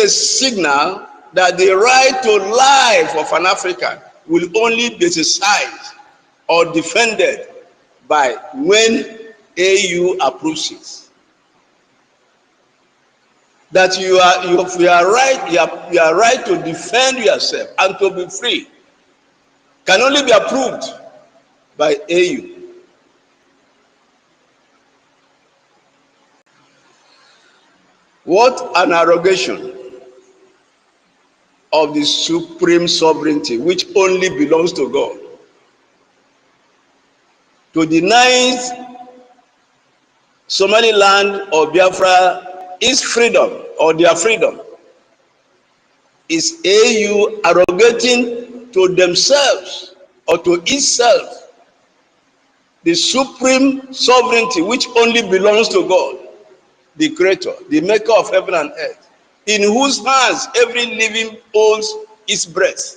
a signal that the right to life of an African will only be exercised or defended by when AU approves it. That you are right to defend yourself and to be free can only be approved by AU. What an arrogation of the supreme sovereignty which only belongs to God. To deny Somaliland or Biafra its freedom or their freedom is AU arrogating to themselves or to itself the supreme sovereignty which only belongs to God, the Creator, the Maker of heaven and earth, in whose hands every living owns its breath.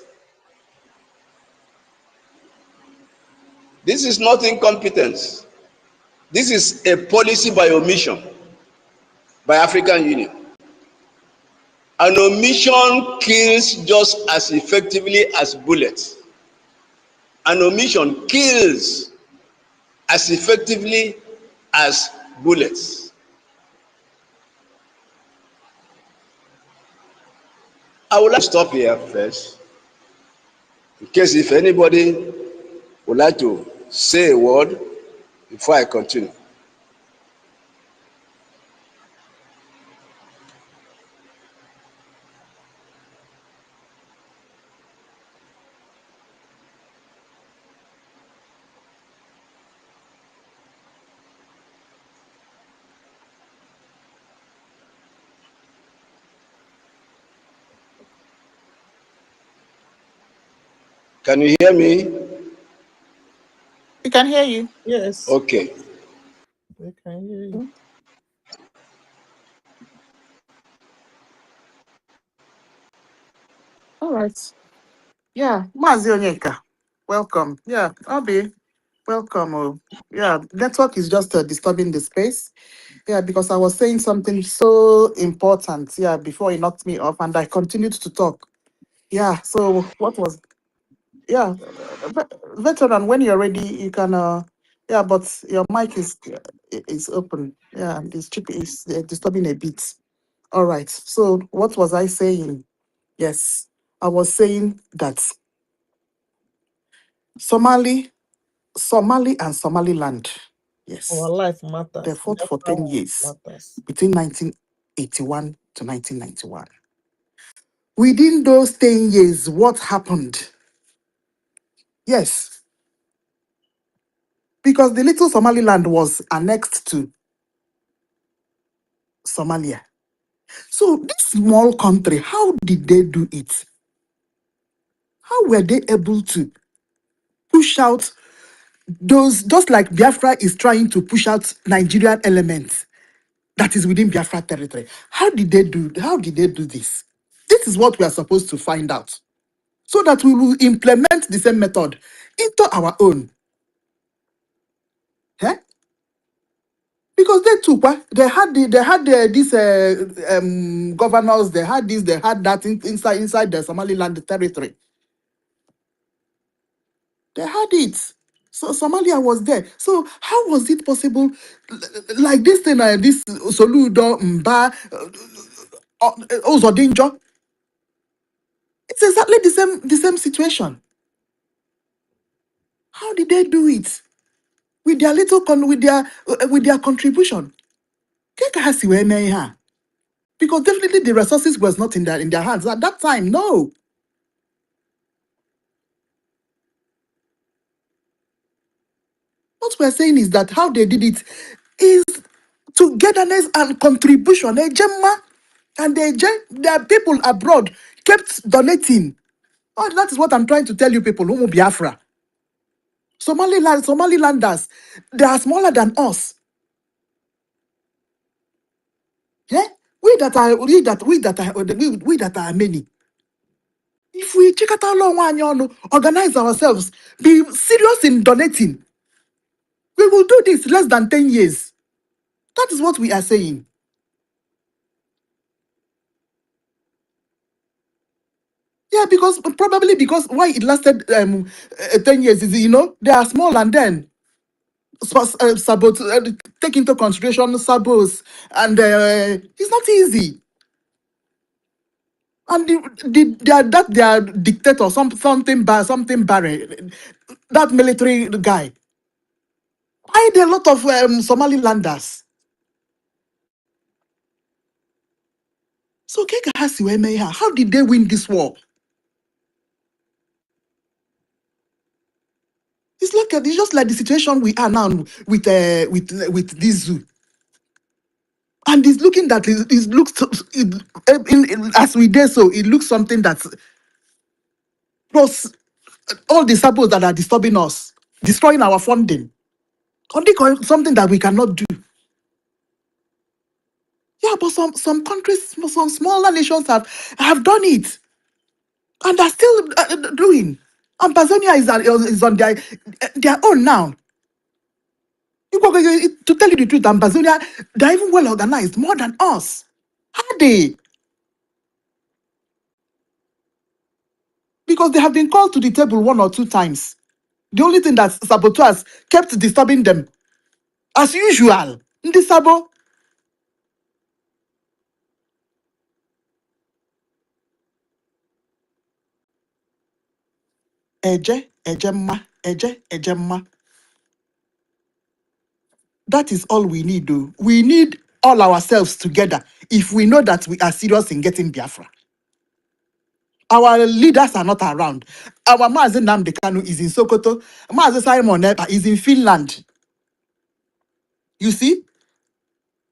This is not incompetence. This is a policy by omission by African Union. An omission kills just as effectively as bullets. An omission kills as effectively as bullets. I would like to stop here first, in case if anybody would like to say a word before I continue. Can you hear me? We can hear you. Yes. Okay. We can hear you. All right. Yeah, Mazi Onyeka, welcome. Yeah, Abi, welcome. Oh, yeah, network is just disturbing the space. Yeah, because I was saying something so important. Yeah, before he knocked me off, and I continued to talk. Yeah. So what was? Yeah, veteran. When you're ready, you can. Yeah, but your mic is open. Yeah, and it's disturbing a bit. All right. So what was I saying? Yes, I was saying that Somali and Somaliland, yes, Our life matters. they fought for 10 years between 1981 to 1991. Within those 10 years, what happened? Yes, because the little Somaliland was annexed to Somalia. So this small country, how did they do it? How were they able to push out those, just like Biafra is trying to push out Nigerian elements that is within Biafra territory? How did they do this? This is what we are supposed to find out, so that we will implement the same method into our own. Eh? Because they took these governors, they had this, they had that inside the Somaliland territory. They had it. So Somalia was there. So how was it possible? Like this thing, this Soludo Mba Ozodinjo. It's exactly the same situation. How did they do it? With their little with their contribution. Because definitely the resources was not in their hands at that time. No. What we're saying is that how they did it is togetherness and contribution. And their people abroad kept donating. Oh, that is what I'm trying to tell you people. Umu Biafra. Somalilanders, they are smaller than us. Yeah? We that are many. If we check out long organize ourselves, be serious in donating, we will do this less than 10 years. That is what we are saying. Yeah, probably because why it lasted 10 years is, they are small, and then take into consideration sabos, and it's not easy. And their dictator, something bad, something barren, that military guy. I had a lot of Somalilanders. So Keka Hasi Wemeya, how did they win this war? It's just like the situation we are now with this zoo. And it's looking that it looks as we did so, it looks something that's plus all the sabos that are disturbing us, destroying our funding. Something that we cannot do. Yeah, but some countries, some smaller nations have done it, and are still doing. And Tanzania is on their own now. To tell you the truth, Tanzania, they're even well organized, more than us. Are they? Because they have been called to the table 1 or 2 times. The only thing that saboteurs kept disturbing them, as usual. Ndi sabo. Ejemma, ejemma. That is all we need, though. We need all ourselves together if we know that we are serious in getting Biafra. Our leaders are not around. Our Mazi NNAMDI Kanu is in Sokoto. Mazi Simon Ekpa is in Finland. You see?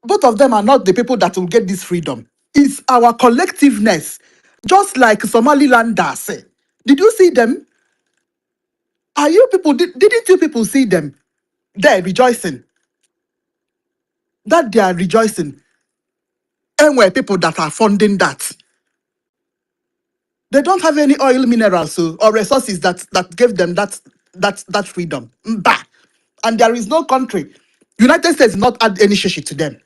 Both of them are not the people that will get this freedom. It's our collectiveness. Just like Somalilanders. Did you see them? Are you people, didn't you people see them? They're rejoicing. That they are rejoicing. And we're people that are funding that. They don't have any oil minerals or resources that gave them that freedom. Bah. And there is no country. United States did not add any shishi to them.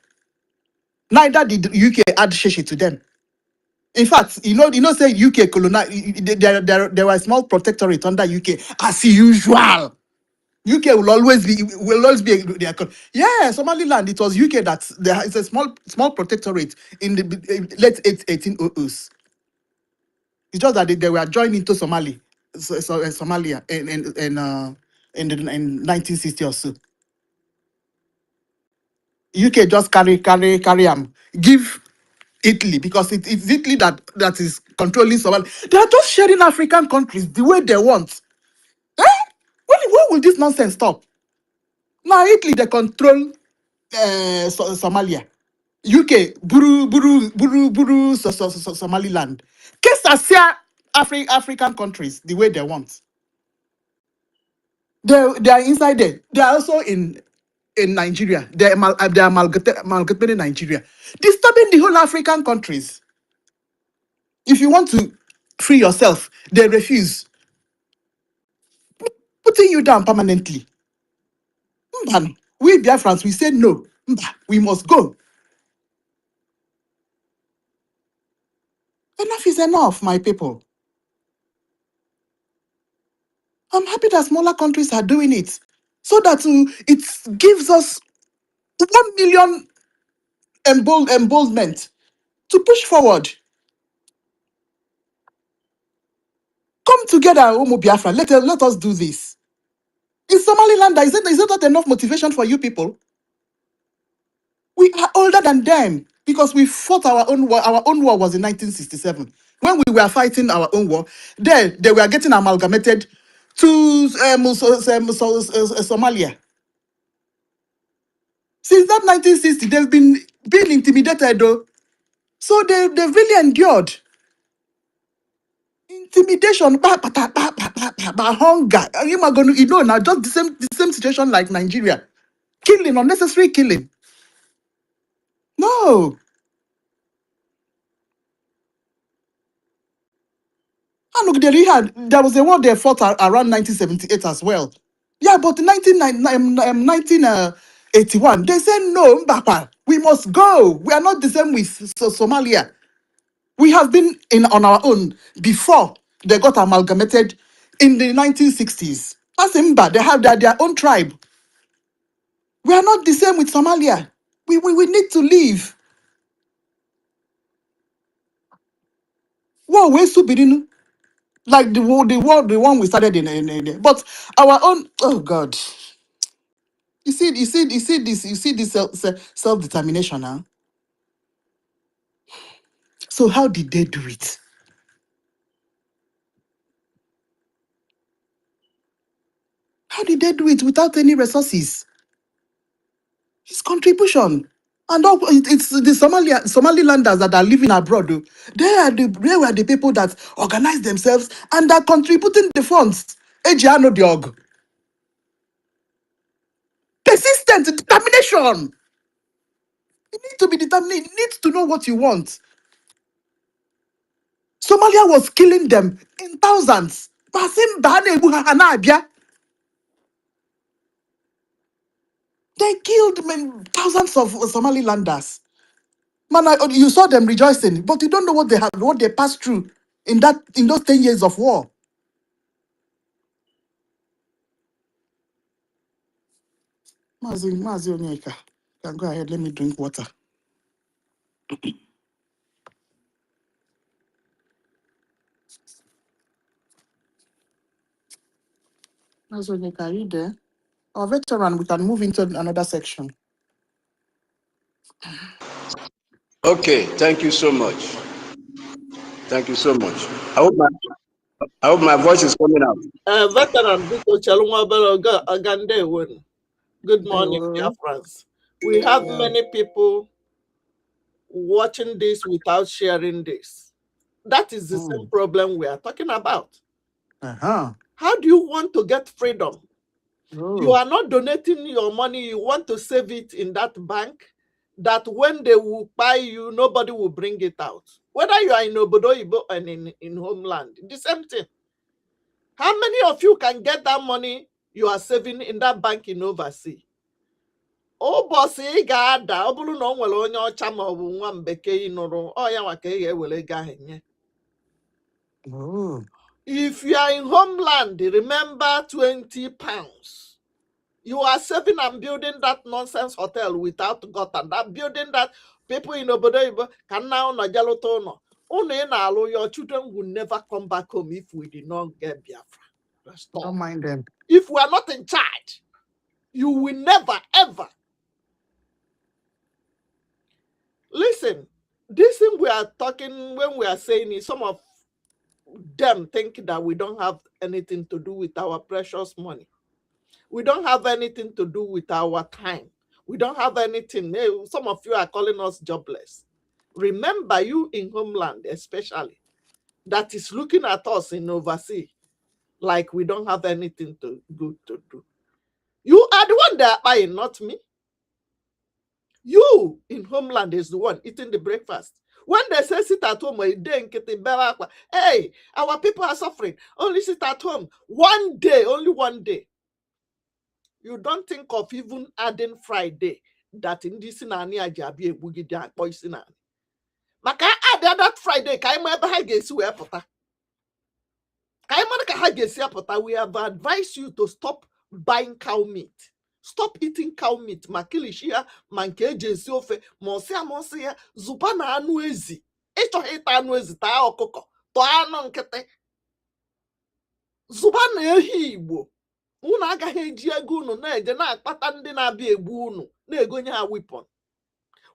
Neither did UK add shishi to them. In fact, say UK colonial. There was a small protectorate under UK as usual. UK will always be their yeah, Somaliland. It was UK it's a small protectorate in the late 1800s. It's just that they were joined into Somalia in 1960 or so. UK just carry give Italy, because it's Italy that is controlling Somalia. They are just sharing African countries the way they want. Eh? When will this nonsense stop? Now Italy they control Somalia. UK buru Somaliland. Kesasia African countries the way they want. They are inside there. They are also in Nigeria. They are amalgamating Nigeria, disturbing the whole African countries. If you want to free yourself, they refuse, putting you down permanently. Mban, we Biafrans, we say no. Mba, we must go. Enough is enough, my people. I'm happy that smaller countries are doing it, so that it gives us 1 million emboldenment to push forward. Come together, Omo Biafra. Let us do this. In Somaliland, is it not enough motivation for you people? We are older than them because we fought our own war. Our own war was in 1967. When we were fighting our own war, they were getting amalgamated to Somalia. Since that 1960, they've been intimidated, though. So they've really endured intimidation, hunger. Now just the same situation like Nigeria. Killing, unnecessary killing. No. And look, there was a war they fought around 1978 as well. Yeah, but in 1981, they said, no, Mbapa, we must go. We are not the same with Somalia. We have been on our own before they got amalgamated in the 1960s. Asimba, they have their own tribe. We are not the same with Somalia. We need to leave. War way subirinu. Like the one we started but our own, oh God. You see this self-determination now. So how did they do it? How did they do it without any resources? It's contribution. And it's the Somalilanders that are living abroad. Oh. They were the people that organized themselves and are contributing the funds. Ejiano Diog. Persistent determination. You need to be determined. You need to know what you want. Somalia was killing them in thousands. They killed thousands of Somalilanders. Man, you saw them rejoicing, but you don't know what they passed through in those 10 years of war. Mazi Onyeka, can go ahead. Let me drink water. Mazi Onyeka, are you there? Our veteran, we can move into another section. Okay, thank you so much. Thank you so much. I hope my voice is coming out. Veteran Biko Chalumabelo Agande win. Good morning, dear friends. We have many people watching this without sharing this. That is the same problem we are talking about. How do you want to get freedom? You are not donating your money, you want to save it in that bank, that when they will buy you, nobody will bring it out. Whether you are in Obodo Ibo and in homeland, the same thing. How many of you can get that money you are saving in that bank in overseas? Oh, bossy, God, no one on your cham of one bekay no, oh, yeah, will a If you are in homeland, remember 20 pounds. You are saving and building that nonsense hotel without gutter. That building that people in Obodo can now no jalotono. Only your children will never come back home if we did not get Biafra. Stop. Don't mind them. If we are not in charge, you will never, ever. Listen, this thing we are talking, when we are saying is some of them think that we don't have anything to do with our precious money. We don't have anything to do with our time. We don't have anything. Some of you are calling us jobless. Remember, you in homeland especially, that is looking at us in overseas like we don't have anything good to do. You are the one that are buying, not me. You in homeland is the one eating the breakfast. When they say sit at home, hey, our people are suffering. Only sit at home. One day, only one day. You don't think of even adding Friday that in this sinani ajabi a boogie da poison. Maka add that Friday, we have advised you to stop buying cow meat. Stop eating cow meat. Makilishia, manke jesiofe, monsia, zupana anu ezi. Echo hita anu ezi ta okoko. To ano nkete. Zupana ehi Igbo. Unu agaghị eji ego unu na-eje na-akpata ndị na-abịa egbu unu na-egonye ha weapon.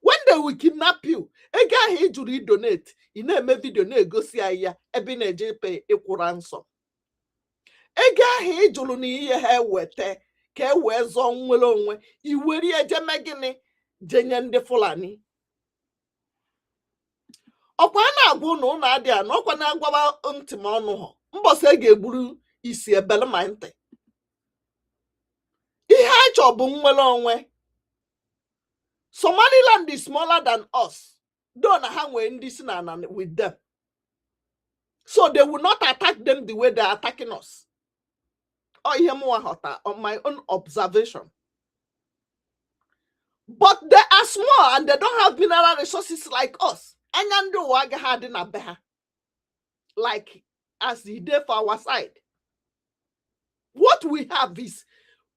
When they will kidnap you, ego ahụ ị jụrụ idonate, ị na-eme video na-egosi ya ebe ị na-eje pe ịkwụ ransom. Ego ahụ ị jụrụ na ihe ha eweta ka e wee zọọ nnwere onwe, iwere eje mee gịnị jenye ndị Fulani. Ọkwa na-agwa unu ụnụ adị anọ, ọkwa na-agwaba ntị m ọnụ ha mbọsị e ga-egburu isi ebele ma ntị. Ihe a chọrọ bụ nnwere onwe. Somaliland is smaller than us. Though na ha nwere ndị si na with them. So they will not attack them the way they are attacking us. Ihe m ghọta on my own observation. But they are small and they don't have mineral resources like us. Anya ndị ụwa agaghị adị na be ha. Like as he did for our side. What we have is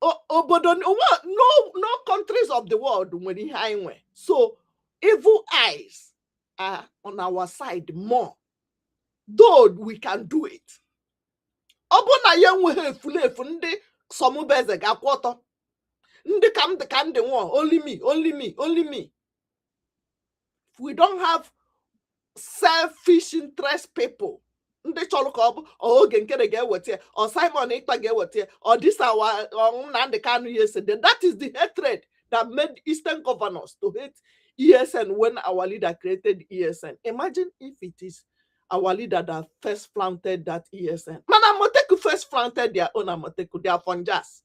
but no countries of the world when he highway. So evil eyes are on our side more. Though we can do it. Obona yenwe efulefu ndị somubeze ga-akwọtọ. Ndị ka ndị nwa, only me, only me, only me. If we don't have selfish interest people, ndị chọrọ ka ọ bụ oge nke ga-eweta or Simon Ikpa ga-eweta or this our NNAMDI KANU yesterday. That is the hatred that made Eastern governors to hate ESN when our leader created ESN. Imagine if it is our leader that first planted that ESN. Man, Amoteku first planted their own Amoteku, they are funjas.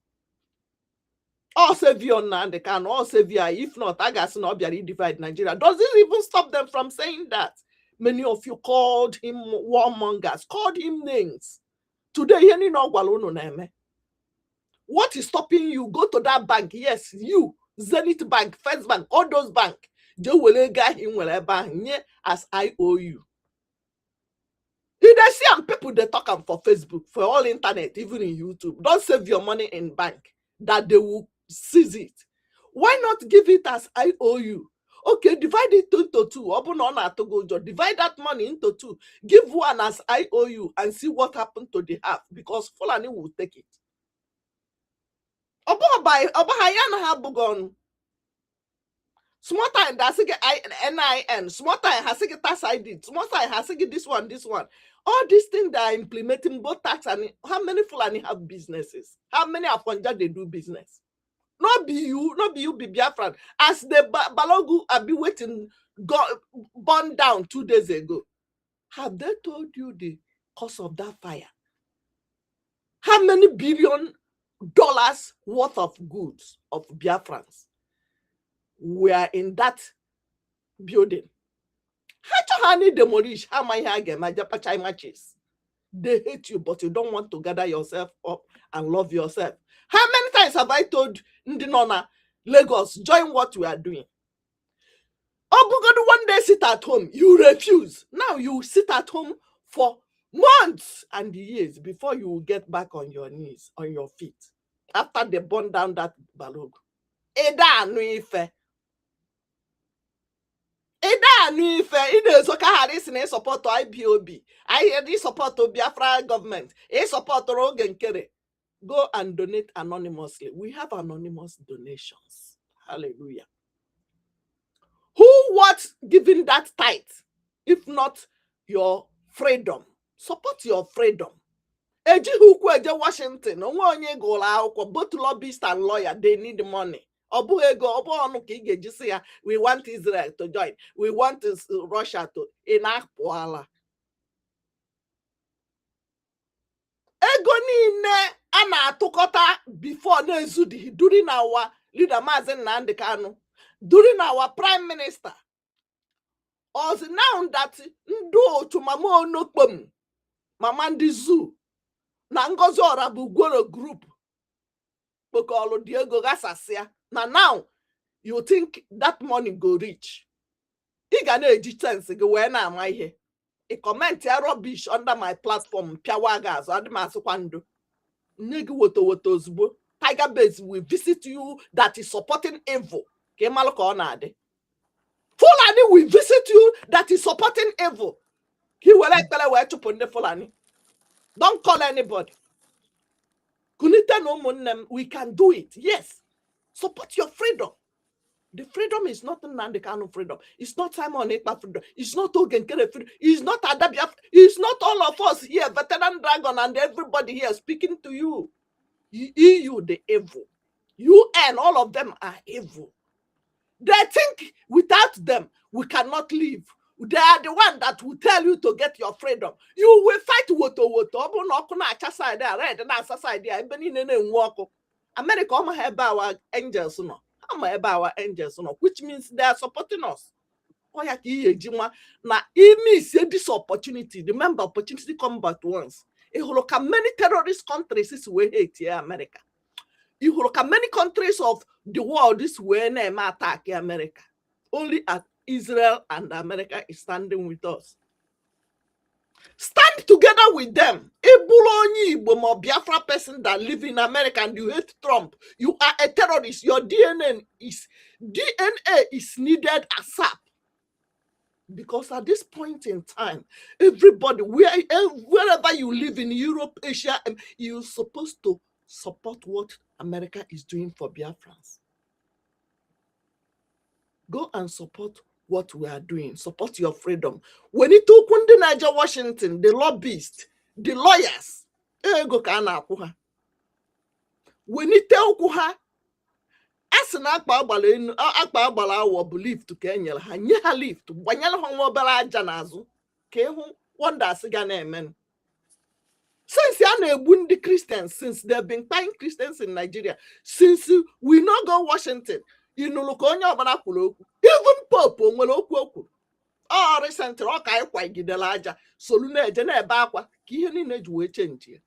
All savior NNAMDI KANU, all savior. If not, I guess not be divide Nigeria. Does it even stop them from saying that? Many of you called him warmongers, called him names. Today, you know what is stopping you? Go to that bank. Yes, you, Zenith Bank, First Bank, all those banks. They will get him wherever as IOU. You they see people they talk for Facebook, for all internet, even in YouTube. Don't save your money in bank that they will seize it. Why not give it as IOU? Okay, divide it into two. Divide that money into two. Give one as IOU and see what happened to the half because Fulani will take it. Small time that's NIN, small time has to get tax ID, small time has to get this one. All these things that are implementing both tax and how many Fulani have businesses? How many Afonja they do business? Not be you, be Biafran. As the Balogu have been waiting, burned down 2 days ago. Have they told you the cost of that fire? How many $billion worth of goods of Biafrans were in that building? How demolish? How they hate you, but you don't want to gather yourself up and love yourself. How many times have I told Ndinona, Lagos, join what we are doing? Oh, one day sit at home. You refuse. Now you sit at home for months and years before you will get back on your knees, on your feet. After they burn down that Balogu. Eda NNAMDI. Eda NNAMDI. It is okay. Harris in support to IPOB. I hear support to Biafra government. A support to Rogan Kere. Go and donate anonymously. We have anonymous donations. Hallelujah. Who was giving that tithe? If not your freedom. Support your freedom. Eji hukwu eje Washington. Onye gola akwụkwọ. Both lobbyists and lawyers, they need money. Obu ego, obu onu ka ị ga-eji sị ya, we want Israel to join. We want Russia to inakpuala. Ego niile a na-atụkọta before na-ezudi during our leader Mazi NNAMDI KANU, during our prime minister. Or now that ndo to mama onokpom, mama ndi zoo, na Ngozi Orabu Gworo group, Bokolo Diego Gasasia. Now you think that money go reach? Igana ejitense go when am I here? A comment rubbish under my platform, Piawagas, Adimasukwando. Nigga woto zbo. Tiger Base will visit you that is supporting evil. Kemaloko onade. Fulani will visit you that is supporting evil. He will like tell where to put the Fulani. Don't call anybody. Kunita no monem, we can do it. Yes. Support your freedom. The freedom is not NNAMDI KANU freedom. It's not Simon Ekpa freedom. It's not Ogenkere freedom. It's not Adabia. It's not all of us here, Veteran Dragon and everybody here speaking to you. You the evil. You and all of them are evil. They think without them, we cannot live. They are the one that will tell you to get your freedom. You will fight woto. Obu no kuna side there, red and answer side there. Ebeni nene nwoko. America almost have our angels no. About our angels, which means they are supporting us. Now, miss this opportunity. Remember, opportunity come but once. Look at many terrorist countries this way hate here, America. You look at many countries of the world this way name attack America. Only at Israel and America is standing with us. Stand Band together with them. A Biafra person that live in America and you hate Trump. You are a terrorist. Your DNA is needed ASAP. Because at this point in time, everybody, wherever you live in Europe, Asia, you're supposed to support what America is doing for Biafrans. Go and support what we are doing. Support your freedom. When it took Niger, Washington, the lobbyists, the lawyers, when it tell Kuha, as an akpa agbala belief to Kenya, ha lift, wanyala honwabala janazu, kehu, wonder sigana amen. Since the Christians, since they've been buying Christians in Nigeria, since we not go Washington, you know, even Pope, oh, recently, okay, quite get the larger, so Luna Bakwa, Kihin change here.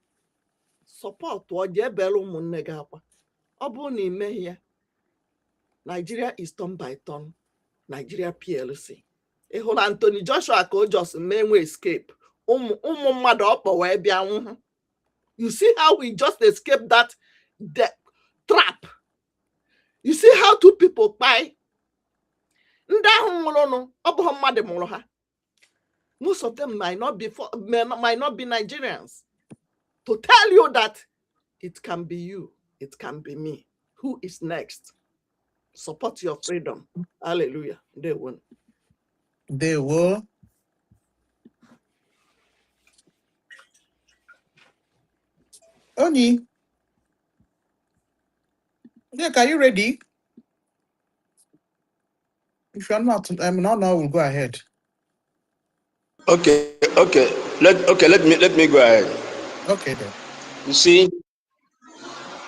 Support what your bello munegapa. Oboni me here. Nigeria is turn by turn. Nigeria PLC. A whole Anthony Joshua could just main way escape. You see how we just escaped that trap. You see how two people buy. Most of them might not be Nigerians. To tell you that it can be you, it can be me. Who is next? Support your freedom. Hallelujah. They won. They will. Oni. Yeah, are you ready? If you're not, I'm not now. We'll go ahead. Okay. Let me go ahead. Okay then. You see.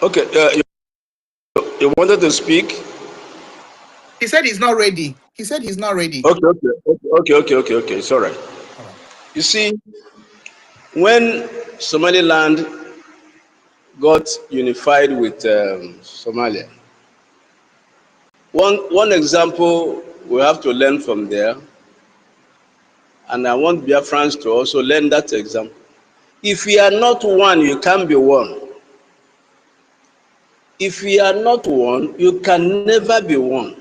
Okay. You wanted to speak. He said he's not ready. He said he's not ready. Okay. It's all right. All right. You see, when Somaliland got unified with Somalia, one example we have to learn from there, and I want Biafrans to also learn that example. If we are not one, you can't be one. If we are not one, you can never be one.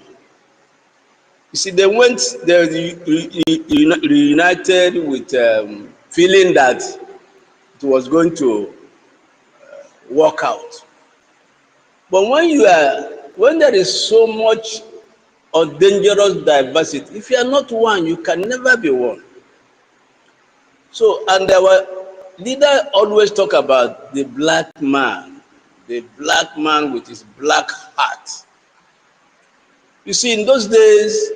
You see, they reunited with feeling that it was going to work out. But when there is so much of dangerous diversity, if you are not one, you can never be one. So, and our leader always talk about the black man with his black heart. You see, in those days,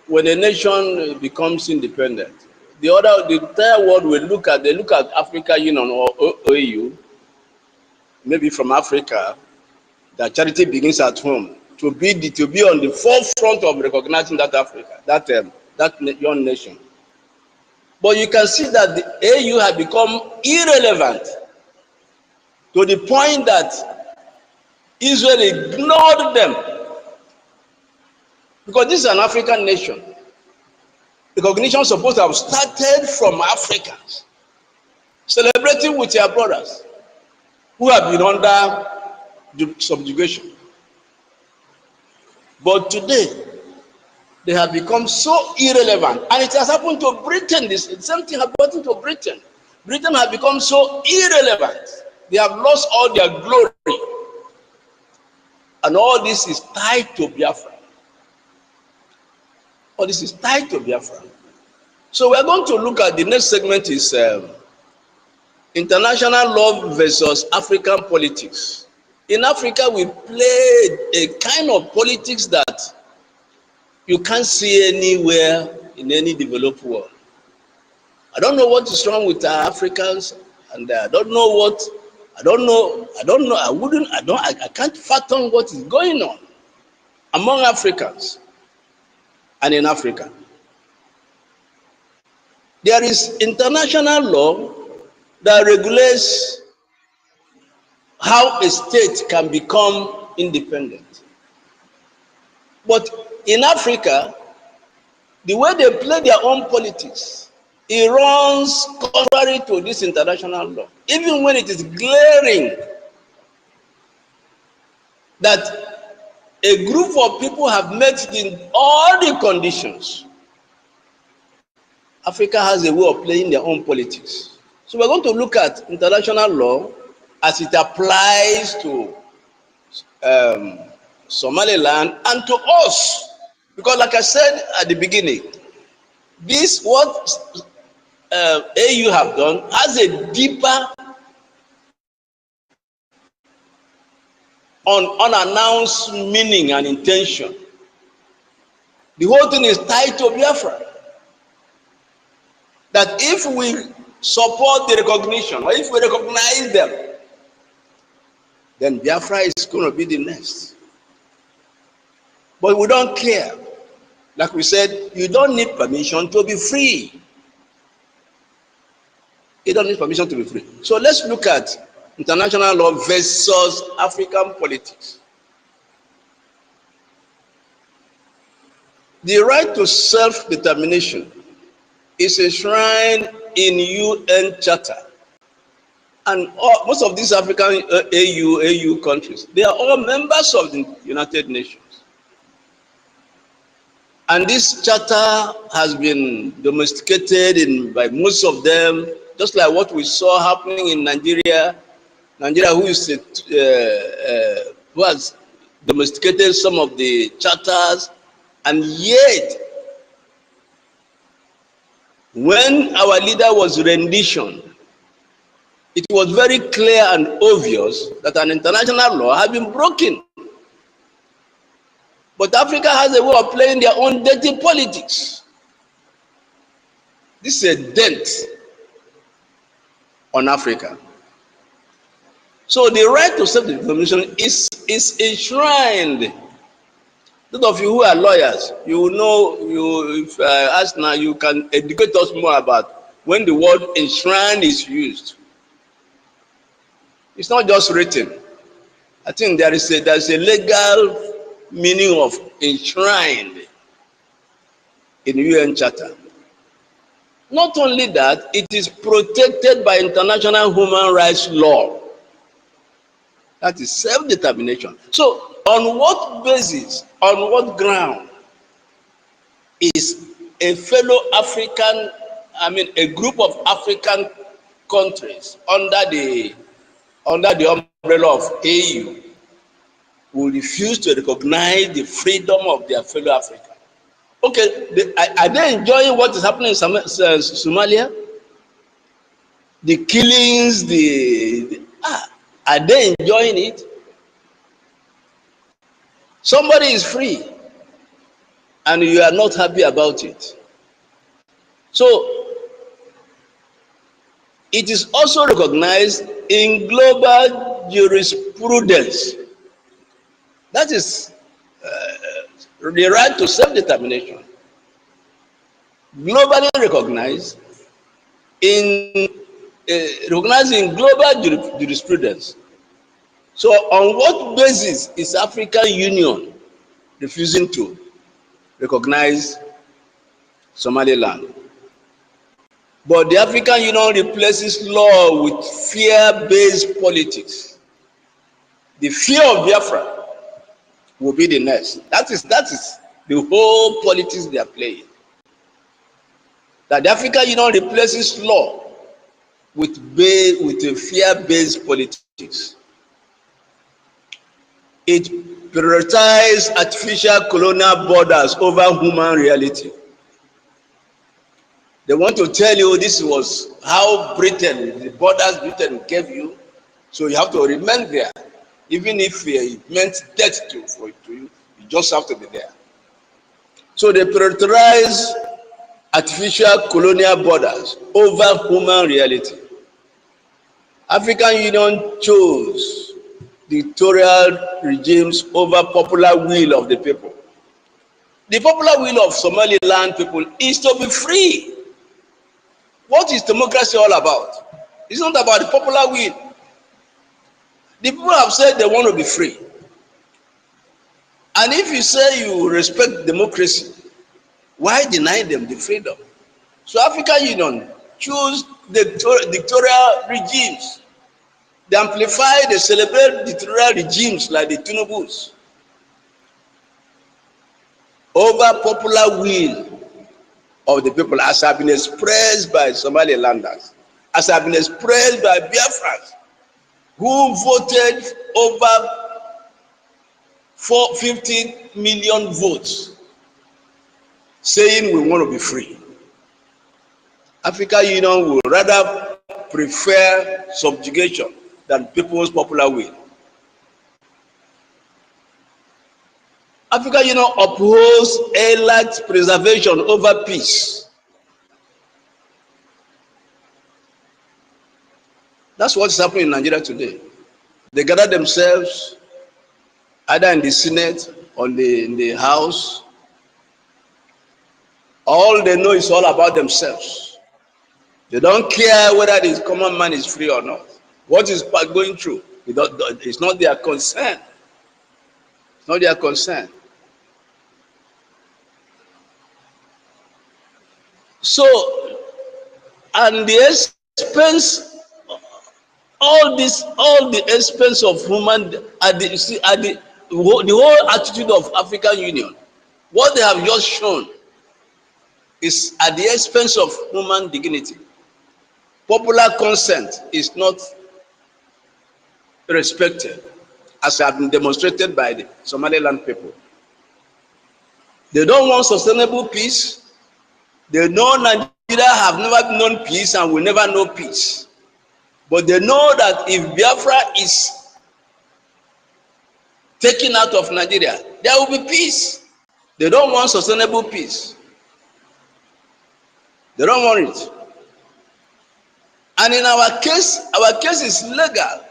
when a nation becomes independent, the entire world will look at Africa Union or OAU, maybe from Africa, that charity begins at home, to be on the forefront of recognizing that Africa, that young nation. But you can see that the AU had become irrelevant to the point that Israel ignored them. Because this is an African nation. Recognition is supposed to have started from Africans, celebrating with their brothers who have been under subjugation. But today, they have become so irrelevant. And it has happened to Britain. The same thing happened to Britain. Britain has become so irrelevant. They have lost all their glory. And all this is tied to Biafra. All this is tied to Biafra. So we're going to look at the next segment is international law versus African politics. In Africa, we play a kind of politics that you can't see anywhere in any developed world. I don't know what is wrong with our Africans, and I can't fathom what is going on among Africans and in Africa. There is international law that regulates how a state can become independent. But in Africa, the way they play their own politics It runs contrary to this international law, even when it is glaring that a group of people have met in all the conditions. Africa has a way of playing their own politics. So we're going to look at international law as it applies to Somaliland and to us. Because like I said at the beginning, this what AU have done has a deeper unannounced meaning and intention. The whole thing is tied to Biafra. That if we support the recognition, or if we recognize them, then Biafra is going to be the next. But we don't care. Like we said, you don't need permission to be free. You don't need permission to be free. So let's look at international law versus African politics. The right to self-determination is enshrined in UN Charter. And most of these African AU countries, they are all members of the United Nations. And this charter has been domesticated by most of them, just like what we saw happening in Nigeria. Nigeria, who has domesticated some of the charters, and yet, when our leader was rendition, it was very clear and obvious that an international law had been broken. But Africa has a way of playing their own dirty politics. This is a dent on Africa. So the right to self-determination is enshrined. Those of you who are lawyers, you will know, if I ask now, you can educate us more about when the word enshrined is used. It's not just written. I think there's a legal meaning of enshrined in UN Charter. Not only that, it is protected by international human rights law. That is self-determination. So, on what basis, on what ground is a fellow African, a group of African countries under the umbrella of AU will refuse to recognize the freedom of their fellow Africans? Okay, are they enjoying what is happening in Somalia? The killings, are they enjoying it? Somebody is free and you are not happy about it. So, it is also recognized in global jurisprudence. That is the right to self-determination. Globally recognized in global jurisprudence. So on what basis is African Union refusing to recognize Somaliland? But the African Union replaces law with fear-based politics. The fear of Biafra will be the next. That is the whole politics they are playing. That the African Union replaces law with a fear-based politics. It prioritizes artificial colonial borders over human reality. They want to tell you this was how the borders Britain gave you, so you have to remain there. Even if it meant death to you, you just have to be there. So they prioritize artificial colonial borders over human reality. African Union chose dictatorial regimes over popular will of the people. The popular will of Somaliland people is to be free. What is democracy all about? It's not about the popular will. The people have said they want to be free. And if you say you respect democracy, why deny them the freedom? So African Union choose the dictatorial regimes. They amplify, they celebrate dictatorial regimes like the Tinubus over popular will of the people, as have been expressed by Somalilanders, as have been expressed by Biafrans, who voted over 450 million votes, saying we want to be free. African Union would rather prefer subjugation than people's popular will. African Union upholds elite preservation over peace. That's what's happening in Nigeria today. They gather themselves either in the Senate or in the House. All they know is all about themselves. They don't care whether the common man is free or not. What is going through, it's not their concern. It's not their concern. So, and the expense, all the expense of human, the whole attitude of African Union, what they have just shown is at the expense of human dignity. Popular consent is not respected, as have been demonstrated by the Somaliland people. They don't want sustainable peace. They know Nigeria have never known peace and will never know peace. But they know that if Biafra is taken out of Nigeria, there will be peace. They don't want sustainable peace. They don't want it. And in our case is legal.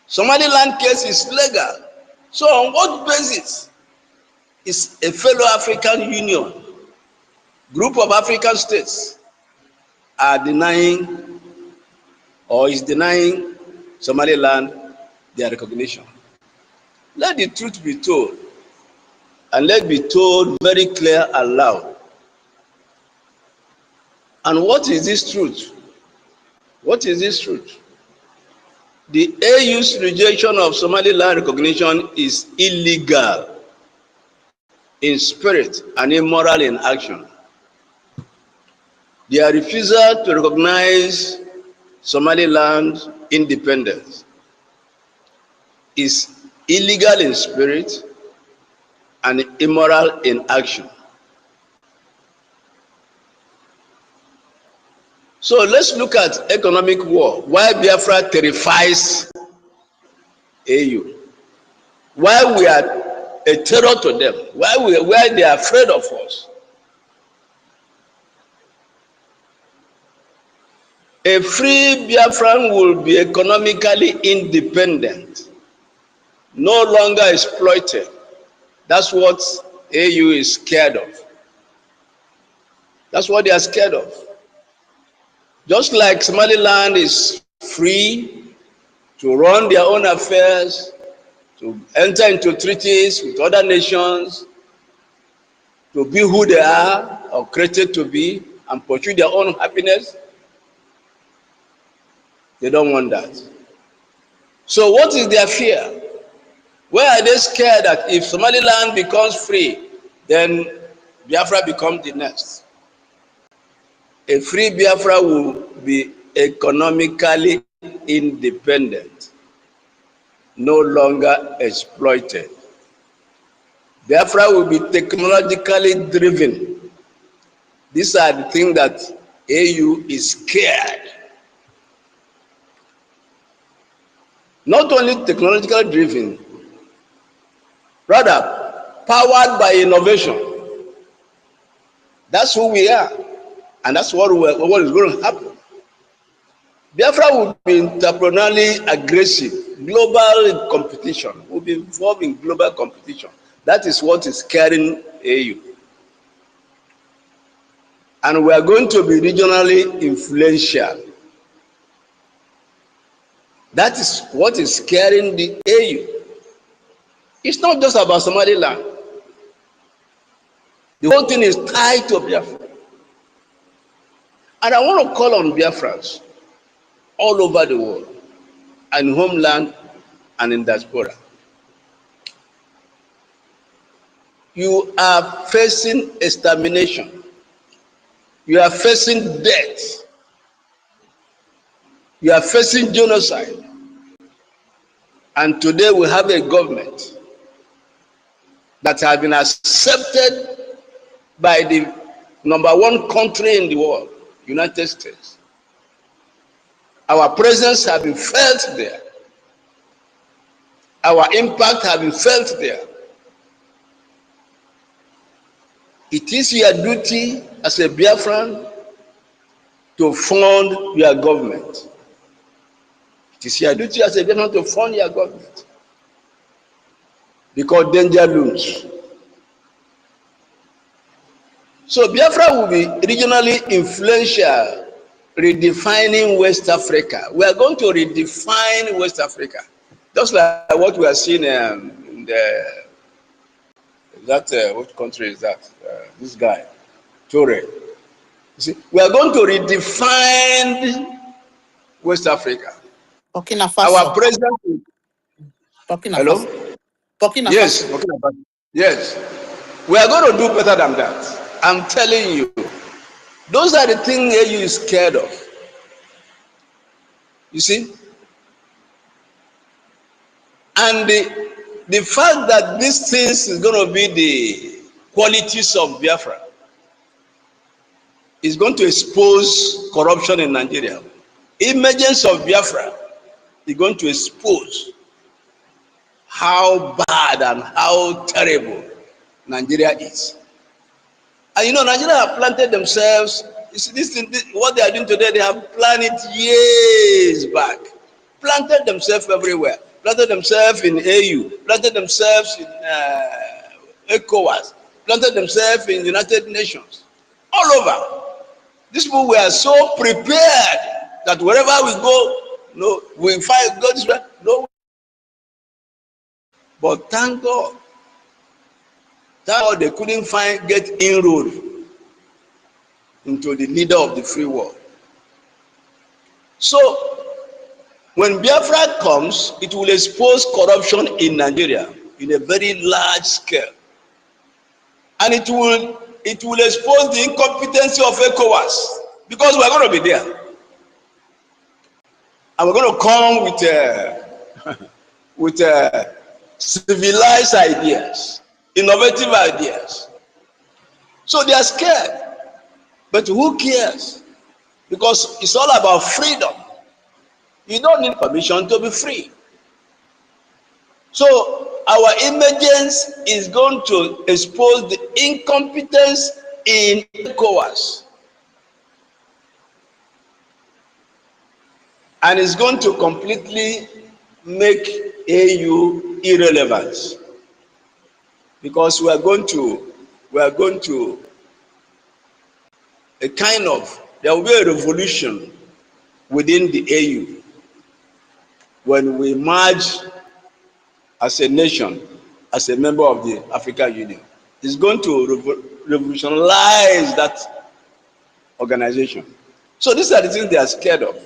Somaliland case is legal. So on what basis is a fellow African Union, group of African states, are denying or is denying Somaliland their recognition? Let the truth be told, and let it be told very clear and loud. And what is this truth? What is this truth? The AU's rejection of Somaliland recognition is illegal in spirit and immoral in action. Their refusal to recognize Somaliland's independence is illegal in spirit and immoral in action. So let's look at economic war. Why Biafra terrifies AU? Why we are a terror to them? Why they are afraid of us? A free Biafran will be economically independent, no longer exploited. That's what AU is scared of. That's what they are scared of. Just like Somaliland is free to run their own affairs, to enter into treaties with other nations, to be who they are or created to be and pursue their own happiness, they don't want that. So what is their fear? Where are they scared that if Somaliland becomes free, then Biafra becomes the next? A free Biafra will be economically independent, no longer exploited. Biafra will be technologically driven. These are the things that AU is scared. Not only technologically driven, rather powered by innovation. That's who we are, and that's what is going to happen. Biafra will be entrepreneurially aggressive. Global competition will be involved in global competition. That is what is carrying AU. And we are going to be regionally influential. That is what is carrying the AU. It's not just about Somaliland. The whole thing is tied to Biafra. And I want to call on Biafrans all over the world, and homeland and in diaspora. You are facing extermination. You are facing death. You are facing genocide. And today we have a government that has been accepted by the #1 country in the world, United States. Our presence has been felt there. Our impact has been felt there. It is your duty as a Biafran to fund your government. It is your duty as a Biafran to fund your government. Because danger looms. So Biafra will be regionally influential, redefining West Africa. We are going to redefine West Africa. Just like what we are seeing in what country is that? This guy, Tore. You see, we are going to redefine West Africa. Burkina Faso. Our president. Burkina Hello? Faso. Burkina Yes, Faso. Burkina Faso. Yes. We are going to do better than that. I'm telling you. Those are the things AU is scared of. You see? And the fact that these things is going to be the qualities of Biafra is going to expose corruption in Nigeria. Emergence of Biafra is going to expose how bad and how terrible Nigeria is. And you know, Nigeria have planted themselves. You see, what they are doing today, they have planned it years back. Planted themselves everywhere. Planted themselves in AU. Planted themselves in ECOWAS. Planted themselves in United Nations. All over. These people were so prepared that wherever we go, no, we find God is right. No. But thank God they couldn't get inroad into the leader of the free world. So when Biafra comes, it will expose corruption in Nigeria in a very large scale. And it will expose the incompetency of ECOWAS, because we're going to be there. And we're going to come with civilized ideas, innovative ideas. So they are scared. But who cares? Because it's all about freedom. You don't need permission to be free. So our emergence is going to expose the incompetence in ECOWAS. And it's going to completely make AU irrelevant. Because there will be a revolution within the AU when we merge as a nation, as a member of the African Union. It's going to revolutionize that organization. So these are the things they are scared of.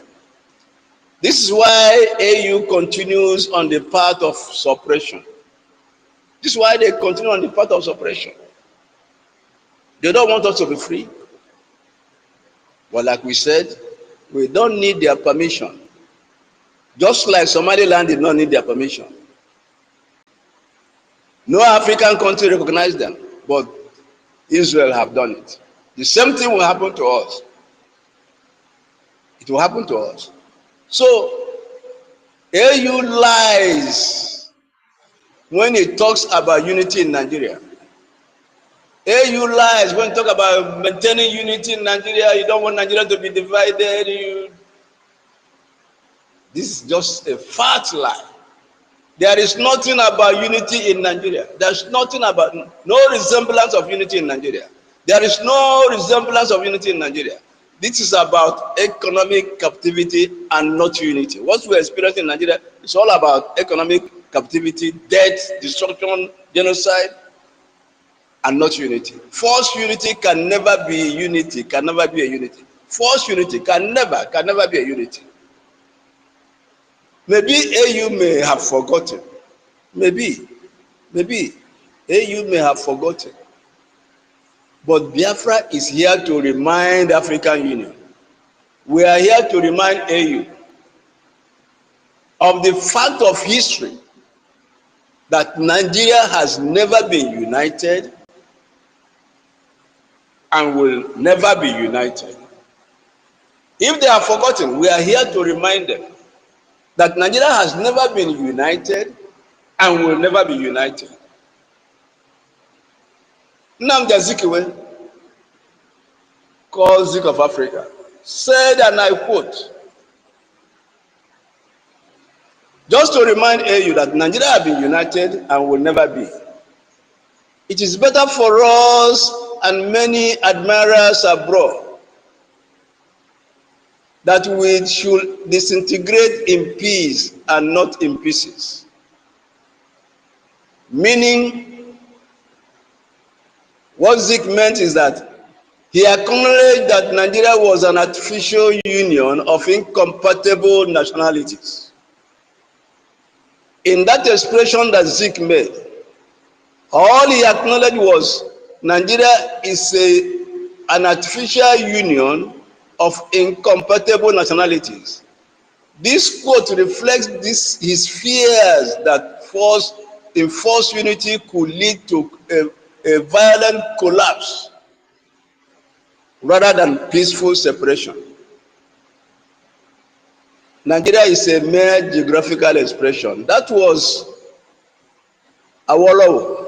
This is why AU continues on the path of suppression. This is why they continue on the path of suppression. They don't want us to be free. But like we said, we don't need their permission. Just like Somaliland did not need their permission. No African country recognized them, but Israel have done it. The same thing will happen to us. It will happen to us. So, AU lies when it talks about unity in Nigeria. AU lies when you talk about maintaining unity in Nigeria. You don't want Nigeria to be divided. This is just a fat lie. There is nothing about unity in Nigeria. There's nothing about, no resemblance of unity in Nigeria. There is no resemblance of unity in Nigeria. This is about economic captivity and not unity. What we experience in Nigeria is all about economic captivity, death, destruction, genocide, and not unity. False unity can never be unity, can never be a unity. False unity can never be a unity. Maybe AU may have forgotten. Maybe AU may have forgotten. But Biafra is here to remind African Union. We are here to remind AU of the fact of history that Nigeria has never been united and will never be united. If they have forgotten, we are here to remind them that Nigeria has never been united and will never be united. NNAMDI Azikiwe, called Zik of Africa, said, and I quote, just to remind AU that Nigeria has been united and will never be. It is better for us and many admirers abroad that we should disintegrate in peace and not in pieces. Meaning, what Zik meant is that he acknowledged that Nigeria was an artificial union of incompatible nationalities. In that expression that Zik made, all he acknowledged was Nigeria is an artificial union of incompatible nationalities. This quote reflects his fears that forced unity could lead to a violent collapse rather than peaceful separation. Nigeria is a mere geographical expression. That was Awolowo.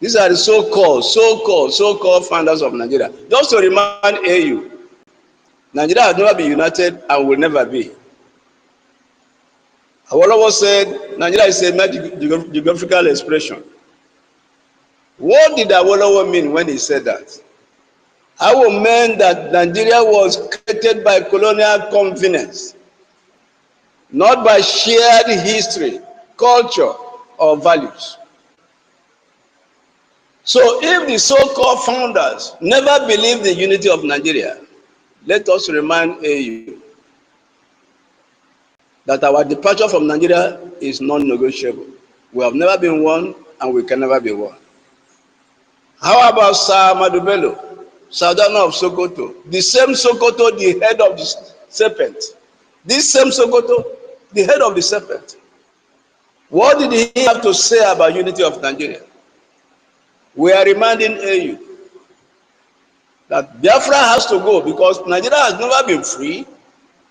These are the so-called founders of Nigeria. Just to remind AU, Nigeria has never been united and will never be. Awolowo said Nigeria is a mere geographical expression. What did Awolowo mean when he said that? Awolowo meant that Nigeria was created by colonial convenience, not by shared history, culture, or values. So if the so-called founders never believed the unity of Nigeria, let us remind AU that our departure from Nigeria is non-negotiable. We have never been one and we can never be one. How about Sir Ahmadu Bello, Sultan of Sokoto? The same Sokoto, the head of the serpent. This same Sokoto, the head of the serpent. What did he have to say about unity of Nigeria? We are reminding AU that Biafra has to go because Nigeria has never been free,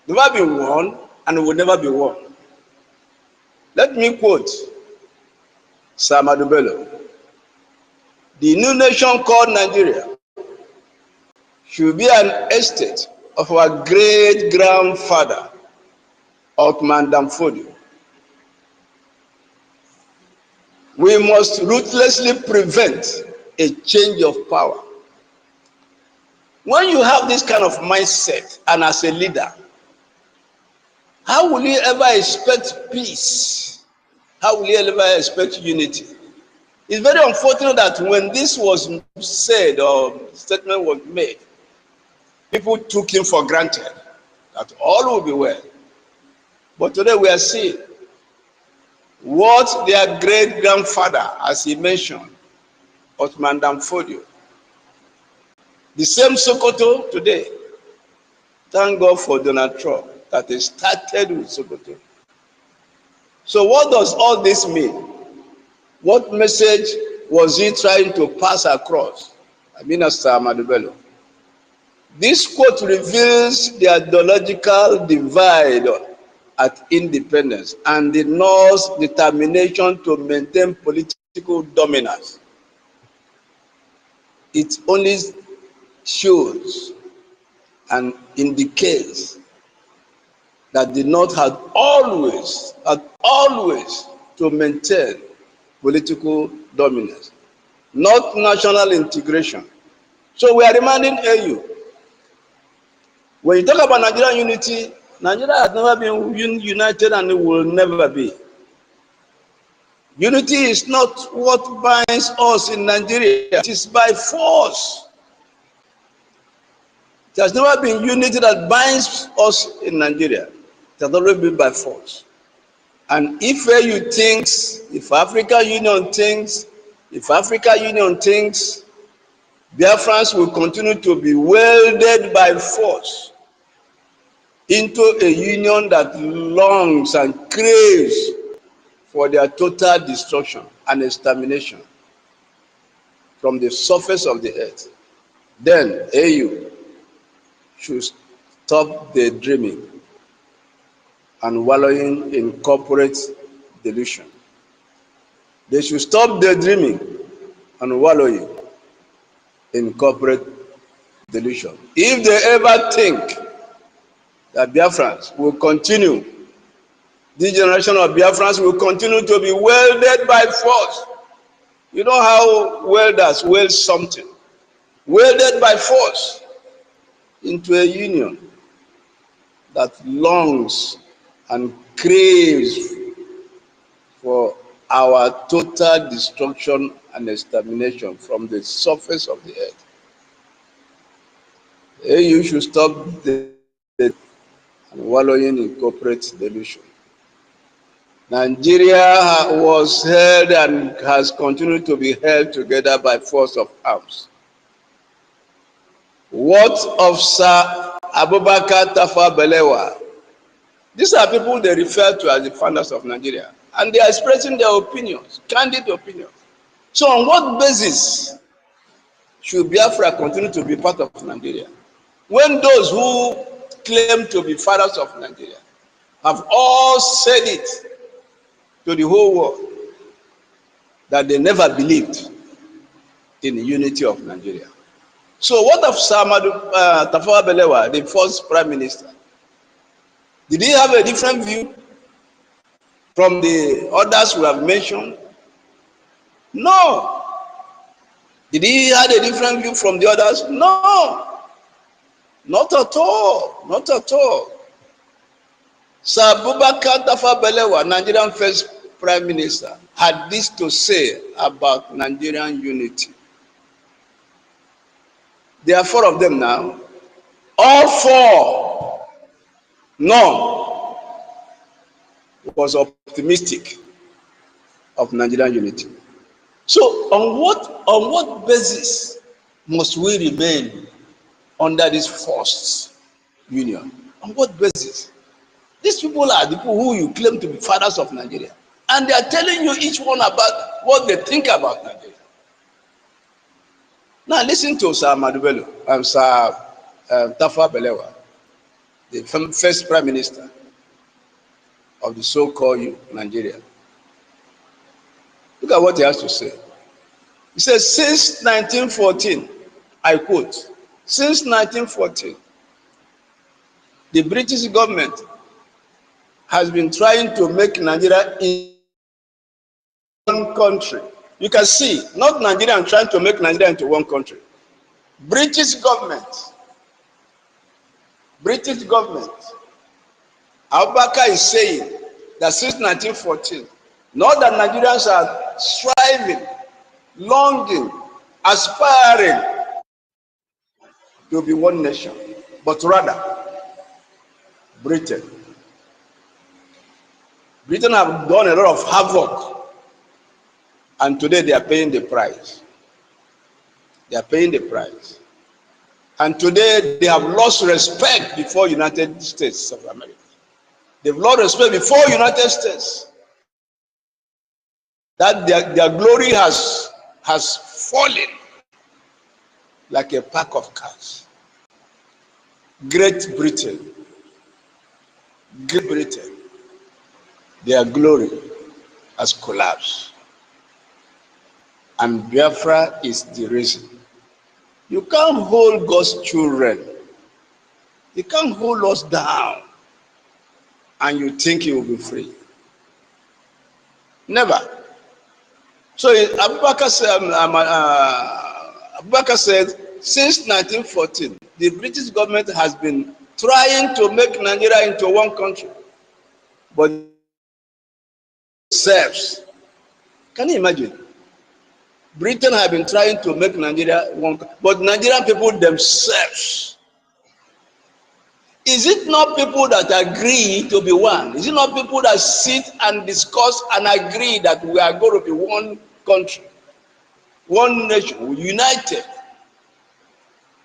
never been one, and will never be one. Let me quote Sir Ahmadu Bello. The new nation called Nigeria should be an estate of our great-grandfather, Ottoman Danfodio. We must ruthlessly prevent a change of power. When you have this kind of mindset and as a leader, how will you ever expect peace? How will you ever expect unity? It's very unfortunate that when this was said or statement was made, people took him for granted that all will be well. But today we are seeing what their great-grandfather, as he mentioned, Ottoman Danfodio, the same Sokoto today, thank God for Donald Trump that he started with Sokoto. So what does all this mean? What message was he trying to pass across? Minister Ahmadu Bello. This quote reveals the ideological divide at independence and the North's determination to maintain political dominance. It only shows and indicates that the North had always to maintain political dominance, not national integration. So we are reminding AU, when you talk about Nigerian unity, Nigeria has never been united and it will never be. Unity is not what binds us in Nigeria, it is by force. There has never been unity that binds us in Nigeria. It has always been by force. And if you thinks, if African Union thinks, Biafrans will continue to be welded by force into a union that longs and craves for their total destruction and extermination from the surface of the earth, then AU should stop the dreaming and wallowing in corporate delusion. They should stop the dreaming and wallowing in corporate delusion. If they ever think that Biafrans will continue, this generation of Biafrans will continue to be welded by force. You know how welders weld something, welded by force into a union that longs and craves for our total destruction and extermination from the surface of the earth. You should stop the and wallowing in corporate delusion. Nigeria was held and has continued to be held together by force of arms. What of Sir Abubakar Tafawa Balewa? These are people they refer to as the founders of Nigeria, and they are expressing their opinions, candid opinions. So on what basis should Biafra continue to be part of Nigeria, when those who claim to be fathers of Nigeria have all said it to the whole world that they never believed in the unity of Nigeria? So what of Sir Tafawa Balewa, the first prime minister? Did he have a different view from the others we have mentioned? No. Did he have a different view from the others? No. Not at all. Not at all. Sir Abubakar Tafawa Balewa, Nigerian first prime minister, had this to say about Nigerian unity. There are four of them now. All four, none was optimistic of Nigerian unity. So on what basis must we remain under this forced union? On what basis? These people are the people who you claim to be fathers of Nigeria, and they are telling you each one about what they think about Nigeria. Now listen to Sir Madubelo and Sir Tafawa Balewa, the first prime minister of the so-called Nigeria. Look at what he has to say. He says, since 1914, I quote, since 1914, the British government has been trying to make Nigeria in one country. You can see, not Nigeria trying to make Nigeria into one country. British government, Abubakar is saying that since 1914, not that Nigerians are striving, longing, aspiring to be one nation, but rather Britain have done a lot of havoc, and today they are paying the price. They are paying the price. And today they have lost respect before United States of America. They've lost respect before United States. That their glory has fallen like a pack of cards. Great Britain, their glory has collapsed. And Biafra is the reason. You can't hold God's children. You can't hold us down and you think you will be free. Never. So Abubakar said, since 1914, the British government has been trying to make Nigeria into one country. But themselves, can you imagine? Britain have been trying to make Nigeria one country, but Nigerian people themselves Is it not people that agree to be one? Is it not people that sit and discuss and agree that we are going to be one country, one nation, united?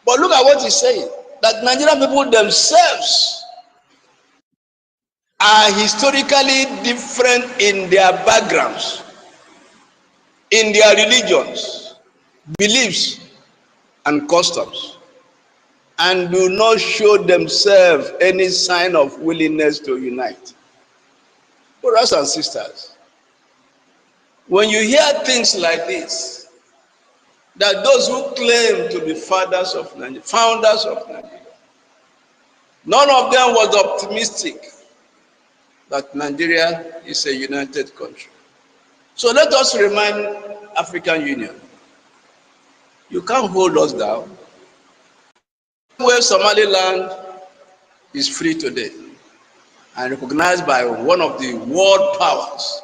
But look at what he's saying, that Nigerian people themselves are historically different in their backgrounds, in their religions, beliefs, and customs, and do not show themselves any sign of willingness to unite. Brothers and sisters, when you hear things like this, that those who claim to be fathers of Nigeria, founders of Nigeria, none of them was optimistic that Nigeria is a united country. So let us remind African Union, you can't hold us down. Where Somaliland is free today and recognized by one of the world powers,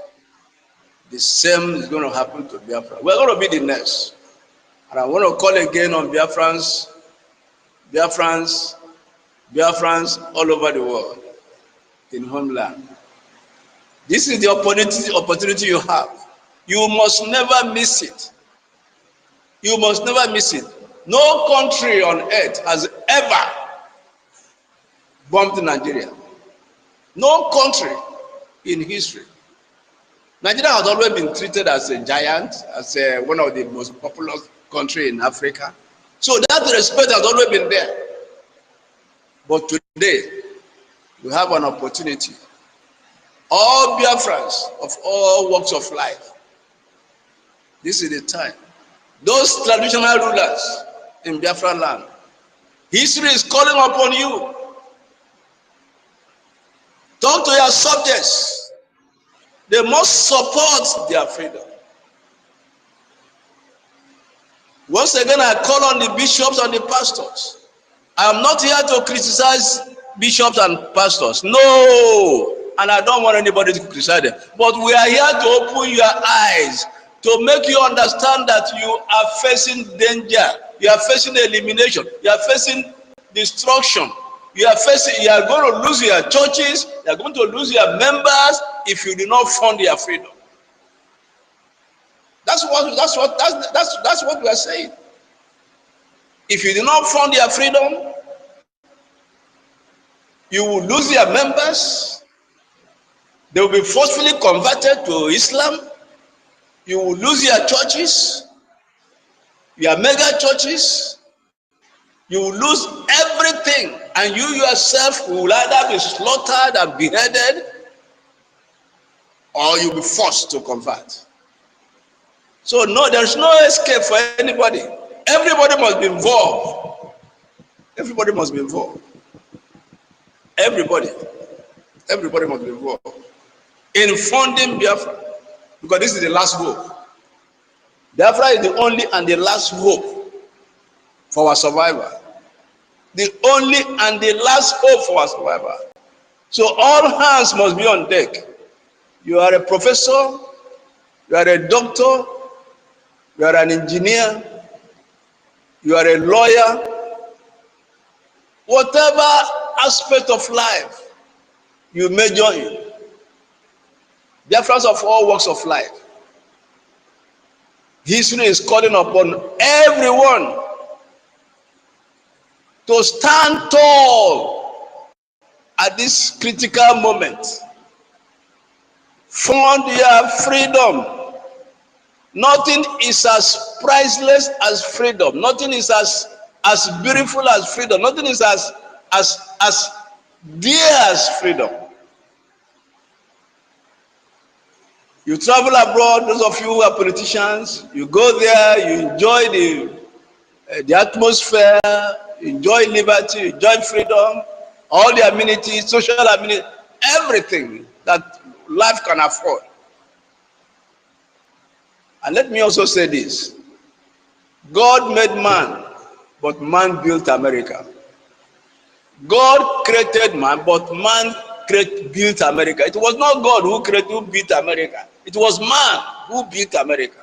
the same is going to happen to Biafra. We're going to be the next. And I want to call again on Biafrans all over the world, in homeland. This is the opportunity you have. You must never miss it. You must never miss it. No country on earth has ever bombed Nigeria. No country in history. Nigeria has always been treated as a giant, as one of the most populous countries in Africa. So that respect has always been there. But today, we have an opportunity. All Biafrans of all walks of life, this is the time. Those traditional rulers in Biafra land, history is calling upon you. Talk to your subjects. They must support their freedom. Once again, I call on the bishops and the pastors. I am not here to criticize bishops and pastors. No, and I don't want anybody to criticize them. But we are here to open your eyes, to make you understand that you are facing danger. You are facing elimination. You are facing destruction. You are going to lose your churches. You are going to lose your members if you do not fund their freedom. That's what we are saying. If you do not fund their freedom, you will lose your members. They will be forcefully converted to Islam. You will lose your churches, your mega churches. You will lose everything, and you yourself will either be slaughtered and beheaded, or you'll be forced to convert. So no, there's no escape for anybody. Everybody must be involved. Everybody must be involved. Everybody must be involved in funding Biafra, because this is the last hope. Biafra is the only and the last hope for our survival. The only and the last hope for our survival. So all hands must be on deck. You are a professor, you are a doctor, you are an engineer, you are a lawyer, whatever aspect of life you major in. Biafrans of all walks of life. History is calling upon everyone to stand tall at this critical moment. Fund your freedom. Nothing is as priceless as freedom. Nothing is as beautiful as freedom. Nothing is as dear as freedom. You travel abroad, those of you who are politicians, you go there, you enjoy the atmosphere, you enjoy liberty, you enjoy freedom, all the amenities, social amenities, everything that life can afford. And let me also say this. God made man, but man built America. God created man, but man built America. It was not God who built America. It was man who built America.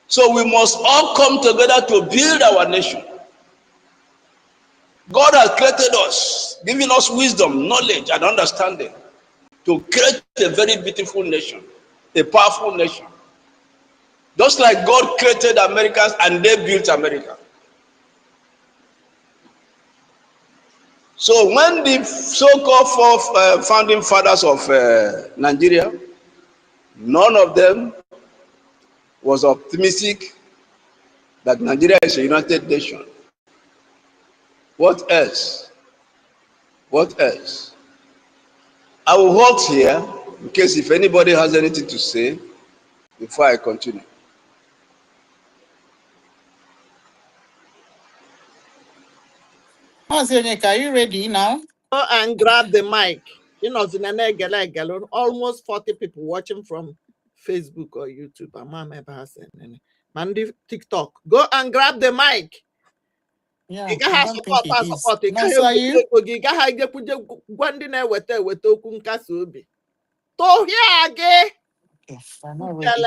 So we must all come together to build our nation. God has created us, giving us wisdom, knowledge, and understanding to create a very beautiful nation, a powerful nation. Just like God created Americans and they built America. So when the so-called four founding fathers of Nigeria, none of them was optimistic that Nigeria is a united nation. What else? What else? I will halt here in case if anybody has anything to say before I continue. Onyeka, are you ready now? Go and grab the mic. You know, almost 40 people watching from Facebook or YouTube. Mandi TikTok. Go and grab the mic. Yeah, You I have don't think support, he is. support. You That's why you. Yes, I'm not ready.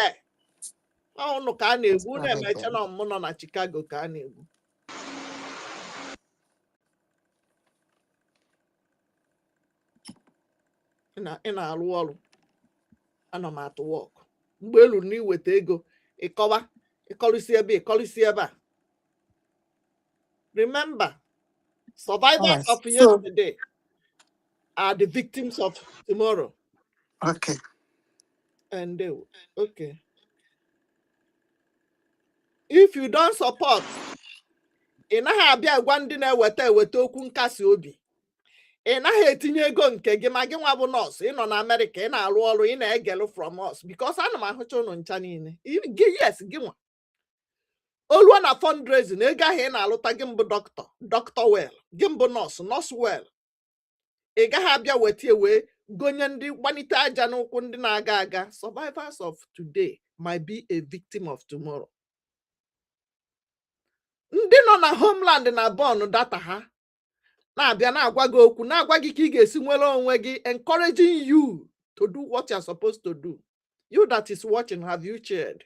Oh, ka a na-egwu na-emeche na ọmụmụ nọ na Chicago ka a na-egwu. Ị na-alụ ọrụ, ana m atụ wọk. Mgbe elu na iweta ego, ịkọlịsị ebe a. Remember, survivors of yesterday are the victims of tomorrow. Okay. And okay. If you don't support, ị naghị abịa gwa ndị na-eweta okwu nkasi obi. Ị naghị etinye ego nke gị ma gị nwa bụ nọọsụ, ị nọ na Amerịka, ị na-arụ ọrụ, ị na-egelu from us because ana m ahụcha ụnụ ncha niile. Yes, gị nwa. Oluo na fundraising, ego ahụ ị na-alụta gị mbụ doctor well, gị mbụ nọọsụ well. Ị gaghị abịa weta wee gonye ndị gbanite aja n'ụkwụ ndị na-aga aga. Survivors of today might be a victim of tomorrow. Ndị nọ na homeland na bọọnụ data ha na-abịa na-agwa gị okwu, na-agwa gị ka ị ga-esi nwere onwe gị, encouraging you to do what you're supposed to do. You that is watching, have you shared?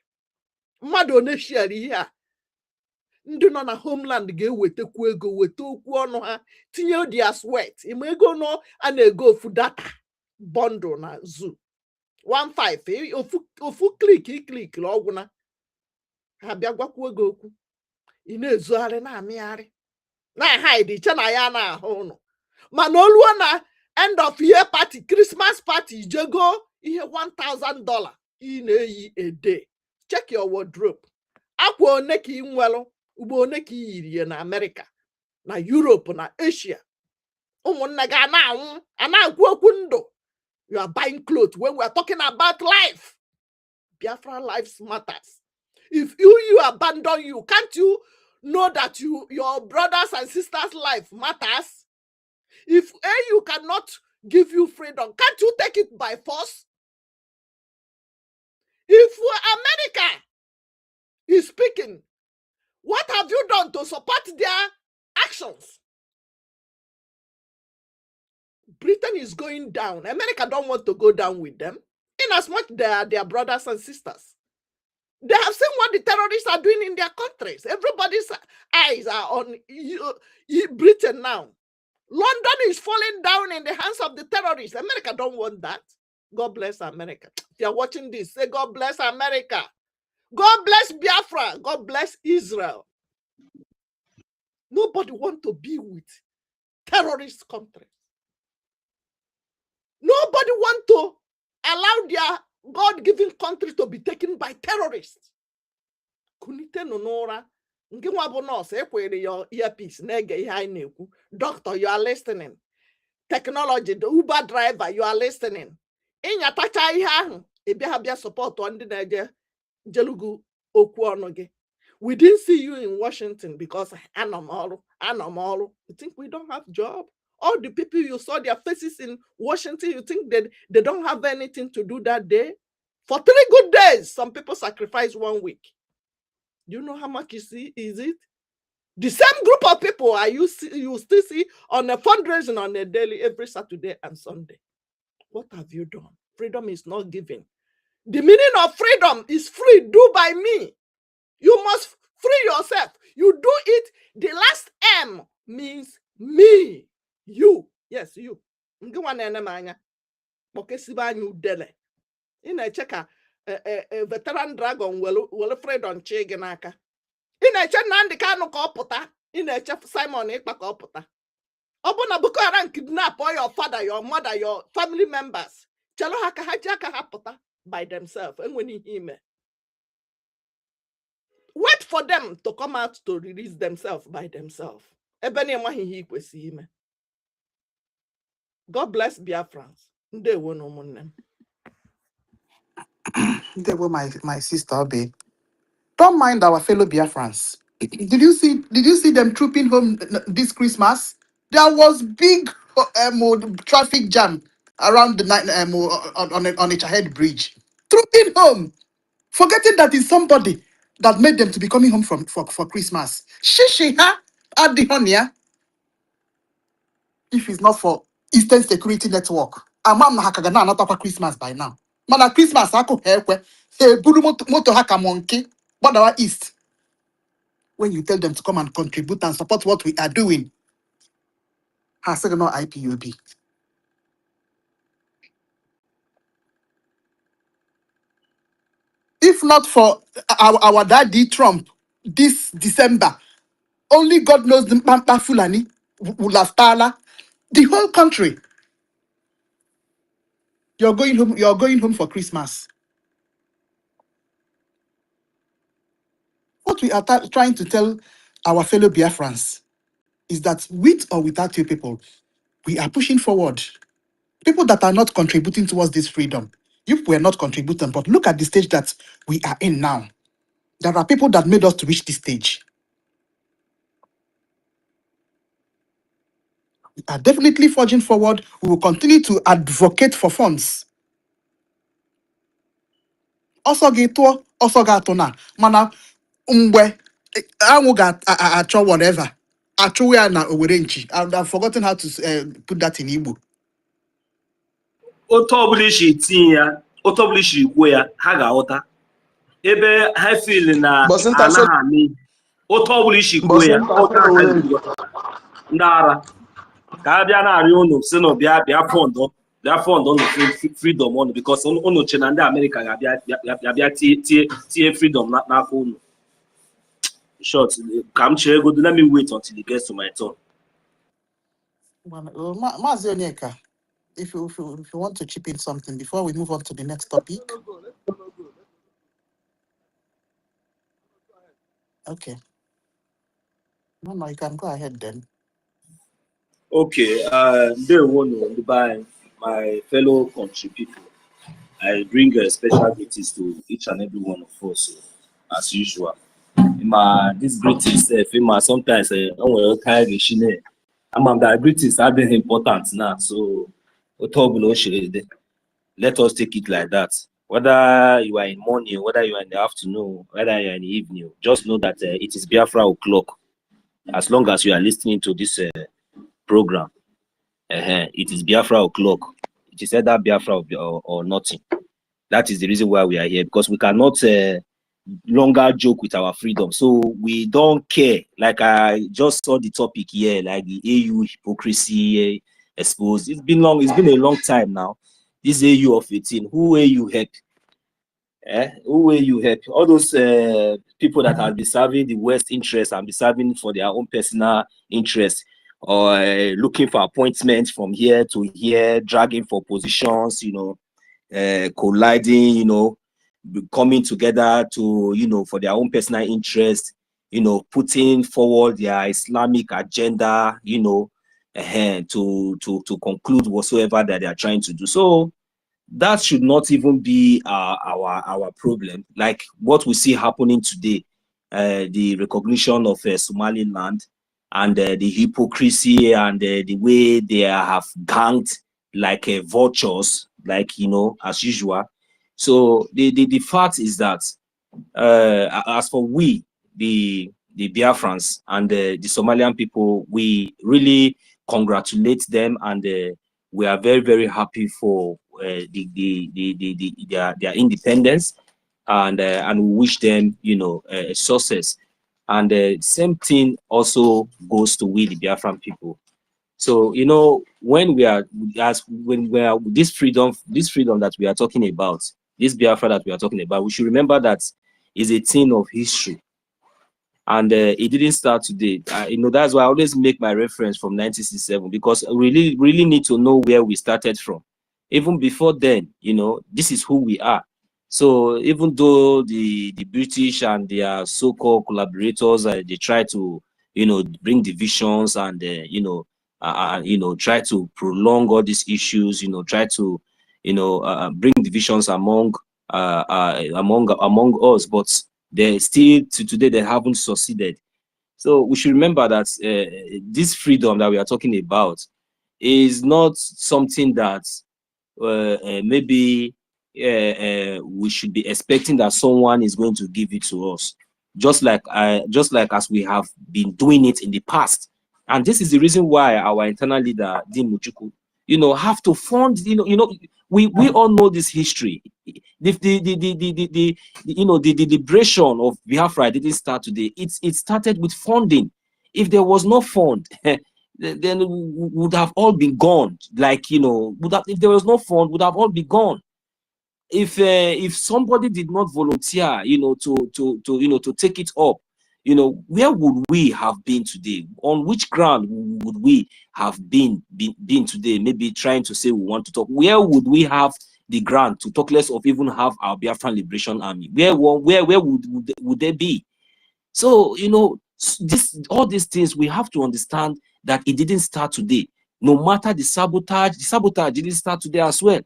Mmadụ one share ihe a. Ndị nọ na homeland ga-ewetekwu ego, weta okwu ọnụ ha, tinye dia sweat. Ime ego nọ a na-ego ofu data bundle na zoo 15 ofu klik ọgwụ na ha bịa gwakwu ego okwu. Ị na-ezogharị na-amịgharị na-hide iche na ya na-ahụ ụnụ. Mana oluo na end of year party, Christmas party, jego ihe $1,000 ị na-eyi a day. Check your wardrobe. Akwa one ka ị nwelụ, ugbo one ka ị yiri ya na America, na Europe, na Asia. Ụmụnne gị ana-anwụ, ana-agwụ okwu ndụ. You are buying clothes when we are talking about life. Biafra lives matters. If you abandon you, can't you know that your brothers and sisters' life matters? If you cannot give you freedom, can't you take it by force? If America is speaking, what have you done to support their actions? Britain is going down. America don't want to go down with them, in as much they are their brothers and sisters. They have seen what the terrorists are doing in their countries. Everybody's eyes are on Britain now. London is falling down in the hands of the terrorists. America don't want that. God bless America. If you're watching this, say God bless America. God bless Biafra. God bless Israel. Nobody wants to be with terrorist countries. Nobody wants to allow their God-given country to be taken by terrorists. Kunite nonora. Nke nwa bụ nọọsụ ekwere your earpiece na-ege ihe anyị na-ekwu. Doctor, you are listening. Technology, the Uber driver, you are listening. Ịnyatacha ihe ahụ, ịbịa bịa support ndị na-eje jelugu okwu ọnụ gị. We didn't see you in Washington because anamolu. You think we don't have job? All the people you saw their faces in Washington, you think that they don't have anything to do that day? For 3 good days, some people sacrifice 1 week. Do you know how much is it? The same group of people you still see on a fundraising on a daily every Saturday and Sunday. What have you done? Freedom is not given. The meaning of freedom is free. Do by me. You must free yourself. You do it. The last M means Me, you, yes, you. In a checker, a veteran dragon will afraid on Cheganaka. In a check NNAMDI KANU Kopota, in a chef Simon Ekpakopota. Obona Bukaran kidnap all your father, your mother, your family members. Chalohaka hajaka hapota by themselves. And when he hear wait for them to come out to release themselves by themselves. God bless Biafrans. They won't know them. They were my sister, babe. Don't mind our fellow Biafrans. Did you see them trooping home this Christmas? There was big traffic jam around the night on a Chahed bridge. Trooping home, forgetting that it's somebody that made them to be coming home for Christmas. Shishi ha at the honia. If it's not for Eastern Security Network, Amam na hakagana another Christmas by now. Mana Christmas ako help buru moto haka monkey, but our East. When you tell them to come and contribute and support what we are doing, has said no IPOB. If not for our daddy Trump this December, only God knows the Pampa Fulani will have Tala. The whole country. You're going home for Christmas. What we are trying to tell our fellow Biafrans is that with or without you people, we are pushing forward. People that are not contributing towards this freedom, you were not contributing, but look at the stage that we are in now. There are people that made us to reach this stage. We are definitely forging forward. We will continue to advocate for funds. Also get also got na mana mgbe anwụ ga-achọ whatever. Achụ ya na Owerenchi. I've forgotten how to put that in Igbo. Otu ọbụla isi tinye ya, otu ọbụla isi kwuo ya, ha ga-aghọta. Ebe ha feel na anaghị amị. Otu ọbụla isi kwuo ya, otu aka ndị ara. Ka a bịa na-arịọ unu si na bịa fọndụ unu freedom unu because unu che na ndị Amerịka ga-abịa tie freedom n'aka unu. Short, ka m chee ego, let me wait until it gets to my turn. Maazị Onyeka, if you want to chip in something before we move on to the next topic. Okay. No, you can go ahead then. Okay, day one by my fellow country people. I bring a special greetings to each and every one of us, as usual. This greetings, sometimes that greetings are very important now. So, let us take it like that. Whether you are in morning, whether you are in the afternoon, whether you are in the evening, just know that it is Biafra o'clock. As long as you are listening to this program, it is Biafra o'clock. It is either Biafra or nothing. That is the reason why we are here, because we cannot longer joke with our freedom. So we don't care. Like I just saw the topic here, like the AU hypocrisy exposed. It's been long. It's been a long time now. This AU of 18, who will you help? Who will you help? All those people that have been serving the West interest and be serving for their own personal interest, or looking for appointments from here to here, dragging for positions, colliding, coming together to, for their own personal interest, putting forward their Islamic agenda, to conclude whatsoever that they are trying to do. So that should not even be our problem. Like what we see happening today, the recognition of Somaliland, and the hypocrisy and the way they have ganged like vultures, like, as usual. So the fact is that as for we, the Biafrans and the Somalian people, we really congratulate them, and we are very, very happy for their independence, and we wish them, success. And the same thing also goes to we, the Biafran people. So, you know, when we are this freedom that we are talking about, this Biafra that we are talking about, we should remember that is a thing of history, and it didn't start today. You know, that's why I always make my reference from 1967, because we really need to know where we started from. Even before then, you know, this is who we are. So even though the British and their so-called collaborators, they try to, you know, bring divisions and you know, try to prolong all these issues, you know, try to, you know, bring divisions among us, but they still to today they haven't succeeded. So we should remember that this freedom that we are talking about is not something that maybe we should be expecting that someone is going to give it to us, just like as we have been doing it in the past. And this is the reason why our internal leader, Dean Muchuku, you know, have to fund, we all know this history. The liberation of Biafra didn't start today. It started with funding. If there was no fund, then would have all been gone. Like, you know, if there was no fund, would have all been gone. If somebody did not volunteer, you know, to take it up, you know, where would we have been today? On which ground would we have been today? Maybe trying to say we want to talk. Where would we have the ground to talk, less of even have our Biafran Liberation Army? Where would they be? So, you know, all these things, we have to understand that it didn't start today. No matter the sabotage didn't start today as well.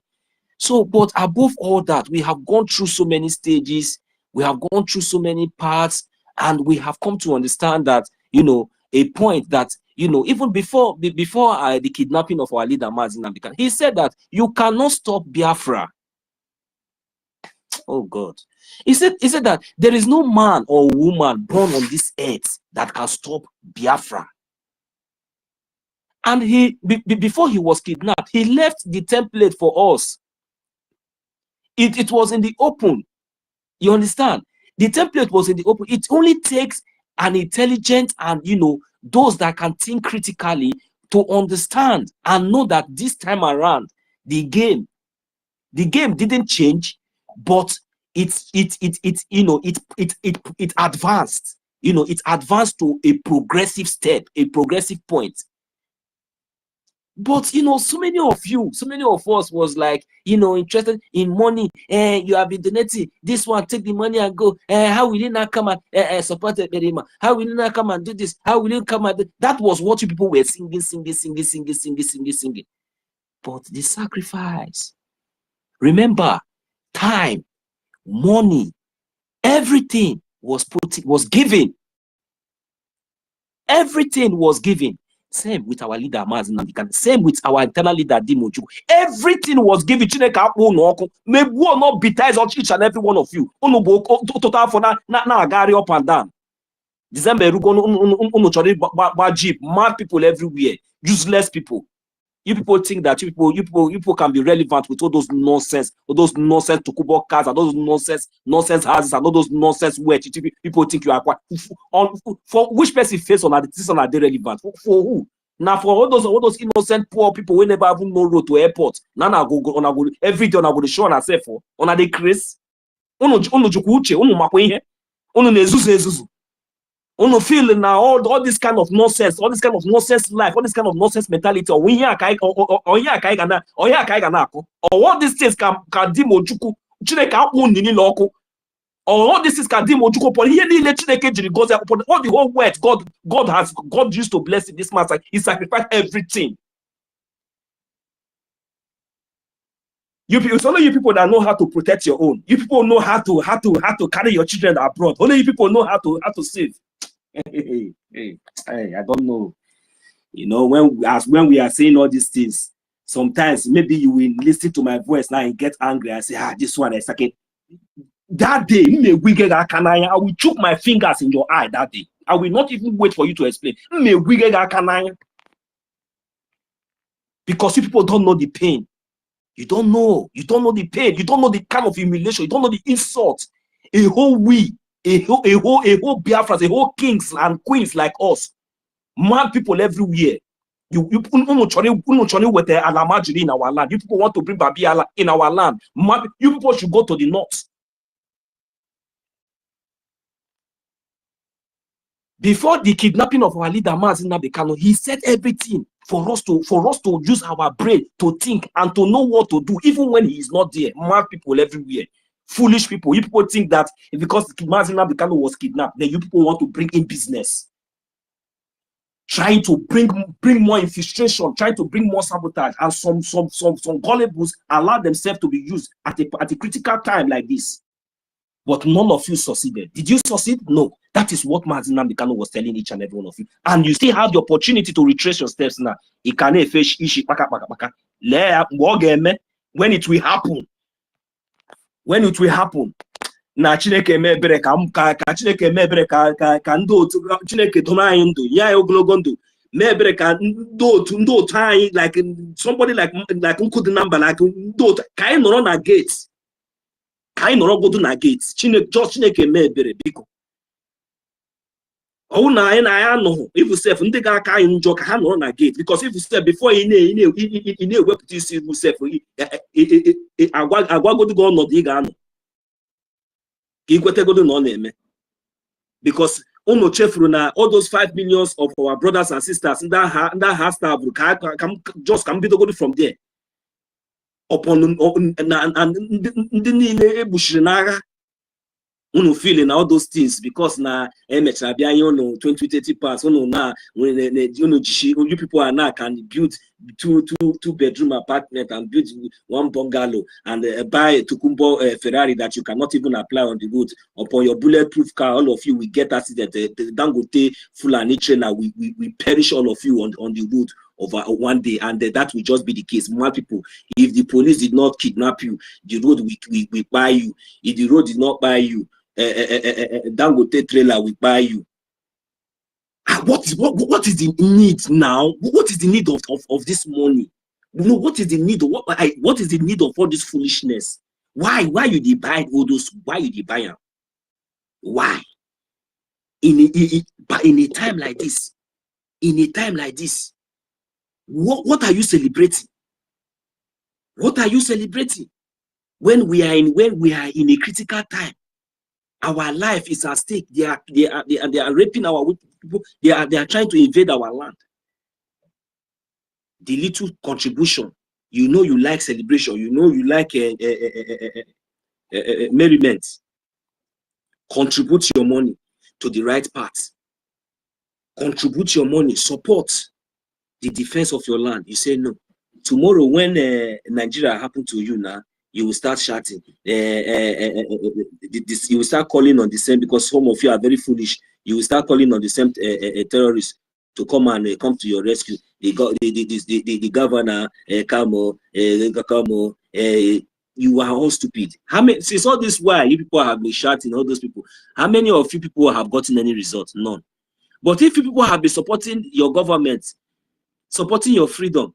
So, but above all that, we have gone through so many stages, we have gone through so many parts, and we have come to understand that, you know, a point that, you know, even before the kidnapping of our leader, NNAMDI Kanu, he said that you cannot stop Biafra. Oh God. He said that there is no man or woman born on this earth that can stop Biafra. And before he was kidnapped, he left the template for us. It was in the open. You understand? The template was in the open. It only takes an intelligent and, you know, those that can think critically to understand and know that this time around the game didn't change, but it advanced. You know, it advanced to a progressive step, a progressive point. But, you know, so many of us was like, you know, interested in money. You have been donating this one, take the money and go. How will you not come and support Berima? How will you not come and do this? How will you come and do? That was what you people were singing. But the sacrifice, remember, time, money, everything was given. Everything was given. Same with our leader, NNAMDI Kanu. Same with our internal leader, Dimoju. Everything was given. Maybe we will not baptize each and every one of you. Total for now, Gary up and down. December, jeep, mad people everywhere, useless people. You people think that you people can be relevant with all those nonsense Tokubo cars and those nonsense houses and all those nonsense words. People think you are quite for which person face on this are they relevant for who? Now for all those innocent poor people who never even know road to airport. Now go on every day on go show on herself for on the Chris. Ono jukwu uche, ono makwa ihe, ono nezuzu. Ono feel now all this kind of nonsense, all this kind of nonsense life, all this kind of nonsense mentality, or what these things can Dimojuku Chineke akpu nini loko, or all these things can Dimojuku upon here Chineke jiri goes upon all the whole world. God used to bless it. This man, he sacrificed everything. It's only you people that know how to protect your own. You people know how to carry your children abroad. Only you people know how to save. Hey, I don't know. You know, when we are saying all these things, sometimes maybe you will listen to my voice now and get angry and say, this one is second. That day, I will choke my fingers in your eye that day. I will not even wait for you to explain. Because you people don't know the pain. You don't know the pain. You don't know the kind of humiliation. You don't know the insult. A whole Biafras, a whole kings and queens like us, mad people everywhere, You with the Alamajiri in our land. You people want to bring Babiala in our land. You people should go to the north. Before the kidnapping of our leader, NNAMDI Kanu, he said everything for us to use our brain to think and to know what to do, even when he is not there. Mad people everywhere, foolish people. You people think that because NNAMDI Kanu was kidnapped, then you people want to bring in business, trying to bring more infiltration, trying to bring more sabotage, and some gullibles allow themselves to be used at a critical time like this. But none of you succeeded. Did you succeed? No. That is what NNAMDI Kanu was telling each and every one of you. And you still have the opportunity to retrace your steps now. When it will happen. When it will happen. Na Chineke mebere ka Chineke mebere ka ndị otu Chineke doma anyị ndụ ya ogologo ndụ mebere ka ndị otu anyị like somebody like Nkudu number like ndị otu ka anyị nọrọ na gate. Kai nọrọ godu na gate Chineke mebere biko ọ na anyị na ya nọ if self ndị ga-aka anyị njọ ka ha nọrọ na gate because if self before ị na-ewepụta isi ibu self agwagodu gị ọnọdụ ị ga-anọ ka ikwetegodu na ọ na-eme because unu chefuru na all those 5 million of our brothers and sisters ndị agha staff ka m bidogodu from there upon ndị niile egbuchiri n'agha unu feeling all those things because na emechara bịa ihe unu 2030 pass unu na unu jishi you people are now can build two bedroom apartment and build one bungalow and buy a Tukumbo Ferrari that you cannot even apply on the road. Upon your bulletproof car, all of you will get accident. The Dangote Fulani trainer we perish all of you on the road over one day, and that will just be the case. More people, if the police did not kidnap you, the road will buy you. If the road did not buy you, Dangote trailer will buy you. What is the need now? What is the need of this money? You know, what is the need of what is the need of all this foolishness? Why you buy all those? Why you buy them? Why? In a time like this, what are you celebrating? What are you celebrating? When we are in a critical time, our life is at stake. They are raping our people. They are trying to invade our land. The little contribution, you know, you like celebration, you know, you like merriment. Contribute your money to the right part. Contribute your money, support the defense of your land. You say no. Tomorrow, when Nigeria happen to you now, you will start shouting. You will start calling on the same, because some of you are very foolish. You will start calling on the same terrorists to come and come to your rescue. The governor, Kamo, you are all stupid. How many? Since all this while, you people have been shouting, all those people. How many of you people have gotten any results? None. But if you people have been supporting your government, supporting your freedom,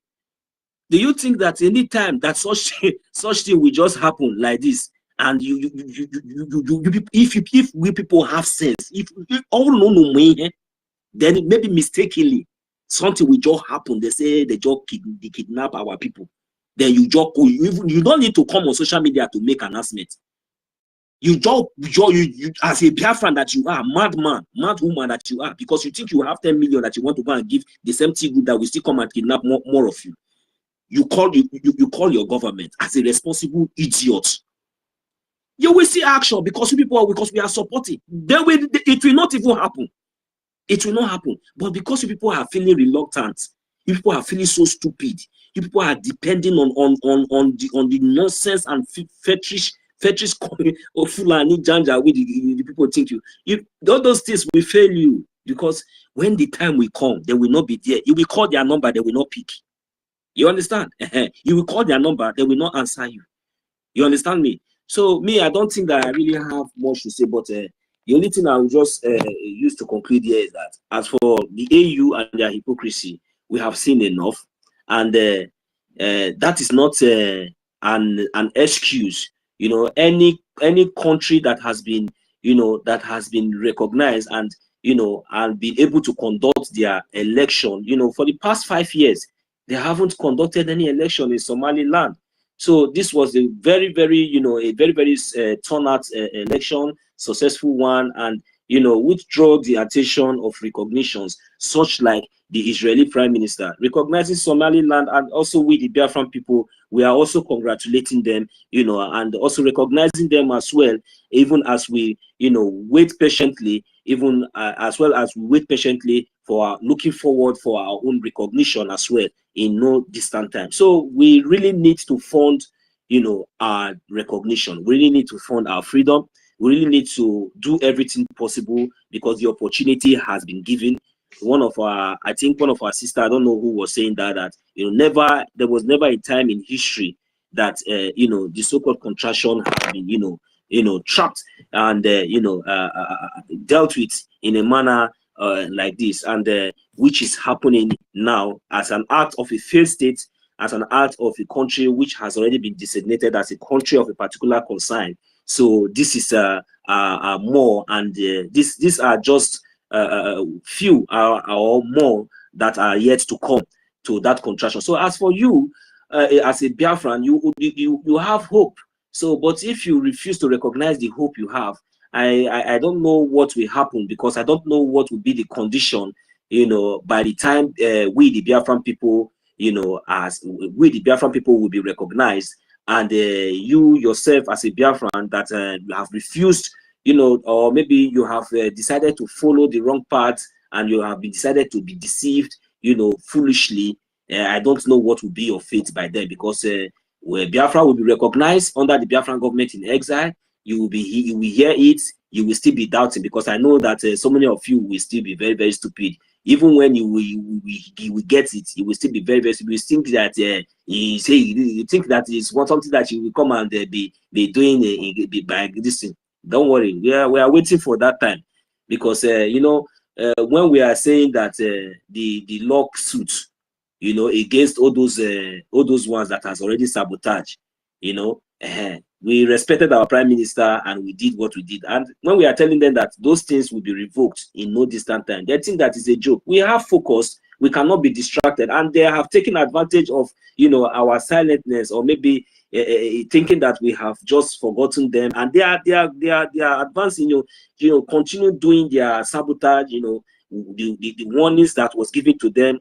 do you think that any time that such thing will just happen like this, and if we people have sense, if all no way, then maybe mistakenly something will just happen. They say they kidnap our people. Then you don't need to come on social media to make announcement. You as a Biafran that you are, madman, mad woman that you are, because you think you have 10 million that you want to go and give the same thing group that will still come and kidnap more of you. You call your government as a responsible idiot. You will see action because we are supporting. It will not even happen. It will not happen. But because you people are feeling reluctant, you people are feeling so stupid, you people are depending on the nonsense and fetish of Fulani Janja with the people think all those things will fail you, because when the time will come, they will not be there. You will call their number, they will not pick. You understand? You will call their number, they will not answer you. You understand me? So me, I don't think that I really have much to say, but the only thing I will just use to conclude here is that as for the AU and their hypocrisy, we have seen enough, and that is not an excuse. You know, any country that has been, that has been recognized and and be able to conduct their election. For the past 5 years, they haven't conducted any election in Somaliland. So this was a very, very, a very, very turnout election, successful one, and which drew the attention of recognitions, such like the Israeli Prime Minister recognizing Somaliland, and also we, the Biafran people, we are also congratulating them, and also recognizing them as well, even as we, wait patiently, even as well as we wait patiently for looking forward for our own recognition as well in no distant time. So we really need to fund, our recognition. We really need to fund our freedom. We really need to do everything possible because the opportunity has been given. I think one of our sisters, I don't know who was saying that there was never a time in history that the so-called contraction has been trapped and dealt with in a manner like this, and which is happening now as an act of a failed state, as an act of a country which has already been designated as a country of a particular concern. So this is more, and these are just few or more that are yet to come to that contraction. So as for you, as a Biafran, you have hope. So, but if you refuse to recognize the hope you have, I don't know what will happen, because I don't know what will be the condition, by the time we the Biafran people, as we the Biafran people will be recognized, and you yourself as a Biafran that you have refused, or maybe you have decided to follow the wrong path, and you have been decided to be deceived, foolishly. I don't know what will be your fate by then, because where Biafra will be recognized under the Biafran government in exile, you will hear it, you will still be doubting, because I know that so many of you will still be very, very stupid. Even when you will get it, you will still be very, very stupid. You think that you think that is something that you will come and be doing by this thing. Don't worry, we are waiting for that time, because when we are saying that the lawsuit, against all those ones that has already sabotaged, we respected our prime minister and we did what we did. And when we are telling them that those things will be revoked in no distant time, they think that is a joke. We have focused, we cannot be distracted, and they have taken advantage of our silentness, or maybe thinking that we have just forgotten them, and they are advancing, continue doing their sabotage, the warnings that was given to them,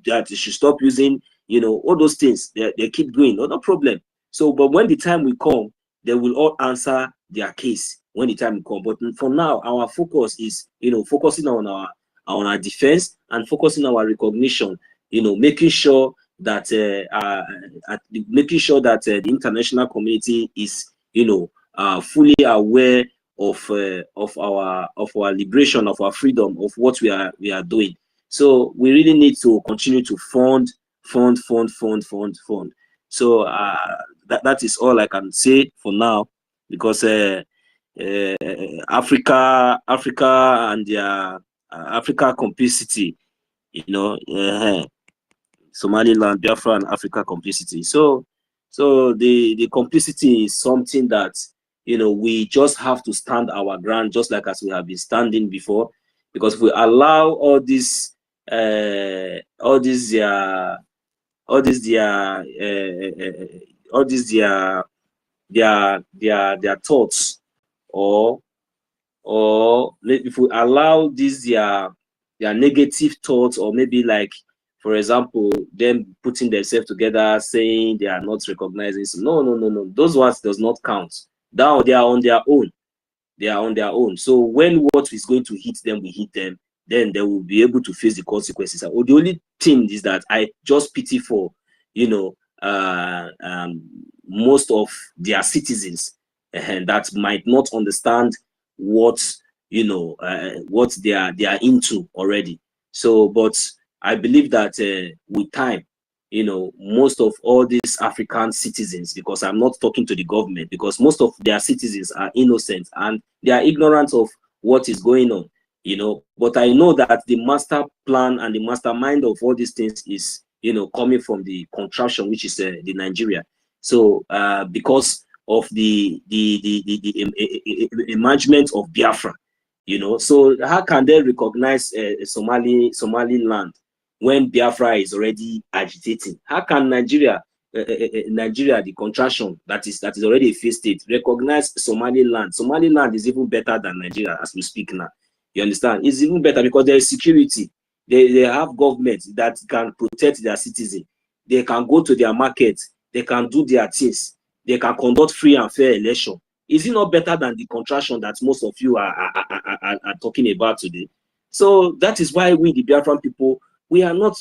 that they should stop using, all those things, they keep doing, no problem. So, but when the time will come, they will all answer their case when the time will come. But for now, our focus is, focusing on our defense and focusing on our recognition, making sure that the international community is, fully aware of our liberation, of our freedom, of what we are doing. So we really need to continue to fund. So that is all I can say for now, because Africa and their Africa complicity, Somaliland, Biafra, and Africa complicity. So the complicity is something that we just have to stand our ground, just like as we have been standing before. Because if we allow all these their thoughts, or if we allow these their negative thoughts, or maybe like, for example, them putting themselves together saying they are not recognizing, so no, those words does not count. Now they are on their own. So when what is going to hit them will hit them, then they will be able to face the consequences. Or the only thing is that I just pity for most of their citizens that might not understand what what they are into already. So, but I believe that with time, most of all these African citizens, because I'm not talking to the government, because most of their citizens are innocent and they are ignorant of what is going on, but I know that the master plan and the mastermind of all these things is, coming from the contraction, which is the Nigeria. So because of the emergence of Biafra, You know, so how can they recognize Somaliland when Biafra is already agitating? How can Nigeria, Nigeria, the contraction that is already a failed state, recognize Somaliland? Somaliland is even better than Nigeria as we speak now. You understand? It's even better because there is security. They have government that can protect their citizens. They can go to their market. They can do their things. They can conduct free and fair election. Is it not better than the contraction that most of you are talking about today? So that is why we, the Biafran people, we are not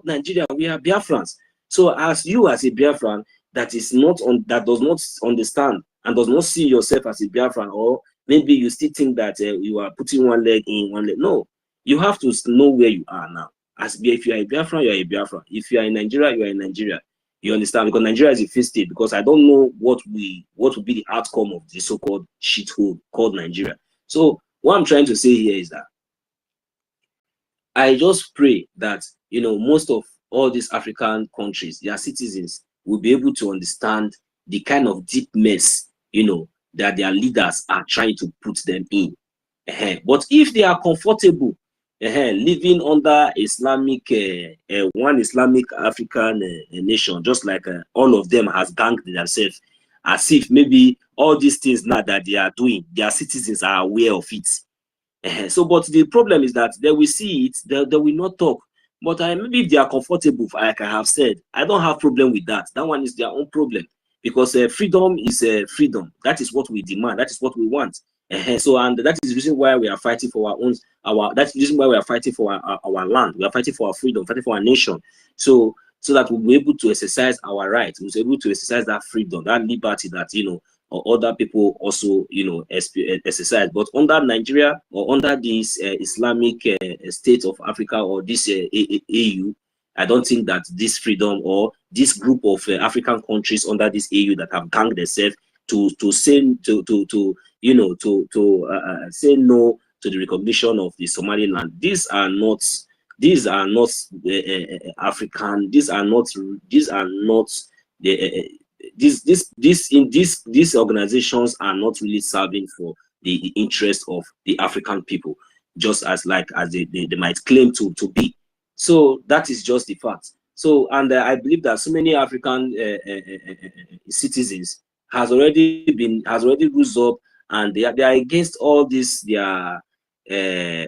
Nigeria, we are Biafrans. So as you, as a Biafran that does not understand and does not see yourself as a Biafran, or maybe you still think that you are putting one leg in, one leg. No, you have to know where you are now. If you are a Biafran, you are a Biafran. If you are in Nigeria, you are in Nigeria. You understand? Because Nigeria is a failed state. Because I don't know what will be the outcome of the so-called shithole called Nigeria. So what I'm trying to say here is that I just pray that, you know, most of all these African countries, their citizens will be able to understand the kind of deep mess, you know, that their leaders are trying to put them in. But if they are comfortable living under Islamic one Islamic African nation, just like all of them has ganged themselves, as if maybe all these things now that they are doing, their citizens are aware of it. So, but the problem is that they will see it, they will not talk. But maybe if they are comfortable, like I have said, I don't have problem with that. That one is their own problem, because freedom is freedom. That is what we demand. That is what we want. So, and that is the reason why we are fighting for that's the reason why we are fighting for our land. We are fighting for our freedom, fighting for our nation. So that we'll be able to exercise our rights, we'll be able to exercise that freedom, that liberty that, you know, or other people also, you know, exercise. But under Nigeria, or under this Islamic state of Africa, or this AU, I don't think that this freedom, or this group of African countries under this AU that have ganged themselves to say say no to the recognition of the Somaliland. These are not African. These are not the these organizations are not really serving for the interest of the African people, just as they might claim to be. So that is just the fact. So, and I believe that so many African citizens has already rose up, and they are against all this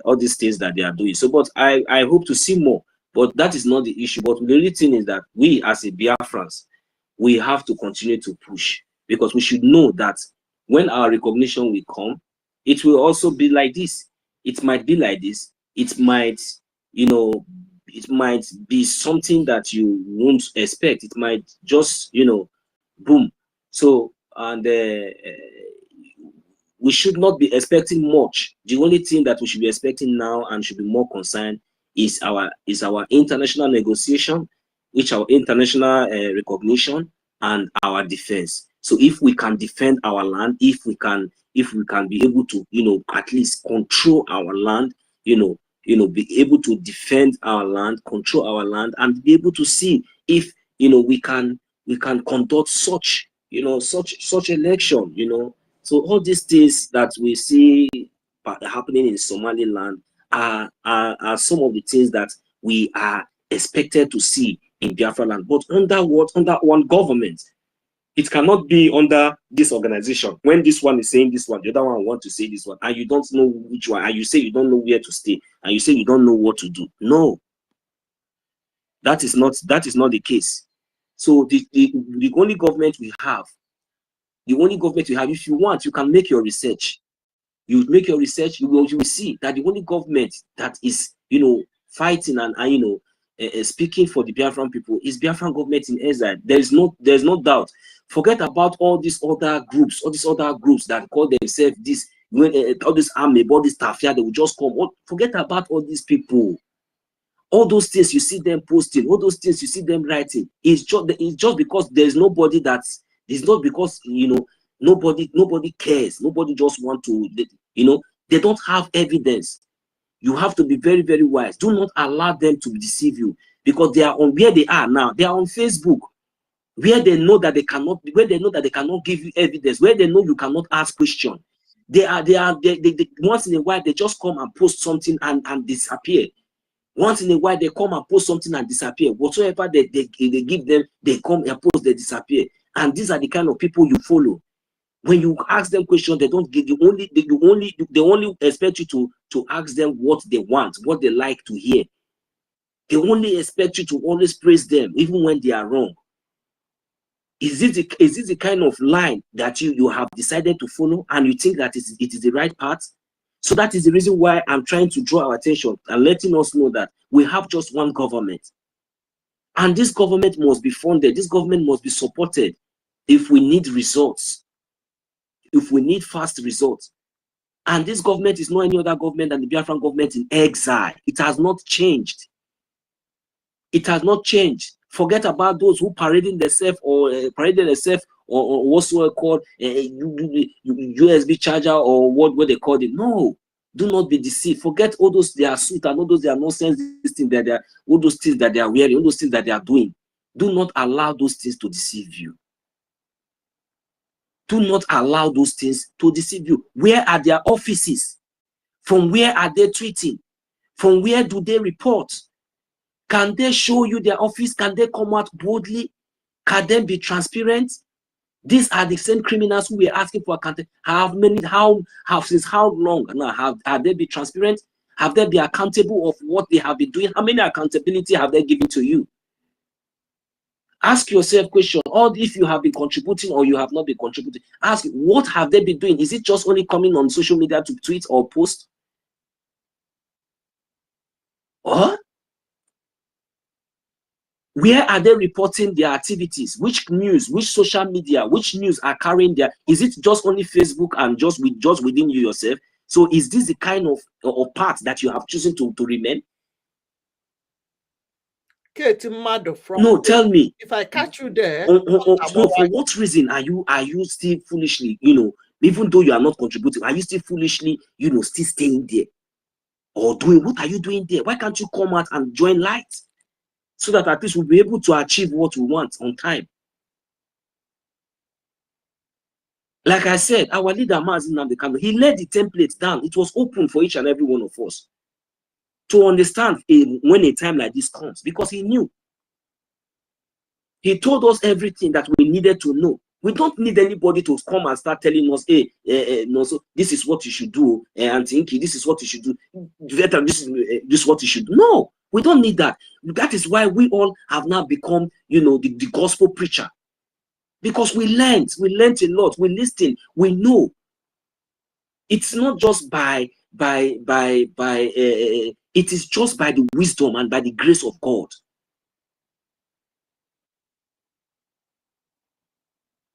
all these things that they are doing. So, but I hope to see more. But that is not the issue. But the only thing is that we, as a Biafrans, we have to continue to push, because we should know that when our recognition will come, it will also be like this. It might be like this. It might, you know, it might be something that you won't expect. It might just, you know, boom. So, and we should not be expecting much. The only thing that we should be expecting now and should be more concerned is our international negotiation, which our international recognition, and our defense. So if we can defend our land, if we can be able to, you know, at least control our land, you know, be able to defend our land, control our land, and be able to see if, you know, we can conduct such, you know, such election, you know. So all these things that we see happening in Somaliland are some of the things that we are expected to see in Biafra land. But under what? Under one government. It cannot be under this organization. When this one is saying this one, the other one want to say this one, and you don't know which one, and you say you don't know where to stay, and you say you don't know what to do. No, that is not the case. So the only government we have, if you want, you can make your research. You make your research, you will see that the only government that is, you know, fighting and you know, speaking for the Biafran people is Biafran government in exile. There's no doubt. Forget about all these other groups that call themselves this, all this army, all this tafia, they will just come. Forget about all these people. All those things you see them posting, all those things you see them writing, it's just because there's nobody it's not because, you know, nobody cares. Nobody just want to, you know, they don't have evidence. You have to be very, very wise. Do not allow them to deceive you, because they are on where they are now. They are on Facebook, where they know that they cannot give you evidence, where they know you cannot ask questions. They once in a while they just come and post something and disappear. Once in a while they come and post something and disappear. Whatsoever they give them, they come and post, they disappear. And these are the kind of people you follow. When you ask them questions, they don't give you they only expect you to ask them what they want, what they like to hear. They only expect you to always praise them, even when they are wrong. Is this the kind of line that you have decided to follow, and you think that it is the right path? So that is the reason why I'm trying to draw our attention and letting us know that we have just one government. And this government must be funded. This government must be supported if we need results, if we need fast results. And this government is not any other government than the Biafran government in exile. It has not changed. It has not changed. Forget about those who parading themselves or what's called USB charger or what they call it. No, do not be deceived. Forget all those they are suit and all those they are nonsense. This thing that they are, all those things that they are wearing, all those things that they are doing. Do not allow those things to deceive you. Do not allow those things to deceive you. Where are their offices? From where are they tweeting? From where do they report? Can they show you their office? Can they come out boldly? Can they be transparent? These are the same criminals who were asking for accountability. Since how long now have they been transparent? Have they been accountable of what they have been doing? How many accountability have they given to you? Ask yourself question. Or if you have been contributing or you have not been contributing, ask what have they been doing? Is it just only coming on social media to tweet or post? Or where are they reporting their activities? Which news, which social media, which news are carrying their? Is it just only Facebook and just within you yourself? So is this the kind of path that you have chosen to remain? No, tell me. If I catch you there, for what reason are you still foolishly, even though you are not contributing, are you still foolishly, still staying there? Or what are you doing there? Why can't you come out and join light? So that at least we'll be able to achieve what we want on time. Like I said, our leader, NNAMDI KANU, he laid the template down. It was open for each and every one of us to understand when a time like this comes, because he knew. He told us everything that we needed to know. We don't need anybody to come and start telling us, hey, no, so this is what you should do, and thinking this is what you should do. This is what you should do. No, we don't need that. That is why we all have now become, the gospel preacher. Because we learned a lot. We listened. We know. It's not just it is just by the wisdom and by the grace of God.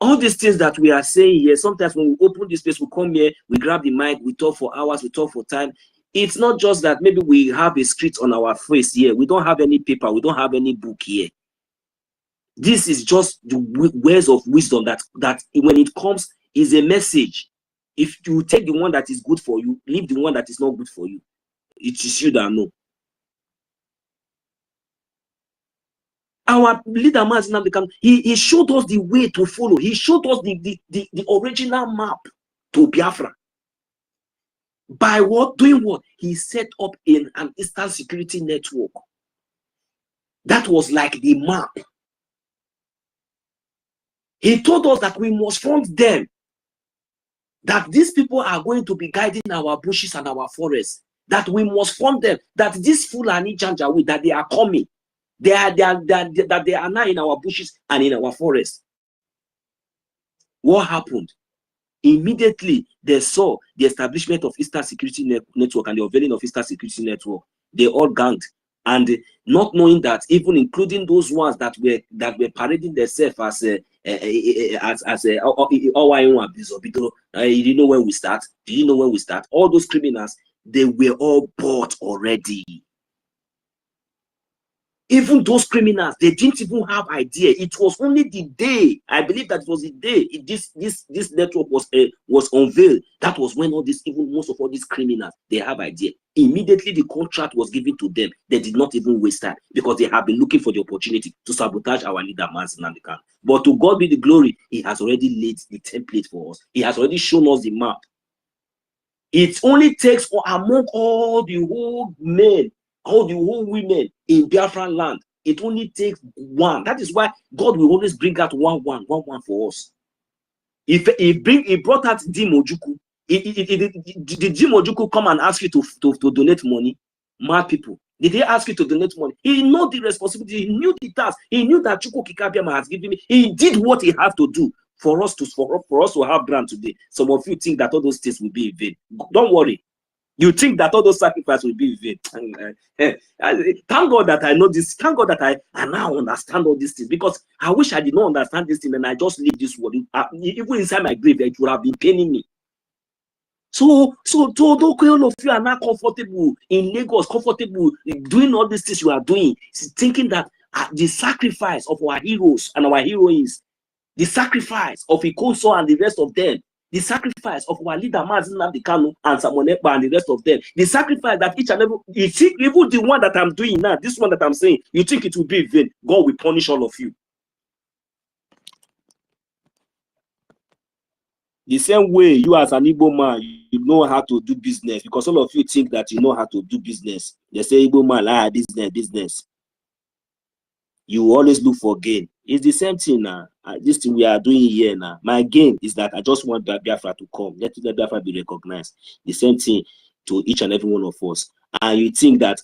All these things that we are saying here, sometimes when we open this place, we come here, we grab the mic, we talk for hours, we talk for time. It's not just that maybe we have a script on our face here. We don't have any paper. We don't have any book here. This is just the words of wisdom that when it comes is a message. If you take the one that is good for you, leave the one that is not good for you. It is you that know. Our leader, NNAMDI KANU, he showed us the way to follow. He showed us the original map to Biafra. By what? Doing what? He set up an Eastern security network. That was like the map. He told us that we must fund them. That these people are going to be guiding our bushes and our forests. That we must fund them. That these Fulani Janjaweed, that they are coming. That they are now in our bushes and in our forests. What happened? Immediately they saw the establishment of Eastern Security Network and the unveiling of Eastern Security Network. They all ganged, and not knowing that, even including those ones that were parading themselves as you didn't know when we start. Do you know when we start? All those criminals, they were all bought already. Even those criminals, they didn't even have idea. It was only the day, I believe that it was the day this network was unveiled. That was when most of all these criminals, they have idea. Immediately the contract was given to them. They did not even waste time, because they have been looking for the opportunity to sabotage our leader, NNAMDI KANU. But to God be the glory, he has already laid the template for us. He has already shown us the map. It only takes among all the whole men, all the whole women in Biafran land, it only takes one. That is why God will always bring out one for us. If he brought out Dimojuku, did Dimojuku come and ask you to donate money? Mad people. Did he ask you to donate money? He knew the responsibility. He knew the task. He knew that Chukwu Kikabiama has given me. He did what he had to do for us to have grant today. Some of you think that all those things will be in vain. Don't worry. You think that all those sacrifices will be in vain. Thank God that I know this. Thank God that I now understand all these things, because I wish I did not understand this thing and I just leave this world. Even inside my grave, it would have been paining me. So all of you are now comfortable in Lagos, comfortable doing all these things you are doing, thinking that the sacrifice of our heroes and our heroines, the sacrifice of Ikoso and the rest of them, the sacrifice of our leader NNAMDI KANU and Samonekpa and the rest of them, the sacrifice that each and every, you see, even the one that I'm doing now, this one that I'm saying, you think it will be in vain, God will punish all of you. The same way you as an Igbo man, you know how to do business, because all of you think that you know how to do business. They say Igbo man, business. You always look for gain. It's the same thing now. This thing we are doing here now. My gain is that I just want Biafra to come. Let Biafra be recognized. The same thing to each and every one of us. And you think that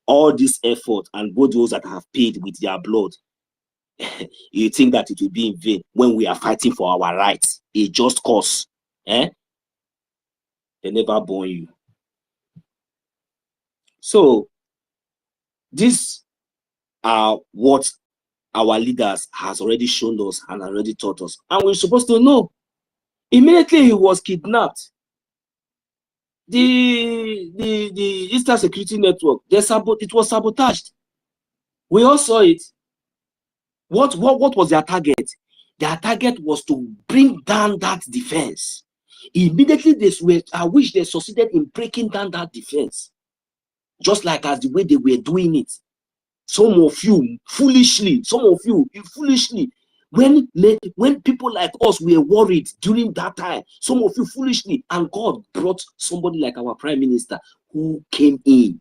all this effort and both those that have paid with their blood, you think that it will be in vain when we are fighting for our rights, a just cause. They never born you. So this are what our leaders has already shown us and already taught us, and we're supposed to know. Immediately he was kidnapped, the Eastern Security Network, it was sabotaged. We all saw it. What was their target? Their target was to bring down that defense. Immediately I wish they succeeded in breaking down that defense, just like as the way they were doing it. Some of you foolishly, when people like us were worried during that time, some of you foolishly, and God brought somebody like our Prime Minister who came in.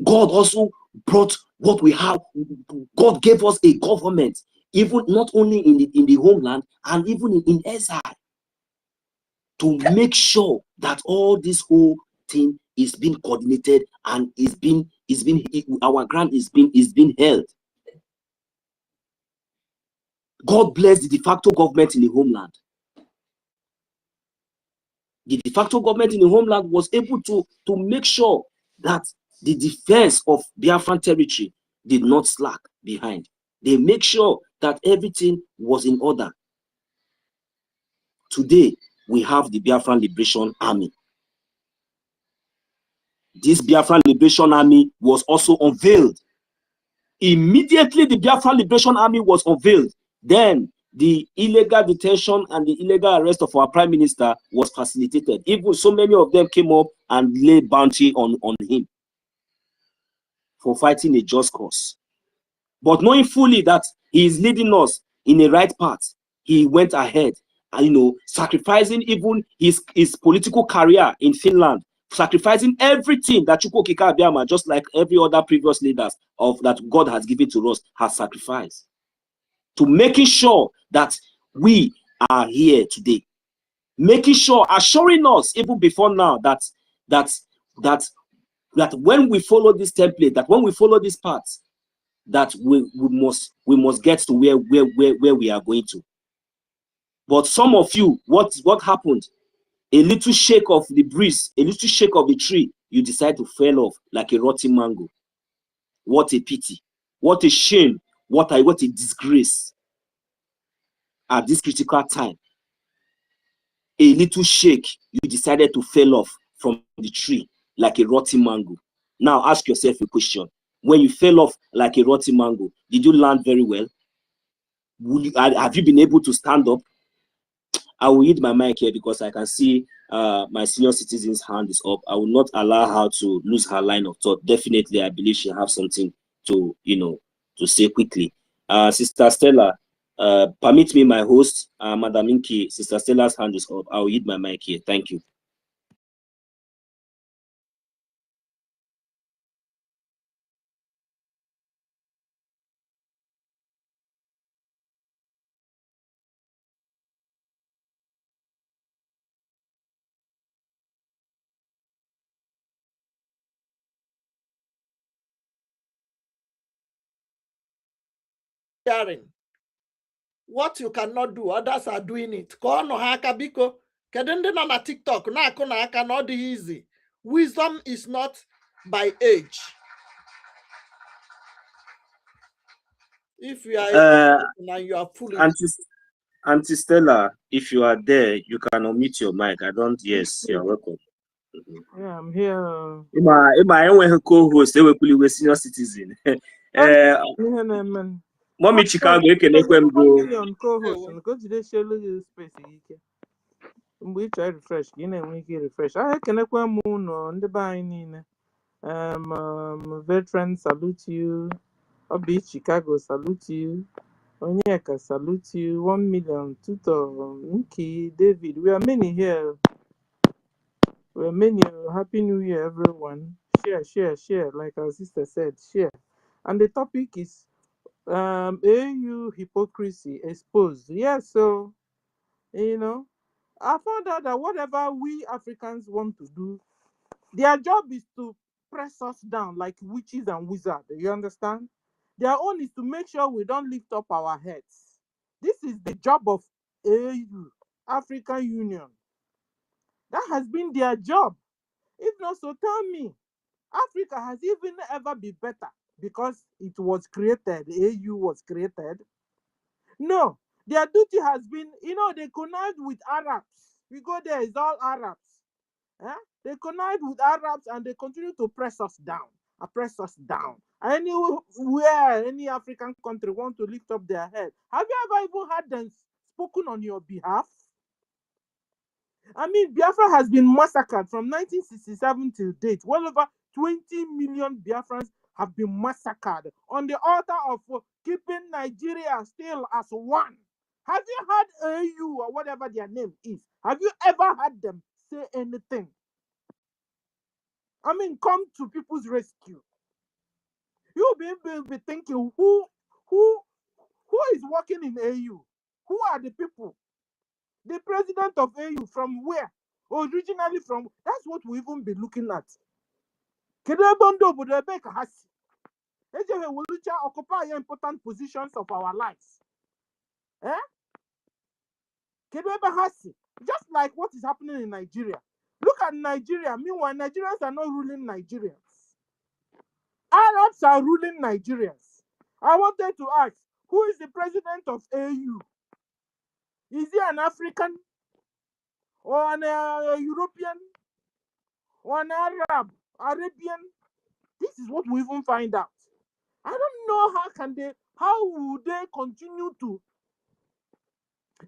God also brought what we have. God gave us a government, even not only in the homeland and even in exile, to make sure that all this whole thing is being coordinated and our ground is being held. God bless the de facto government in the homeland. The de facto government in the homeland was able to make sure that the defense of Biafran territory did not slack behind. They make sure that everything was in order. Today, we have the Biafran Liberation Army. This Biafran Liberation Army was also unveiled. Immediately, the Biafran Liberation Army was unveiled. Then, the illegal detention and the illegal arrest of our Prime Minister was facilitated. Even so many of them came up and laid bounty on him for fighting a just cause. But knowing fully that he is leading us in the right path, he went ahead and, sacrificing even his political career in Finland, sacrificing everything that Chukwu Kikabiama, just like every other previous leaders of that God has given to us, has sacrificed to making sure that we are here today, making sure, assuring us even before now that when we follow this template, that when we follow this path, that we must get to where we are going to. But some of you, what happened? A little shake of the breeze, a little shake of the tree, you decide to fall off like a rotten mango. What a pity! What a shame! What a disgrace! At this critical time, a little shake, you decided to fall off from the tree like a rotten mango. Now ask yourself a question. When you fell off like a rotten mango, did you land very well? Have you been able to stand up? I will hit my mic here because I can see my senior citizen's hand is up. I will not allow her to lose her line of thought. Definitely, I believe she has something to say quickly. Sister Stella, Permit me, my host, Madam Inki, Sister Stella's hand is up. I'll yield my mic here. Thank you. Sharing. What you cannot do, others are doing it. Kono haka biko. Kedende na TikTok na akuna aka not easy. Wisdom is not by age. If you are and you are foolish. Auntie Stella, if you are there, you can unmute your mic. I don't. Yes, you're welcome. Yeah, I'm here. I enweghị co-host ewepụliwe senior citizen. Mommy Chicago ekenekwe m go. Million co-host and go to the show space. We try refresh. You know, we get refresh. I ekenekwe m no ndị be anyị niile. Veteran, salute you. Obi Chicago, salute you. Onyeka, salute you. 1 million. Tuto, Nki, David. We are many here. We are many. Happy New Year, everyone. Share. Like our sister said, share. And the topic is AU hypocrisy exposed. Yes, so you know, I found out that whatever we Africans want to do, their job is to press us down like witches and wizards. You understand? Their own is to make sure we don't lift up our heads. This is the job of AU, African Union. That has been their job. If not, so tell me, Africa has even ever been better because it was created, AU was created? No, their duty has been, they connived with Arabs. We go there, it's all Arabs. They connived with Arabs and they continue to press us down. Anywhere any African country want to lift up their head, have you ever even had them spoken on your behalf? I mean, Biafra has been massacred from 1967 till date. Well over 20 million Biafrans have been massacred on the altar of keeping Nigeria still as one. Have you had AU or whatever their name is? Have you ever had them say anything? I mean, come to people's rescue. You'll be thinking, who is working in AU? Who are the people? The president of AU from where? Originally from, that's what we even be looking at. Occupy important positions of our lives. Just like what is happening in Nigeria. Look at Nigeria. Meanwhile, Nigerians are not ruling Nigerians. Arabs are ruling Nigerians. I wanted to ask, who is the president of AU? Is he an African? Or an European? Or an Arabian? This is what we even find out. I don't know how would they continue to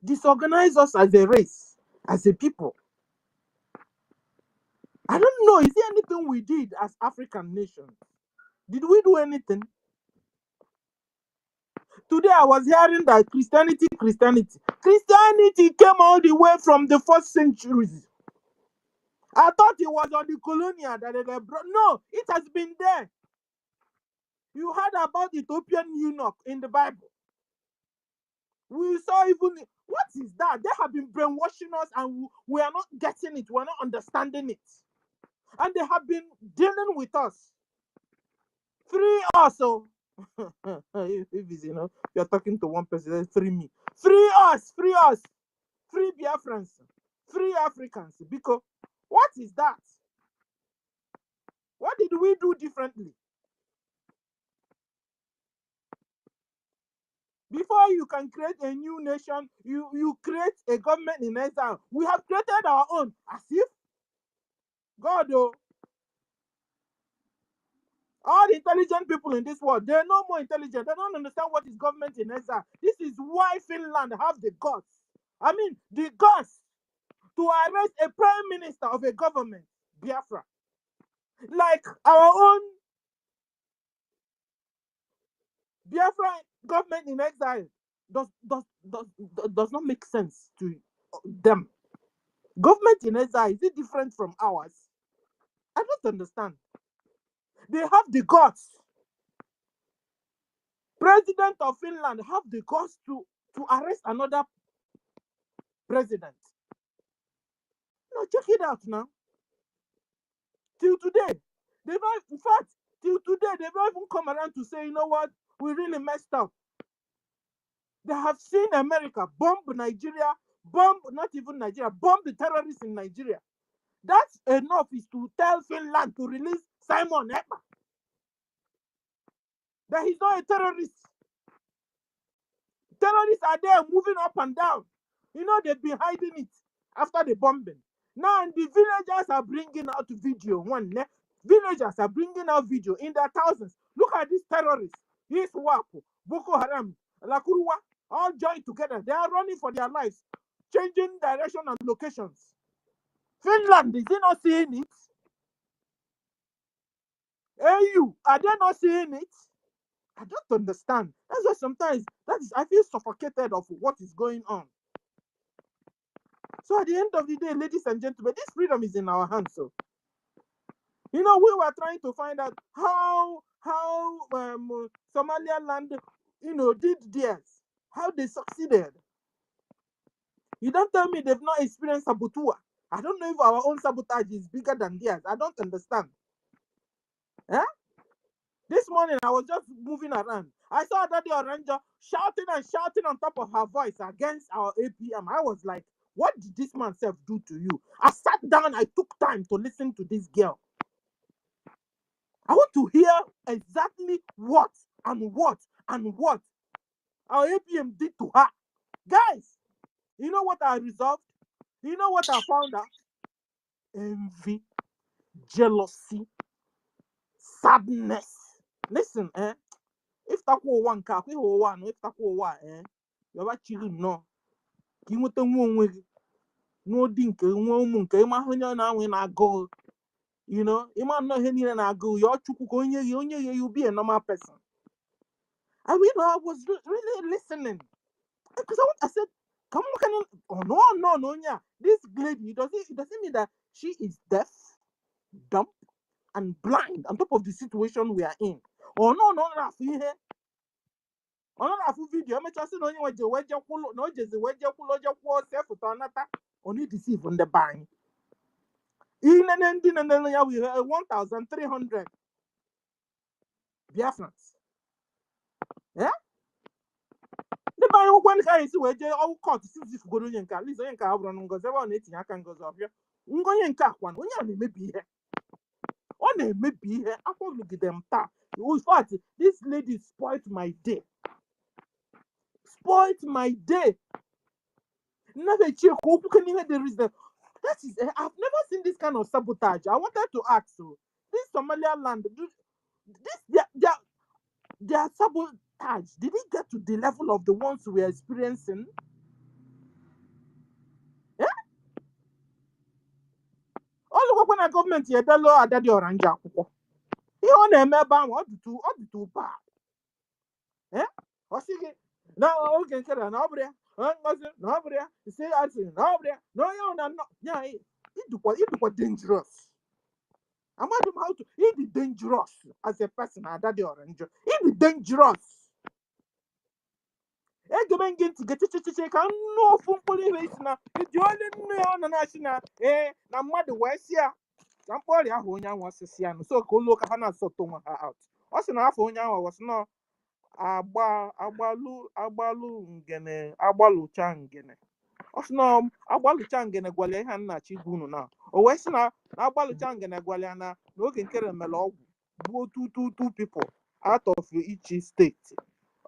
disorganize us as a race, as a people. I don't know. Is there anything we did as African nations? Did we do anything? Today I was hearing that Christianity came all the way from the 1st centuries. I thought it was on the colonial that they brought. No, it has been there. You heard about Ethiopian eunuch in the Bible. We saw even, what is that? They have been brainwashing us and we are not getting it. We're not understanding it. And they have been dealing with us. Free us. So, if it's, you're talking to one person, then free me. Free us. Free Biafrans. Free Africans. Because what is that? What did we do differently? Before you can create a new nation, you create a government in exile. We have created our own. As if God, all the intelligent people in this world, they're no more intelligent. They don't understand what is government in exile. This is why Finland have the guts. I mean, the guts to arrest a prime minister of a government, Biafra. Like our own Biafra government in exile. does not make sense to them. Government in exile, is it different from ours? I don't understand. They have the guts. President of Finland have the guts to arrest another president. No, check it out now. Till today, they've not, in fact, till today, they've not even come around to say, you know what, we really messed up. They have seen America bomb Nigeria, bomb, not even Nigeria, bomb the terrorists in Nigeria. That's enough is to tell Finland to release Simon Ekpa. That he's not a terrorist. Terrorists are there moving up and down. You know, they've been hiding it after the bombing. Now, the villagers are bringing out video. Villagers are bringing out video in their thousands. Look at these terrorists. Here's Wapo, Boko Haram, Lakurua, all joined together. They are running for their lives, changing direction and locations. Finland, is they not seeing it? AU, are they not seeing it? I don't understand. That's why sometimes I feel suffocated of what is going on. So at the end of the day, ladies and gentlemen, this freedom is in our hands. So, you know, we were trying to find out how Somaliland, you know, did theirs, how they succeeded. You don't tell me they've not experienced sabotua. I don't know if our own sabotage is bigger than theirs. I don't understand. Eh? This morning, I was just moving around. I saw Daddy Oranjo shouting and shouting on top of her voice against our APM. I was like, what did this man self do to you? I sat down, I took time to listen to this girl. I want to hear exactly what our APM did to her. Guys, you know what I resolved? You know what I found out? Envy, jealousy, sadness. Listen, if that one car, if that one, you're watching no. You want to know no dink, na go. You know, you might not hear na go. You're you'll be a normal person. And you know, I was really listening because I said, come on, oh no, yeah. This lady, it doesn't mean that she is deaf, dumb, and blind on top of the situation we are in. Oh no, here. Oh no, video. I'm just saying, no, only deceive on the bang. In NNAMDI we have 1,300 Biafrans. Yeah? The Bible one guy is where they all caught since if go to Yanka, Lisa Yanka, because they want it, Yakan goes off here. Ungoyanka one, when you may be here. On a maybe here, I won't look at them. In fact, this lady spoiled my day. Never check who can even there is the. That is, I've never seen this kind of sabotage. I wanted to ask you, this Somaliland, this their sabotage, did it get to the level of the ones we are experiencing? Yeah? All the when a government here, the law at the orange. You want to remember what to bad. Eh? What's it? No, okay, nobody. Nobody. You say I say nobody. No, yeah, it was dangerous. I'm not how to. It is dangerous as a person. That the orange. It is dangerous. Get to get to can no phone police now. You only know on national. Now mother West here. Some poly was to see and so cool look at Hannah so to her out. Also, now for was no agbalu ngene agbalu changene. Also, no agbalu changene gwale Hannah chigunu now. O West now agbalu changene gwaliana. No can carry melo. Go two people out of each state.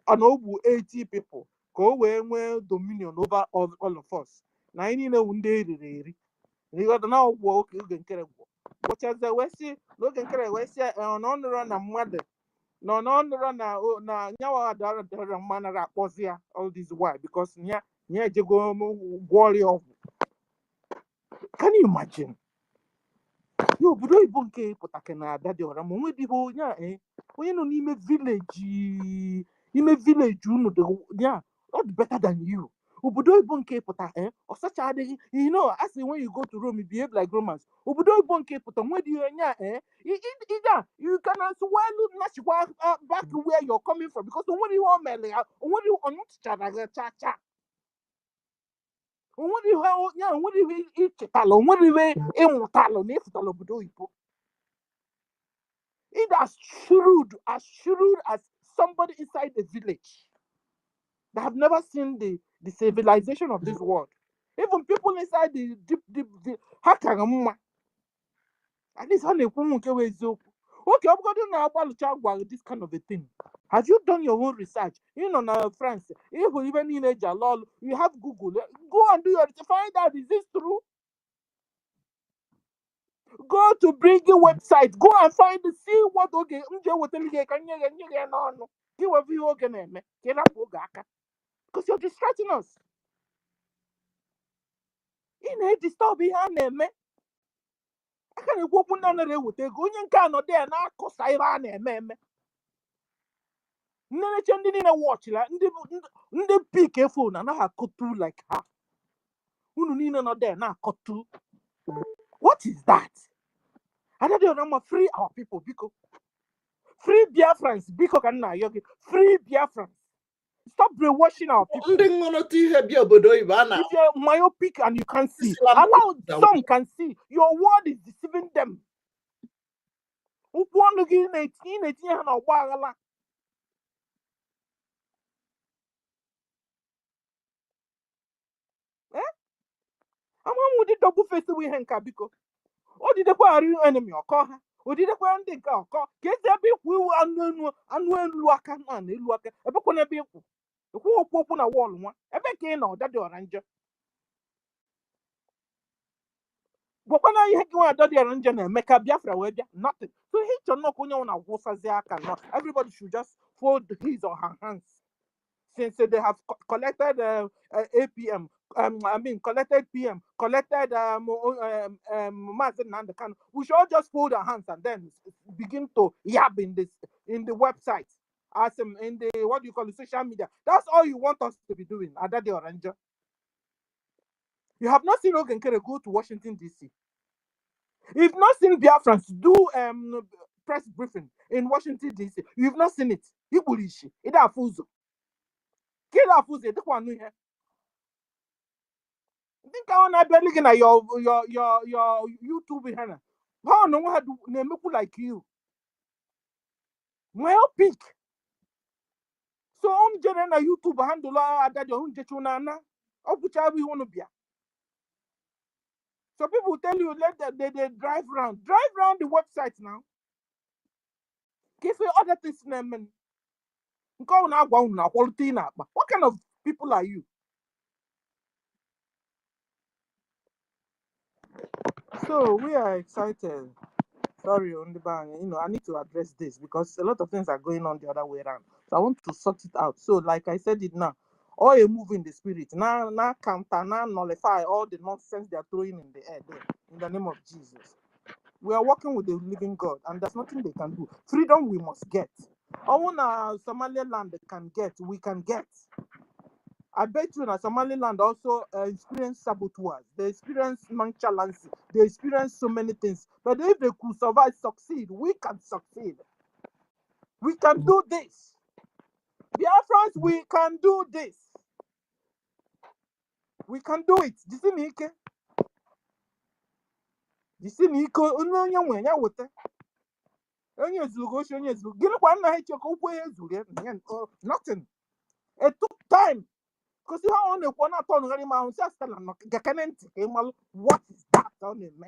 And over 80 people. Go where dominion over all of us. Now, you know, one day, you got now walk, you can carry. What as the West, look and carry West, and on run a mother. No, run now, now, the manner that was here all this while because near you go warrior. Can you imagine? You would not bunke Potakena, that you are among the whole, yeah, when you know, in a village, you know, yeah. not better than you. Obodo Igbo nke pụta, or such adịghị, you know, as in when you go to Rome, you behave like Romans. Obodo Igbo nke pụta, when you either you can as well back where you're coming from, because when you are mele, when you are not cha. When you ịchetala, when you ịmụtala na ịfụtala obodo Igbo. It as shrewd as somebody inside the village that have never seen the civilization of this world. Even people inside the deep hakarama. At least okay, I'm going to this kind of a thing. Have you done your own research? You know, now France, even in Jalol, you have Google. Go and do your find out, is this true? Go to bring your website. Go and find see what okay. Because you're distracting us. In a disturbing name. I can't go put on a with a going cannot there now cost I name. None changing in a watch like the pick phone and I have cut through like her. Who need not there now cut through. What is that? I don't know free our people because free Biafrans because can now free Biafrans. Stop brainwashing our people. If you're myopic and you can't see, allow some can see. Your word is deceiving them. I'm with the double face we henka because oh did the real enemy or call her? Or did the one thing call? Get there be who unknown Luakan and Luaka, a book on a be who open a wall one, a beck or that door ranger. But when I go at the ranger and make a Biafra web, nothing. So he don't know when I was as they cannot. Everybody should just fold his or her hands. Since they have collected APM, collected PM, collected NNAMDI KANU, we should all just fold our hands and then begin to yab in the website, as in the what do you call it, social media. That's all you want us to be doing. Adade Oranger. You have not seen Ogenkere go to Washington DC. You've not seen Biafrans do press briefing in Washington DC. You've not seen it. Ibulishi, ida afuzo. Kila afuzo, the one here. Think I want to be looking at your YouTube behind. How no one had name like you? Well, pick. So on general YouTube handle that your own jechunana. Or which I want to be. So people tell you let they drive around the website now. Give you other things name. What kind of people are you? So we are excited. Sorry, on the bang. I need to address this because a lot of things are going on the other way around. So I want to sort it out. So, like I said it now, all a move in the spirit. Now counter, now nullify all the nonsense they are throwing in the air there. In the name of Jesus. We are working with the living God, and there's nothing they can do. Freedom we must get. All Somaliland they can get, we can get. I bet you that Somaliland also experience saboteurs. They experience nonchalance. They experience so many things. But if they could survive, succeed, we can succeed. We can do this. Biafrans, we can do this. We can do it. You see me? You see me? Nothing. It took time. Because you have on a ton what is that on him?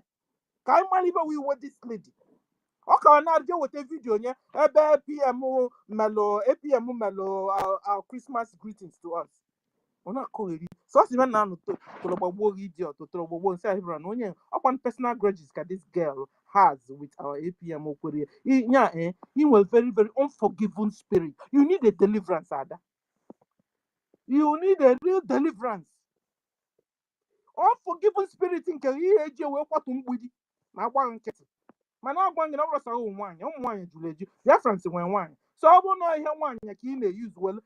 Can we with this lady? Okay, now deal with a video, yeah. APM Mellow, our Christmas greetings to us. We're not calling it. So, even now, to idiot, to throw say, upon personal grudges that this girl has with our APM Korea. He was very, very unforgiving spirit. You need a deliverance, Ada. You need a real deliverance. Unforgiving spirit in Korea, what to mana agwangị na ọrọsa ụmụ nwaanyị jụrụ eju Biafrans nwere nwaanyị so ọ bụrụ na ihe nwaanyị ka ị na-use well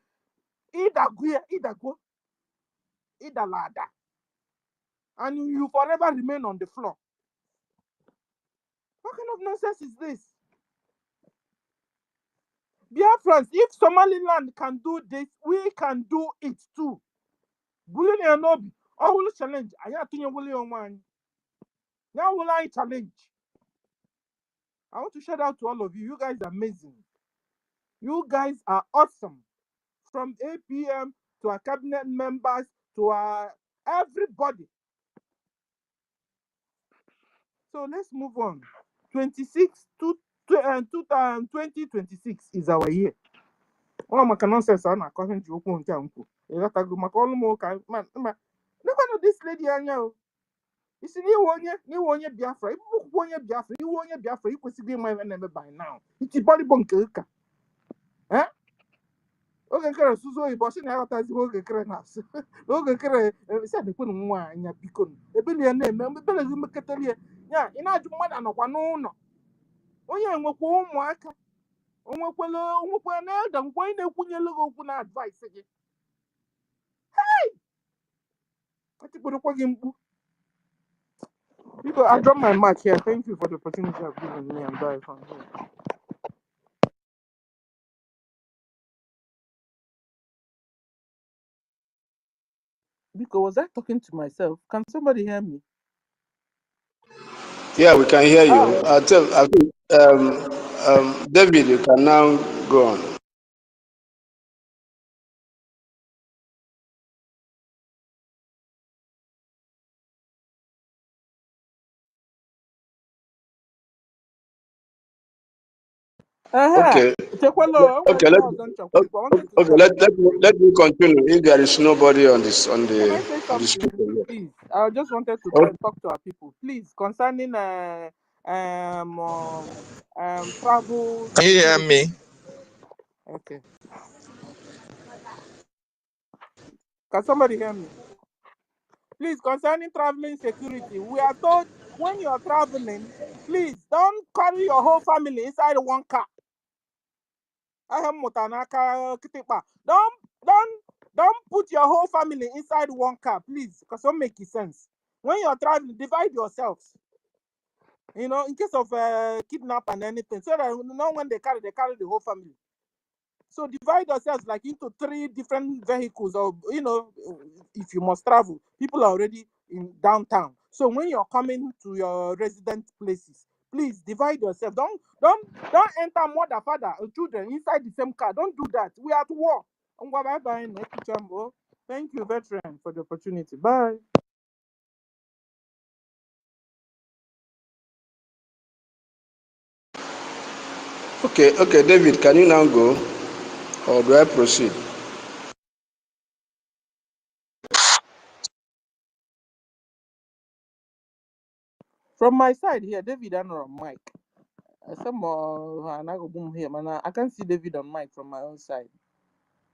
Idago, Idalada, and you forever remain on the floor. What kind of nonsense is this? Dear friends, if Somaliland can do this, we can do it too. Bullying and Obi, all challenge. I have to bully on one. Now will I challenge? I want to shout out to all of you. You guys are amazing. You guys are awesome. From APM to our cabinet members to our everybody. So let's move on. 2026 is our year. Oh, my nonsense, I'm not calling you. You got to go. My call man. Never know this lady. I know. You see, you want your Biafra. You want your Biafra. You want your Biafra. You could see my never by now. It's a body bunker. Eh? Okay, kere suzo ibo si na yata zibo oge kere na so. Oge kere se de kwenu nwa anya biko. Ebe le na eme, ebe le zi meketeli ya. Ina aju mmadu anokwa n'ụlọ. Onye enwekwa ụmụaka. Onwekwa na elda nkwa ị na-ekwunyelu gị okwu na advice gị. Atikpodokwa gị mkpu. People, I drop my mic here. Thank you for the opportunity you have given me and bye from here. Because was I talking to myself? Can somebody hear me? Yeah, we can hear you. David, you can now go on. Okay. Okay. Let me continue. If there is nobody on this Can I say on the something, speaker. please? I just wanted to talk to our people, please, concerning travel. Can you hear me? Okay. Can somebody hear me? Please, concerning traveling security, we are told when you are traveling, please don't carry your whole family inside one car. Don't put your whole family inside one car, please, because it don't make sense. When you're traveling, divide yourselves. You know, in case of kidnap and anything, so that when they carry the whole family. So divide yourselves like into 3 different vehicles, or if you must travel, people are already in downtown. So when you're coming to your resident places, please divide yourself. Don't enter mother, father, or children inside the same car. Don't do that. We are at war. Thank you, veteran, for the opportunity. Bye. Okay, David, can you now go, or do I proceed? From my side here, David and on mic. Some and I go boom here, man. I can see David on mic from my own side.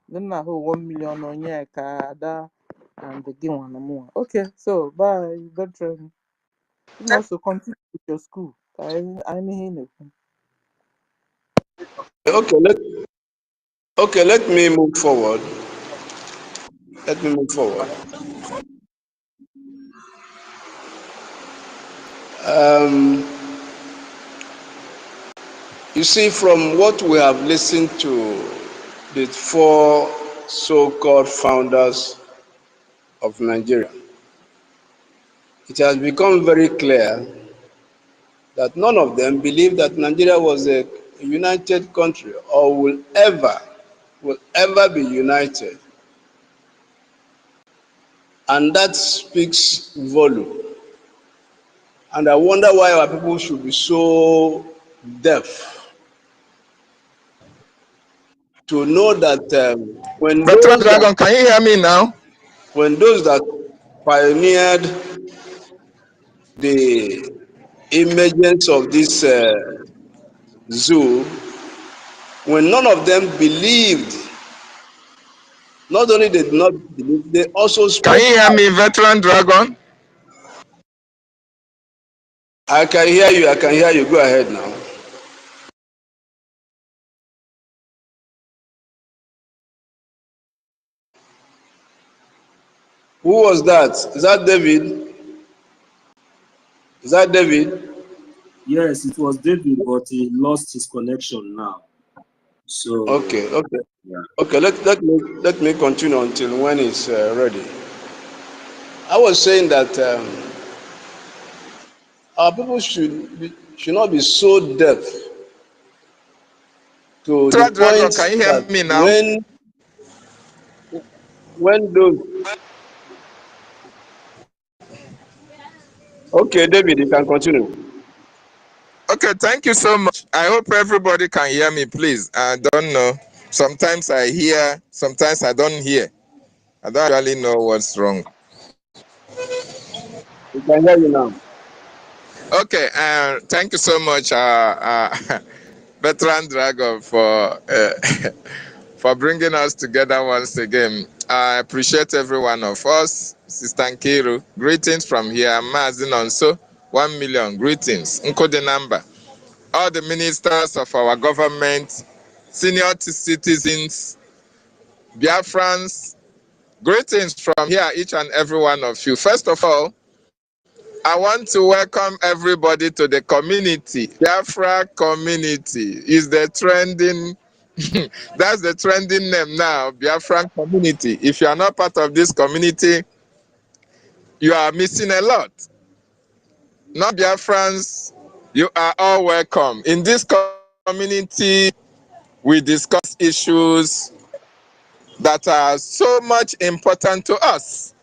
Then I hold 1 million on here, Kada, and the game one more. Okay, so bye, veteran. You can also continue with your school. I mean, Let me move forward. You see, from what we have listened to the 4 so-called founders of Nigeria, it has become very clear that none of them believe that Nigeria was a united country or will ever be united. And that speaks volume. And I wonder why our people should be so deaf to know that Veteran Dragon, can you hear me now? when those that pioneered the emergence of this zoo, when none of them believed, not only they did not believe, they also spoke. Can you hear me, Veteran Dragon? I can hear you. Go ahead now. Who was that? Is that David? Is that David? Yes, it was David, but he lost his connection now. So Okay, okay, yeah. okay. Let me continue until when it's ready. I was saying that our people should not be so deaf to the Dragon, can point you hear that me now? when those. Okay, David, you can continue. Okay, thank you so much. I hope everybody can hear me, please. I don't know. Sometimes I hear, sometimes I don't hear. I don't really know what's wrong. We can hear you now. Okay, thank you so much, Veteran Dragon, for for bringing us together once again. I appreciate every one of us. Sister Nkiru, greetings from here. Mazin Onso, 1 million greetings. Nkode number. All the ministers of our government, senior citizens, Biafrans, greetings from here, each and every one of you. First of all, I want to welcome everybody to the community. Biafra community is the trending, that's the trending name now, Biafran community. If you are not part of this community, you are missing a lot. Not Biafrans, you are all welcome. In this community, we discuss issues that are so much important to us.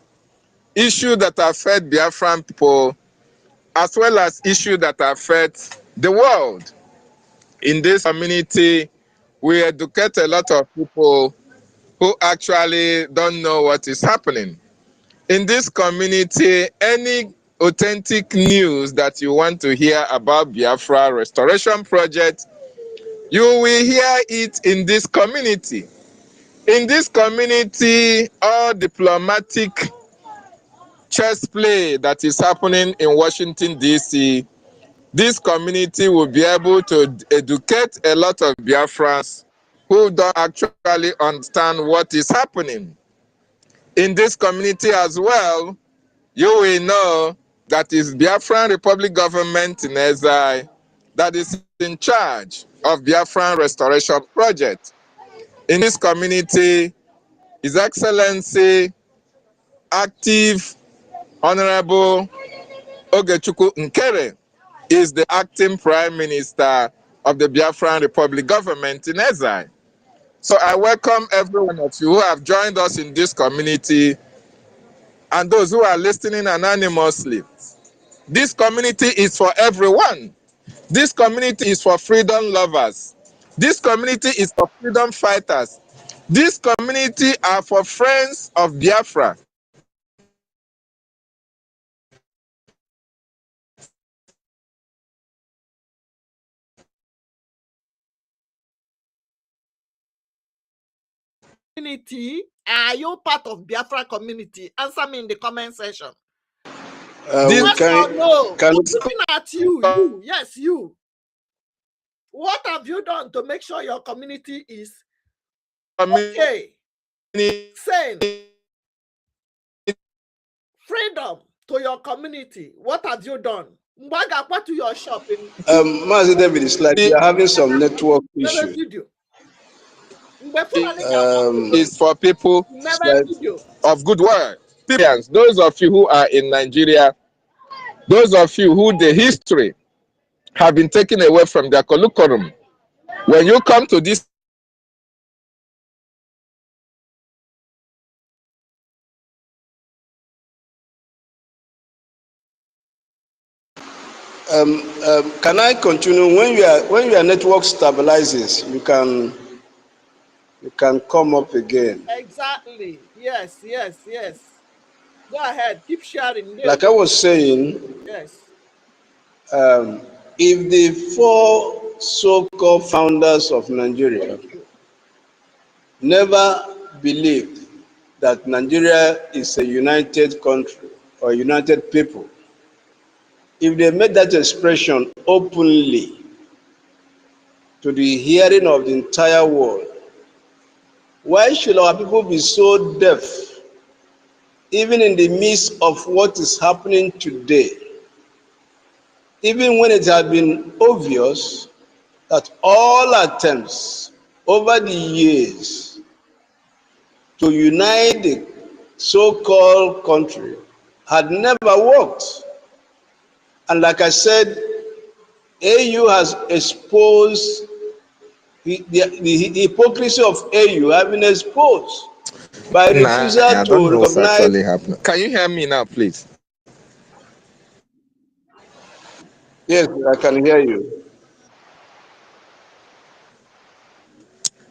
Issues that affect Biafran people, as well as issues that affect the world. In this community, we educate a lot of people who actually don't know what is happening. In this community, any authentic news that you want to hear about Biafra Restoration Project, you will hear it in this community. In this community, all diplomatic chess play that is happening in Washington, D.C., this community will be able to educate a lot of Biafrans who don't actually understand what is happening. In this community as well, you will know that it's Biafran Republic government in exile that is in charge of Biafran Restoration Project. In this community, His Excellency, active Honorable Ogechukwu Nkere is the acting Prime Minister of the Biafran Republic government in exile. So I welcome every one of you who have joined us in this community and those who are listening anonymously. This community is for everyone. This community is for freedom lovers. This community is for freedom fighters. This community are for friends of Biafra. Community, are you part of Biafra community? Answer me in the comment section. This Yes or no? Can I'm looking at you. Yes, you. What have you done to make sure your community is okay, sane, freedom to your community? What have you done? Mbaga, what to your shop in Mazi David, it's like we are having some network issue. video? Is for people It's like of good word. Those of you who are in Nigeria, those of you who the history have been taken away from their curriculum, when you come to this can I continue? When your network stabilizes, you can come up again. exactly. Yes. Go ahead, keep sharing. Like I was saying, Yes. if the four so-called founders of Nigeria never believed that Nigeria is a united country or united people, if they made that expression openly to the hearing of the entire world, why should our people be so deaf even in the midst of what is happening today, even when it has been obvious that all attempts over the years to unite the so-called country had never worked. And like I said, AU has exposed the hypocrisy of AU, have been exposed by refusal I don't to know what's recognize. actually happening. Can you hear me now, please? Yes, I can hear you.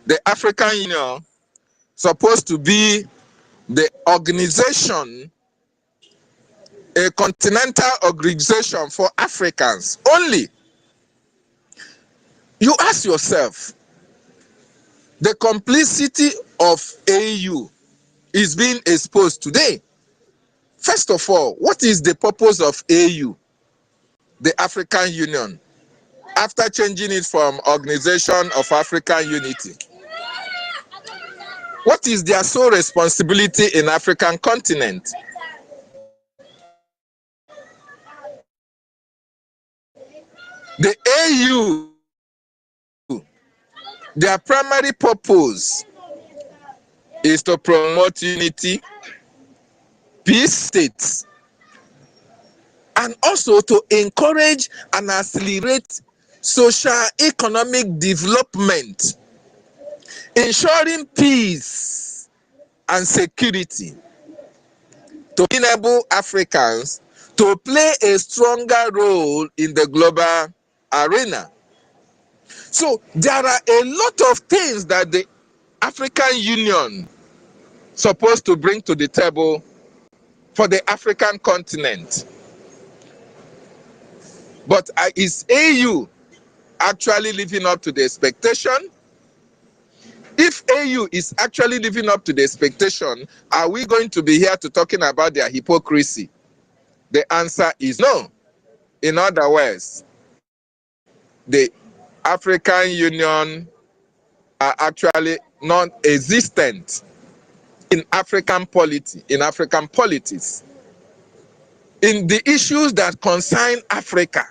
The African Union supposed to be the organization, a continental organization for Africans only. You ask yourself, the complicity of AU is being exposed today. First of all, what is the purpose of AU, the African Union, after changing it from Organization of African Unity? What is their sole responsibility in African continent? The AU, their primary purpose is to promote unity, peace states, and also to encourage and accelerate social economic development, ensuring peace and security, to enable Africans to play a stronger role in the global arena. So there are a lot of things that the African Union supposed to bring to the table for the African continent. But is AU actually living up to the expectation? If AU is actually living up to the expectation, are we going to be here to talking about their hypocrisy? The answer is no. In other words, the African Union are actually non-existent in African polity, in African politics. In the issues that concern Africa,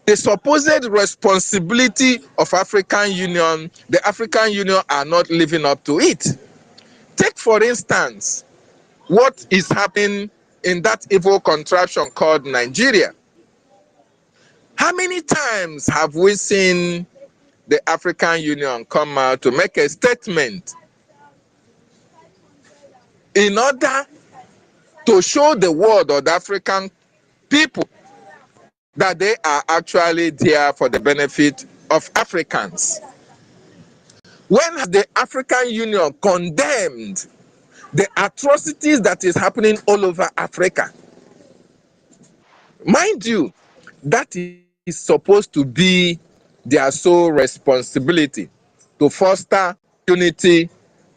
the supposed responsibility of African Union, the African Union are not living up to it. Take, for instance, what is happening in that evil contraption called Nigeria. How many times have we seen the African Union come out to make a statement in order to show the world or the African people that they are actually there for the benefit of Africans? When has the African Union condemned the atrocities that is happening all over Africa? Mind you, that is supposed to be their sole responsibility, to foster unity,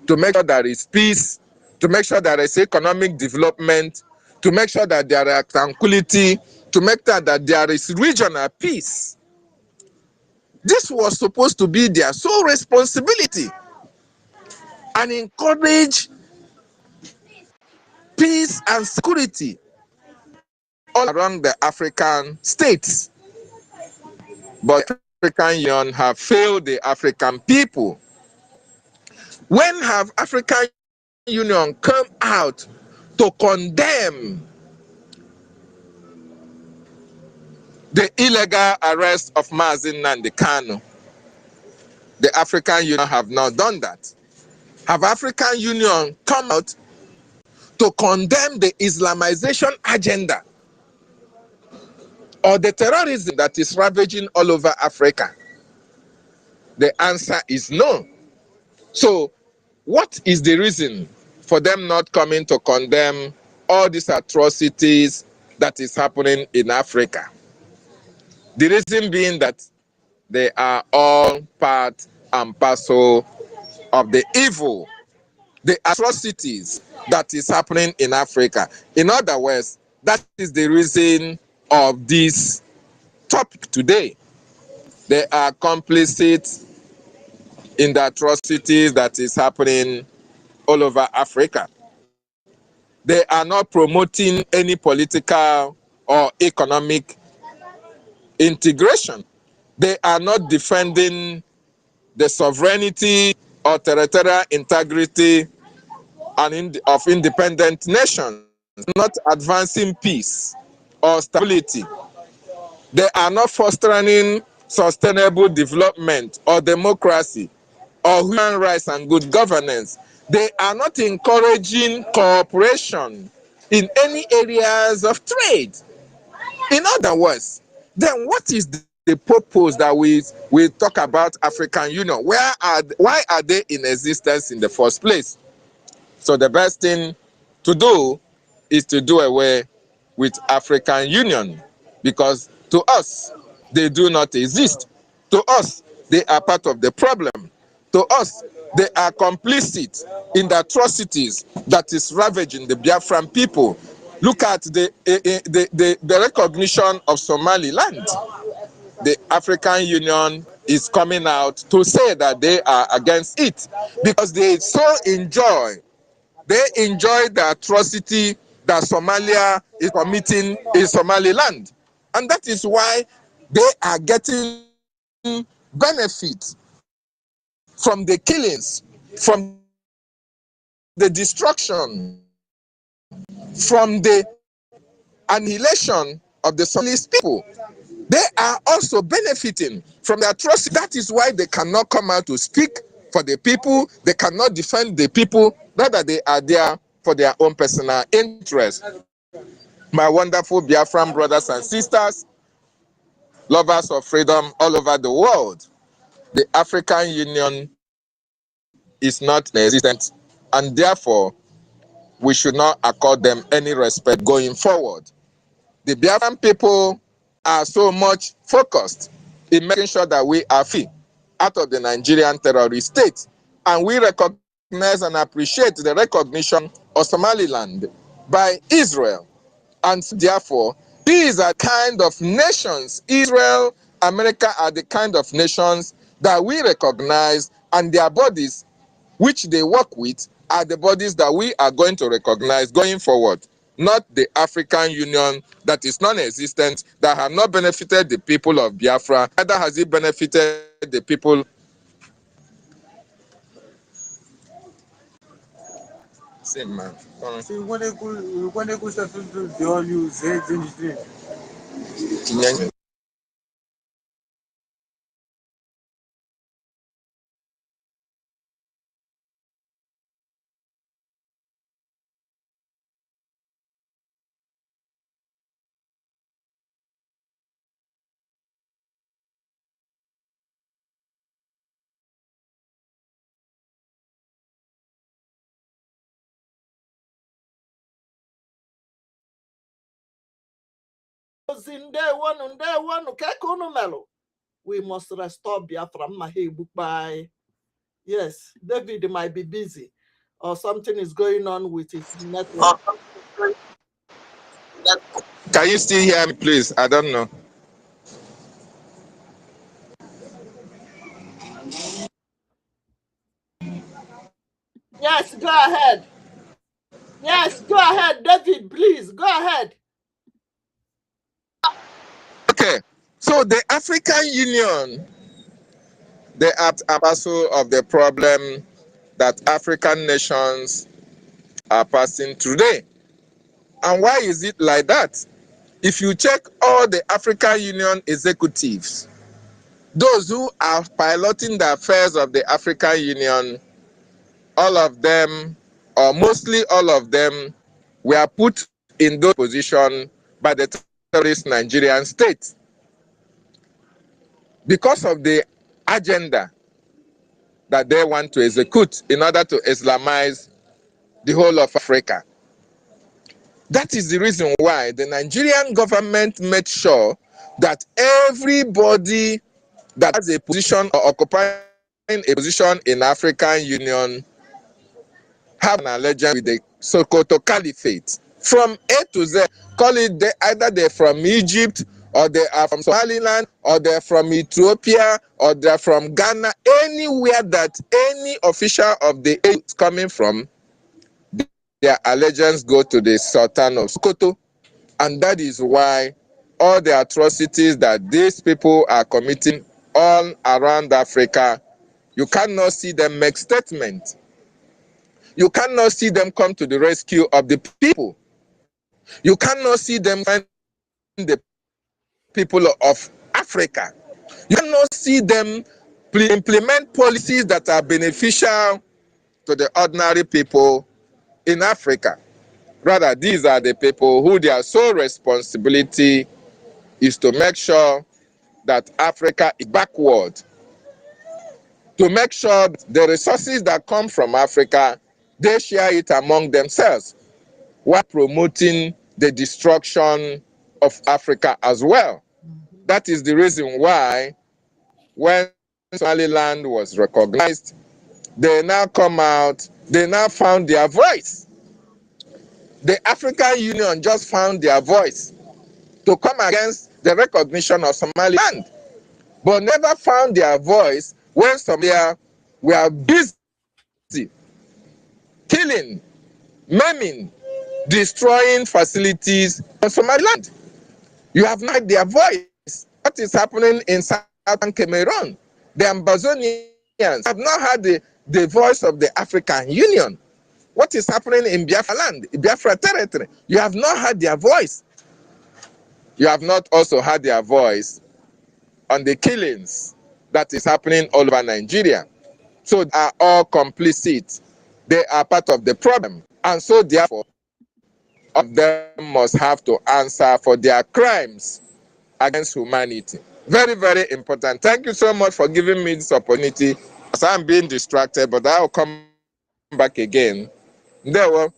to make sure there is peace, to make sure there is economic development, to make sure that there is tranquility, to make sure that there is regional peace. This was supposed to be their sole responsibility, and encourage peace and security all around the African states. But the African Union have failed the African people. When have African Union come out to condemn the illegal arrest of NNAMDI KANU? The African Union have not done that. Have African Union come out to condemn the Islamization agenda or the terrorism that is ravaging all over Africa? The answer is no. So, what is the reason for them not coming to condemn all these atrocities that is happening in Africa? The reason being that they are all part and parcel of the evil, the atrocities that is happening in Africa. In other words, that is the reason of this topic today. They are complicit in the atrocities that is happening all over Africa. They are not promoting any political or economic integration. They are not defending the sovereignty or territorial integrity of independent nations, not advancing peace or stability. They are not fostering sustainable development or democracy or human rights and good governance. They are not encouraging cooperation in any areas of trade. In other words, then what is the purpose that we talk about African Union? Why are they in existence in the first place? So the best thing to do is to do away with African Union, because to us they do not exist. To us they are part of the problem. To us they are complicit in the atrocities that is ravaging the Biafran people. Look at the recognition of Somaliland. The African Union is coming out to say that they are against it because they enjoy the atrocity that Somalia is committing in Somaliland. And that is why they are getting benefit from the killings, from the destruction, from the annihilation of the Somalis people. They are also benefiting from the atrocity. That is why they cannot come out to speak for the people. They cannot defend the people. Rather, they are there for their own personal interest. My wonderful Biafran brothers and sisters, lovers of freedom all over the world, the African Union is not existent, and therefore we should not accord them any respect going forward. The Biafran people are so much focused in making sure that we are free out of the Nigerian terrorist state, and we recognize and appreciate the recognition of Somaliland by Israel. And therefore, these are kind of nations, Israel, America are the kind of nations that we recognize, and their bodies which they work with are the bodies that we are going to recognize going forward, not the African Union that is non-existent, that have not benefited the people of Biafra, neither has it benefited the people. Same man. See, when they go they all use We must restore Biafra. Bye. Yes, David might be busy or something is going on with his network. Can you still hear me, please? I don't know. Yes, go ahead. Yes, go ahead, David, please, go ahead. Okay, so the African Union, they are ambassador of the problem that African nations are passing today. And why is it like that? If you check all the African Union executives, those who are piloting the affairs of the African Union, all of them, or mostly all of them, were put in those positions by the terrorist Nigerian state because of the agenda that they want to execute in order to Islamize the whole of Africa. That is the reason why the Nigerian government made sure that everybody that has a position or occupying a position in African Union have an allegiance with the Sokoto Caliphate. From A to Z, call it either they're from Egypt, or they are from Somaliland, or they're from Ethiopia, or they're from Ghana, anywhere that any official of the A is coming from, their allegiance go to the Sultan of Sokoto. And that is why all the atrocities that these people are committing all around Africa, you cannot see them make statements. You cannot see them come to the rescue of the people. You cannot see them find the people of Africa. You cannot see them implement policies that are beneficial to the ordinary people in Africa. Rather, these are the people who their sole responsibility is to make sure that Africa is backward, to make sure the resources that come from Africa, they share it among themselves, while promoting the destruction of Africa as well. That is the reason why when Somaliland was recognized, they now come out, they now found their voice. The African Union just found their voice to come against the recognition of Somaliland, but never found their voice when Somalia were busy killing, maiming, destroying facilities on Somaliland. You have not heard their voice. What is happening in southern Cameroon? The Ambazonians have not heard the voice of the African Union. What is happening in Biafra land, Biafra territory? You have not heard their voice. You have not also heard their voice on the killings that is happening all over Nigeria. So they are all complicit. They are part of the problem. And so therefore, all of them must have to answer for their crimes against humanity. Very, very important. Thank you so much for giving me this opportunity. As I'm being distracted, but I'll come back again. There were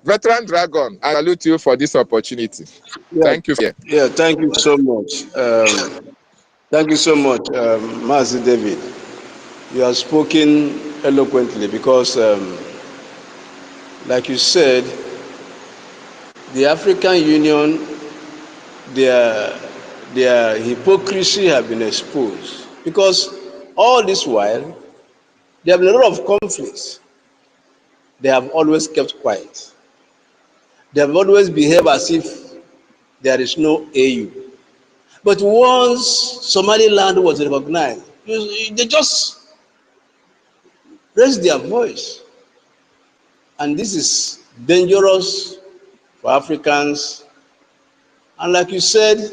Veteran Dragon, I salute you for this opportunity. Yeah, Thank you. yeah, thank you so much. Thank you so much, Mazi David. You have spoken eloquently because, like you said, the African Union, their hypocrisy have been exposed. Because all this while, there have been a lot of conflicts. They have always kept quiet. They have always behaved as if there is no AU. But once Somaliland was recognized, they just raised their voice. And this is dangerous for Africans. And like you said,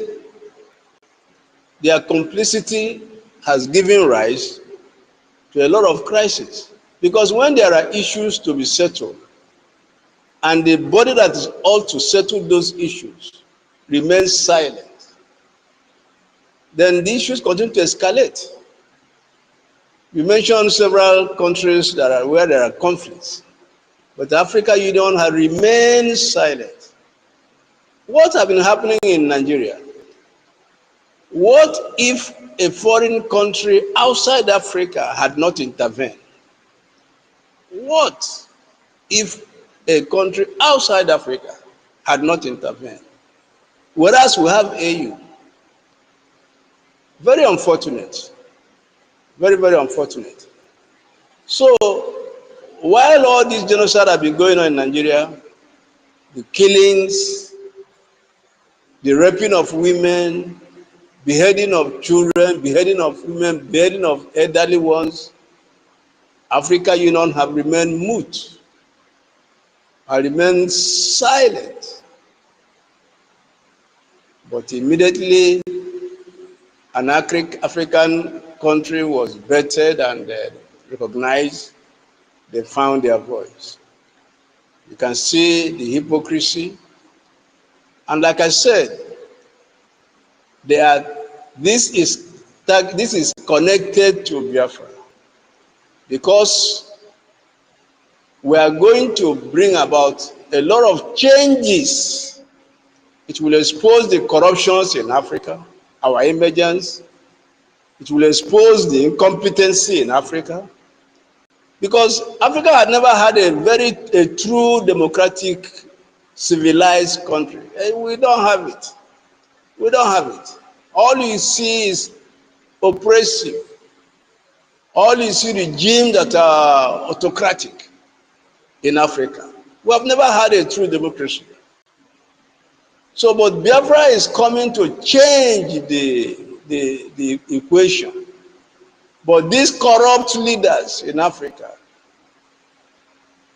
their complicity has given rise to a lot of crises. Because when there are issues to be settled, and the body that is ought to settle those issues remains silent, then the issues continue to escalate. You mentioned several countries where there are conflicts, but the African Union has remained silent. What has been happening in Nigeria? What if a foreign country outside Africa had not intervened? What if a country outside Africa had not intervened? Whereas we have AU. Very unfortunate. Very, very unfortunate. So, while all this genocide have been going on in Nigeria, the killings, the raping of women, beheading of children, beheading of women, beheading of elderly ones, African Union have remained mute, have remained silent. But immediately an African country was vetted and recognized, they found their voice. You can see the hypocrisy. And like I said, this is connected to Biafra, because we are going to bring about a lot of changes. It will expose the corruptions in Africa, our emergence. It will expose the incompetency in Africa, because Africa had never had a true democratic, civilized country. We don't have it. We don't have it. All you see is oppressive. All you see regimes that are autocratic. in Africa. We have never had a true democracy. So, but Biafra is coming to change the equation. But these corrupt leaders in Africa,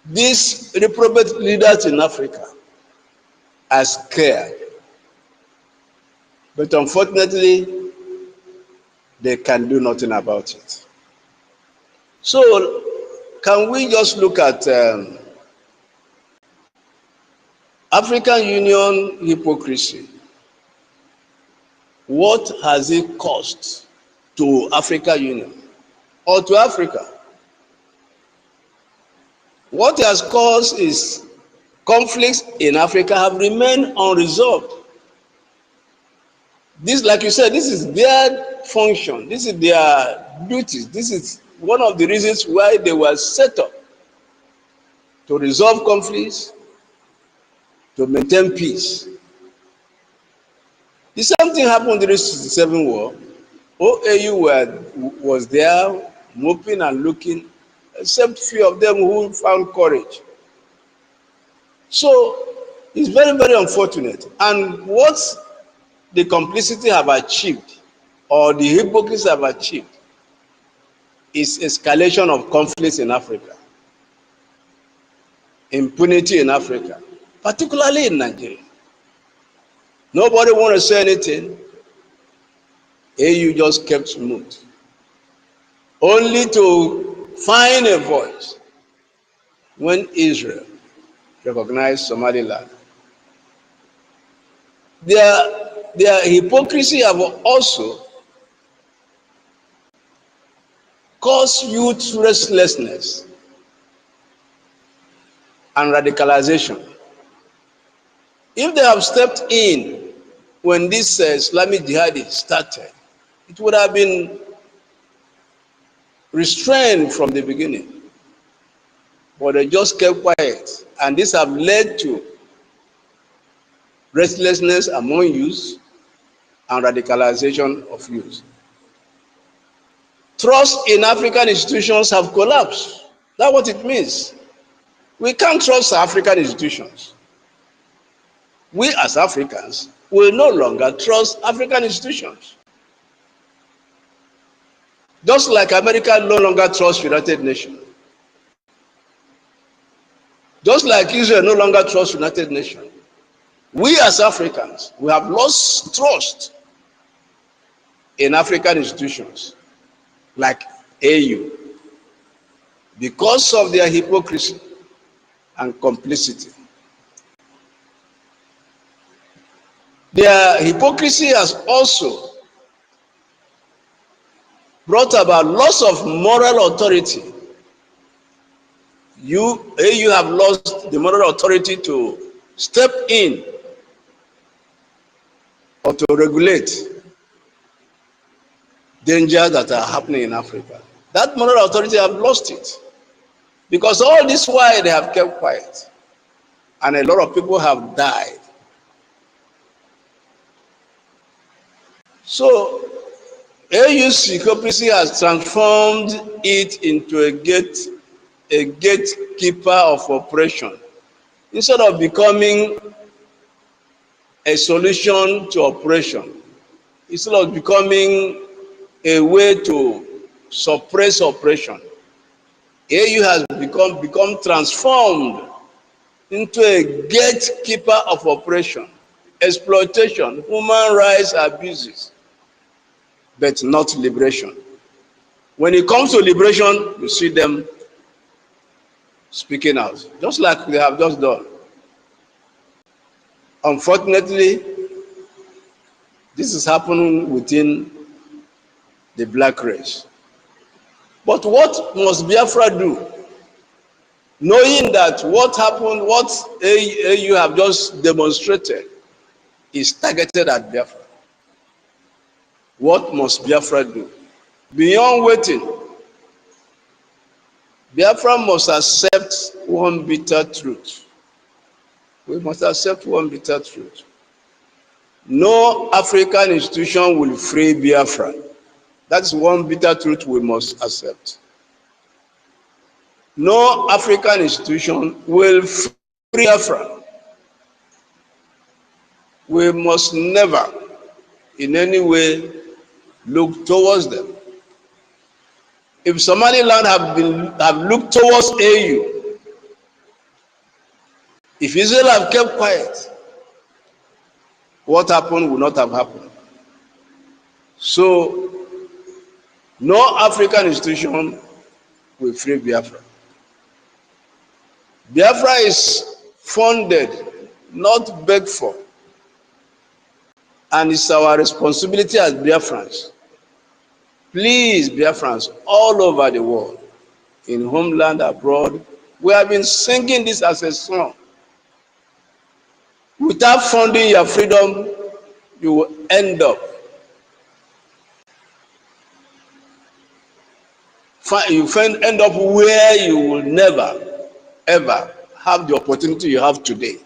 these reprobate leaders in Africa are scared. But unfortunately, they can do nothing about it. So, can we just look at African Union hypocrisy? What has it cost to African Union or to Africa? What it has caused is conflicts in Africa have remained unresolved. This, like you said, this is their function. This is their duties. This is one of the reasons why they were set up, to resolve conflicts, to maintain peace. The same thing happened during the 67 war. OAU was there, moping and looking, except few of them who found courage. So it's very, very unfortunate. And what the complicity have achieved, or the hypocrisy have achieved, is escalation of conflicts in Africa, impunity in Africa, particularly in Nigeria. Nobody want to say anything. AU just kept mute, only to find a voice when Israel recognized Somaliland. Their hypocrisy have also caused youth restlessness and radicalization. If they have stepped in when this Islamic jihad started, it would have been restrained from the beginning. But they just kept quiet, and this have led to restlessness among youth and radicalization of youth. Trust in African institutions have collapsed. That's what it means. We can't trust African institutions. We as Africans will no longer trust African institutions. Just like America no longer trusts United Nations. Just like Israel no longer trusts United Nations. We as Africans, we have lost trust in African institutions like AU because of their hypocrisy and complicity. Their hypocrisy has also brought about loss of moral authority. AU have lost the moral authority to step in or to regulate dangers that are happening in Africa. That moral authority have lost it because all this while they have kept quiet and a lot of people have died. So AU's hypocrisy has transformed it into a gatekeeper of oppression instead of becoming a solution to oppression, instead of becoming a way to suppress oppression. AU has become transformed into a gatekeeper of oppression, exploitation, human rights abuses, but not liberation. When it comes to liberation, you see them speaking out, just like they have just done. Unfortunately, this is happening within the black race. But what must Biafra do? Knowing that what happened, what AU have just demonstrated is targeted at Biafra. What must Biafra do? Beyond waiting, Biafra must accept one bitter truth. We must accept one bitter truth. No African institution will free Biafra. That's one bitter truth we must accept. No African institution will free Biafra. We must never in any way look towards them. If Somaliland have looked towards AU, if Israel have kept quiet, what happened would not have happened. So no African institution will free Biafra. Biafra is funded, not begged for, and it's our responsibility as Biafrans. Please, Biafrans all over the world, in homeland, abroad, we have been singing this as a song. Without funding your freedom, you will end up where you will never, ever have the opportunity you have today.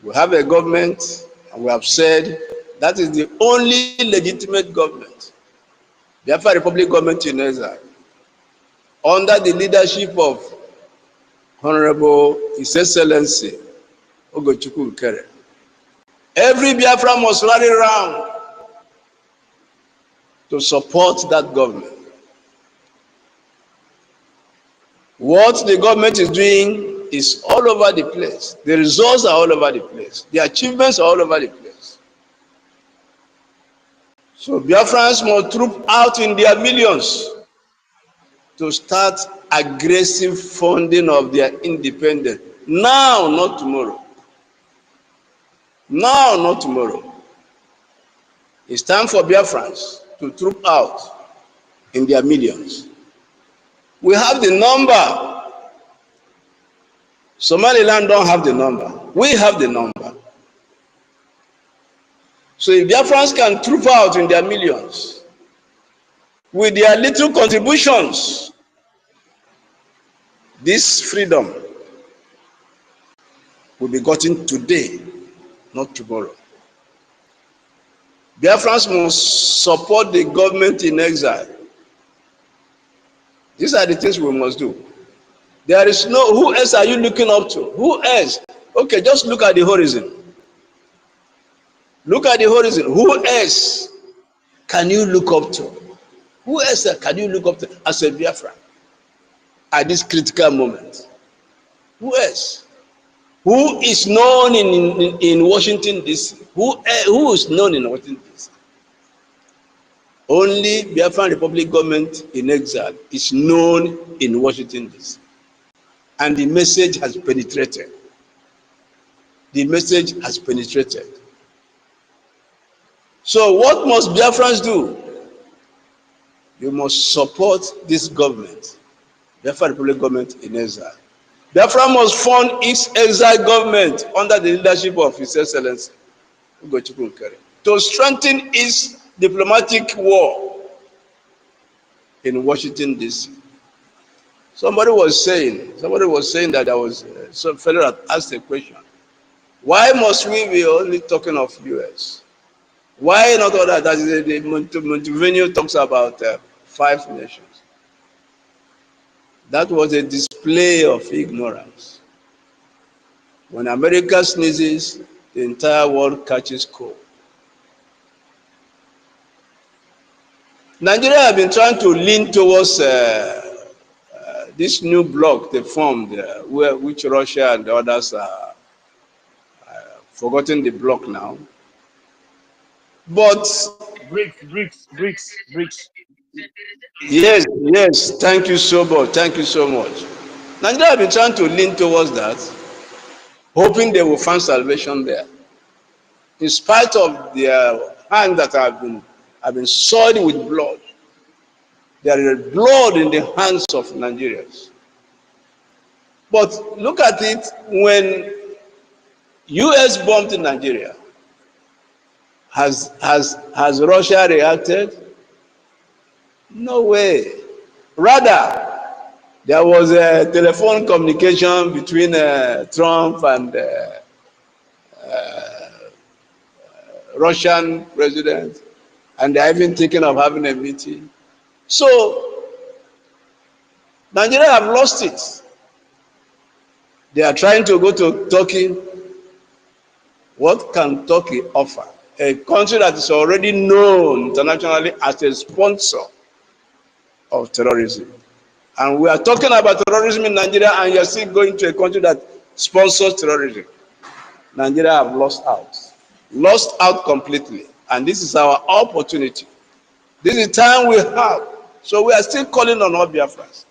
We have a government, and we have said that is the only legitimate government, the Biafra Republic government in exile, under the leadership of Honorable His Excellency Ogochukwu Nkere. Every Biafra must rally around to support that government. What the government is doing is all over the place. The results are all over the place. The achievements are all over the place. So Biafrans must troop out in their millions to start aggressive funding of their independence. Now, not tomorrow. Now, not tomorrow. It's time for Biafrans to troop out in their millions. We have the number. Somaliland don't have the number. We have the number. So if Biafrans can troop out in their millions, with their little contributions, this freedom will be gotten today, not tomorrow. Biafrans must support the government in exile. These are the things we must do. There is no, who else are you looking up to? Who else? Okay, just look at the horizon. Look at the horizon. Who else can you look up to? Who else can you look up to as a Biafran at this critical moment? Who else? Who is known in Washington, D.C.? Who is known in Washington, D.C.? Only Biafran Republic government in exile is known in Washington, D.C. And the message has penetrated. The message has penetrated. So what must Biafrans do? You must support this government, Biafra Republic government in exile. Biafra must fund its exile government under the leadership of His Excellency Ugochukwu Nkere to strengthen its diplomatic war in Washington, D.C. Somebody was saying that there was some fellow that asked a question. Why must we be only talking of US? Why not other? That is the Montevideo talks about 5 nations. That was a display of ignorance. When America sneezes, the entire world catches cold. Nigeria have been trying to lean towards this new bloc they formed, which Russia and the others are forgotten the bloc now. But BRICS. yes, thank you so much. Thank you so much. Nigeria have been trying to lean towards that, hoping they will find salvation there. In spite of their hands that have been soiled with blood, there is blood in the hands of Nigerians. But look at it, when US bombed Nigeria, has Russia reacted? No way. Rather, there was a telephone communication between Trump and Russian president, and they're even thinking of having a meeting. So Nigeria have lost it. They are trying to go to Turkey. What can Turkey offer? A country that is already known internationally as a sponsor of terrorism. And we are talking about terrorism in Nigeria, and you are still going to a country that sponsors terrorism. Nigeria have lost out completely. And this is our opportunity. This is the time we have. So we are still calling on all Biafrans.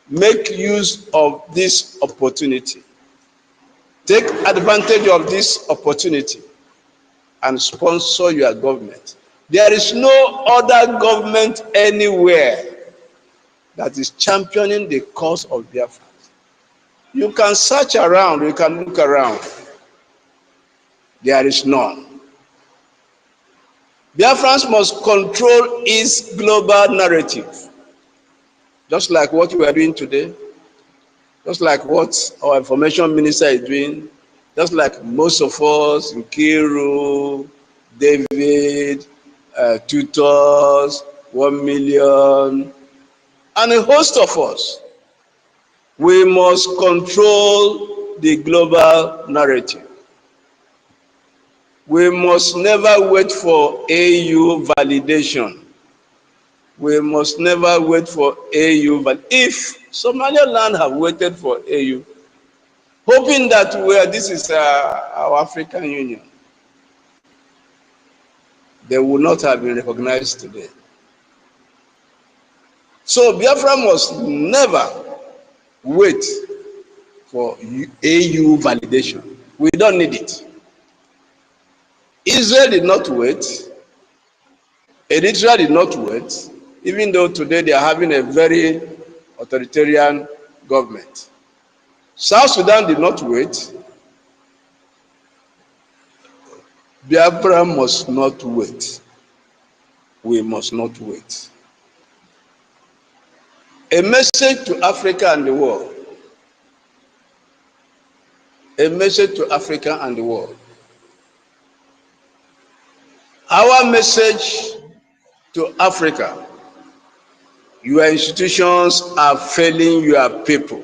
Make use of this opportunity. Take advantage of this opportunity and sponsor your government. There is no other government anywhere that is championing the cause of Biafra. You can search around, you can look around. There is none. Biafrans must control its global narrative, just like what we are doing today, just like what our information minister is doing, just like most of us, Nkiru, David, Tutors, 1 million, and a host of us. We must control the global narrative. We must never wait for AU validation. We must never wait for AU. But if Somaliland have waited for AU, hoping that this is our African Union, they would not have been recognized today. So Biafra must never wait for AU validation. We don't need it. Israel did not wait. Eritrea did not wait, even though today they are having a very authoritarian government. South Sudan did not wait. Biafra must not wait. We must not wait. A message to Africa and the world. A message to Africa and the world. Our message to Africa: your institutions are failing your people.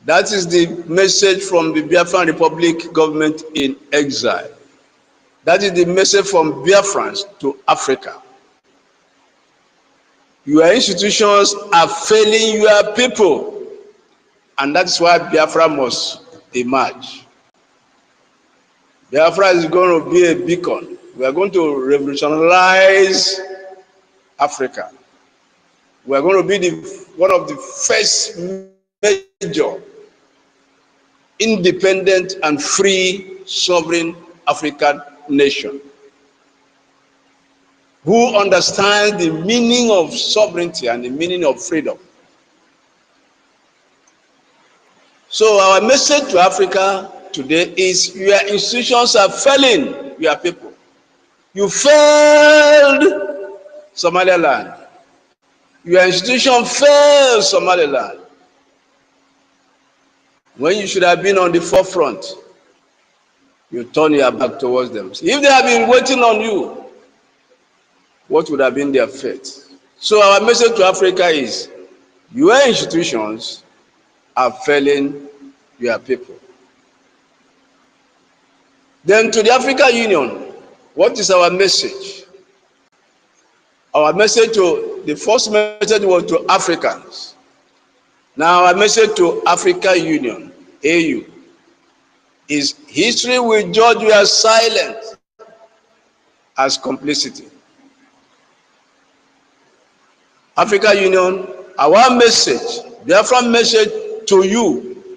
That is the message from the Biafran Republic government in exile. That is the message from Biafrans to Africa. Your institutions are failing your people, and that's why Biafra must emerge. Biafra is going to be a beacon. We are going to revolutionize Africa. We are going to be one of the first major independent and free sovereign African nation who understands the meaning of sovereignty and the meaning of freedom. So our message to Africa today is: your institutions are failing your people. You failed Somaliland. Your institution failed Somaliland when you should have been on the forefront. You turn your back towards them. If they have been waiting on you, what would have been their fate? So our message to Africa is: your institutions are failing your people. Then to the African Union, what is our message? Our message the first message was to Africans. Now our message to African Union, AU, is: history will judge your silence as complicity. African Union, our message, Biafran message to you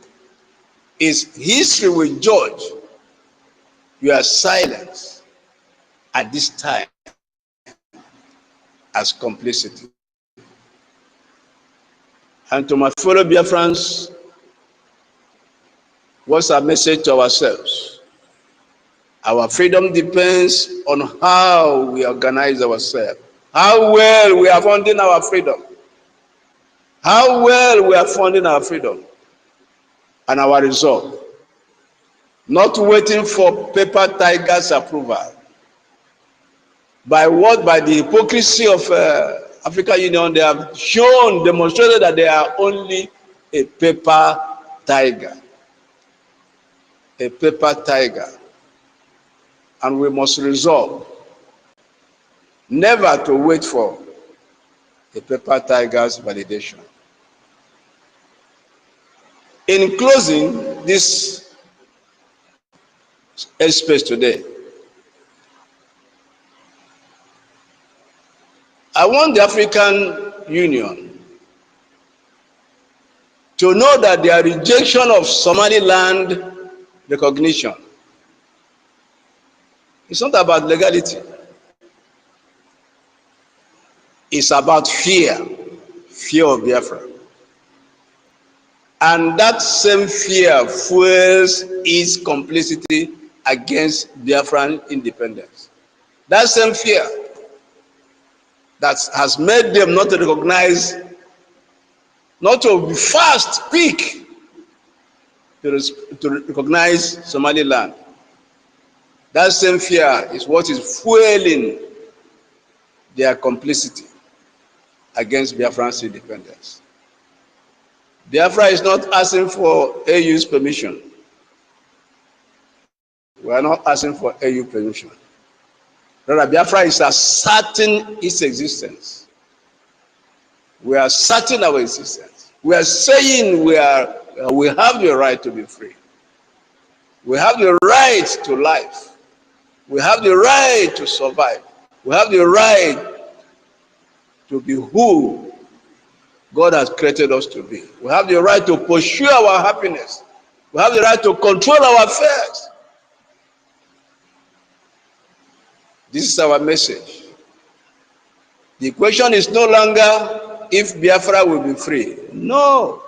is: history will judge your silence at this time as complicity. And to my fellow Biafrans, what's our message to ourselves? Our freedom depends on how we organize ourselves, how well we are funding our freedom, how well we are funding our freedom and our resolve, not waiting for paper tigers' approval. By what? By the hypocrisy of African Union, they have demonstrated that they are only a paper tiger. A paper tiger. And we must resolve never to wait for a paper tiger's validation. In closing this space today, I want the African Union to know that their rejection of Somaliland recognition is not about legality. It's about fear of Biafra. And that same fear fuels its complicity against Biafran independence. That same fear that has made them not to recognize, not to be fast, quick to recognize Somaliland. That same fear is what is fueling their complicity against Biafran's independence. Biafra is not asking for AU's permission. We are not asking for AU permission. Rather, Biafra is asserting its existence. We are asserting our existence. We are saying we have the right to be free. We have the right to life. We have the right to survive. We have the right to be who God has created us to be. We have the right to pursue our happiness. We have the right to control our affairs. This is our message. The question is no longer if Biafra will be free. No.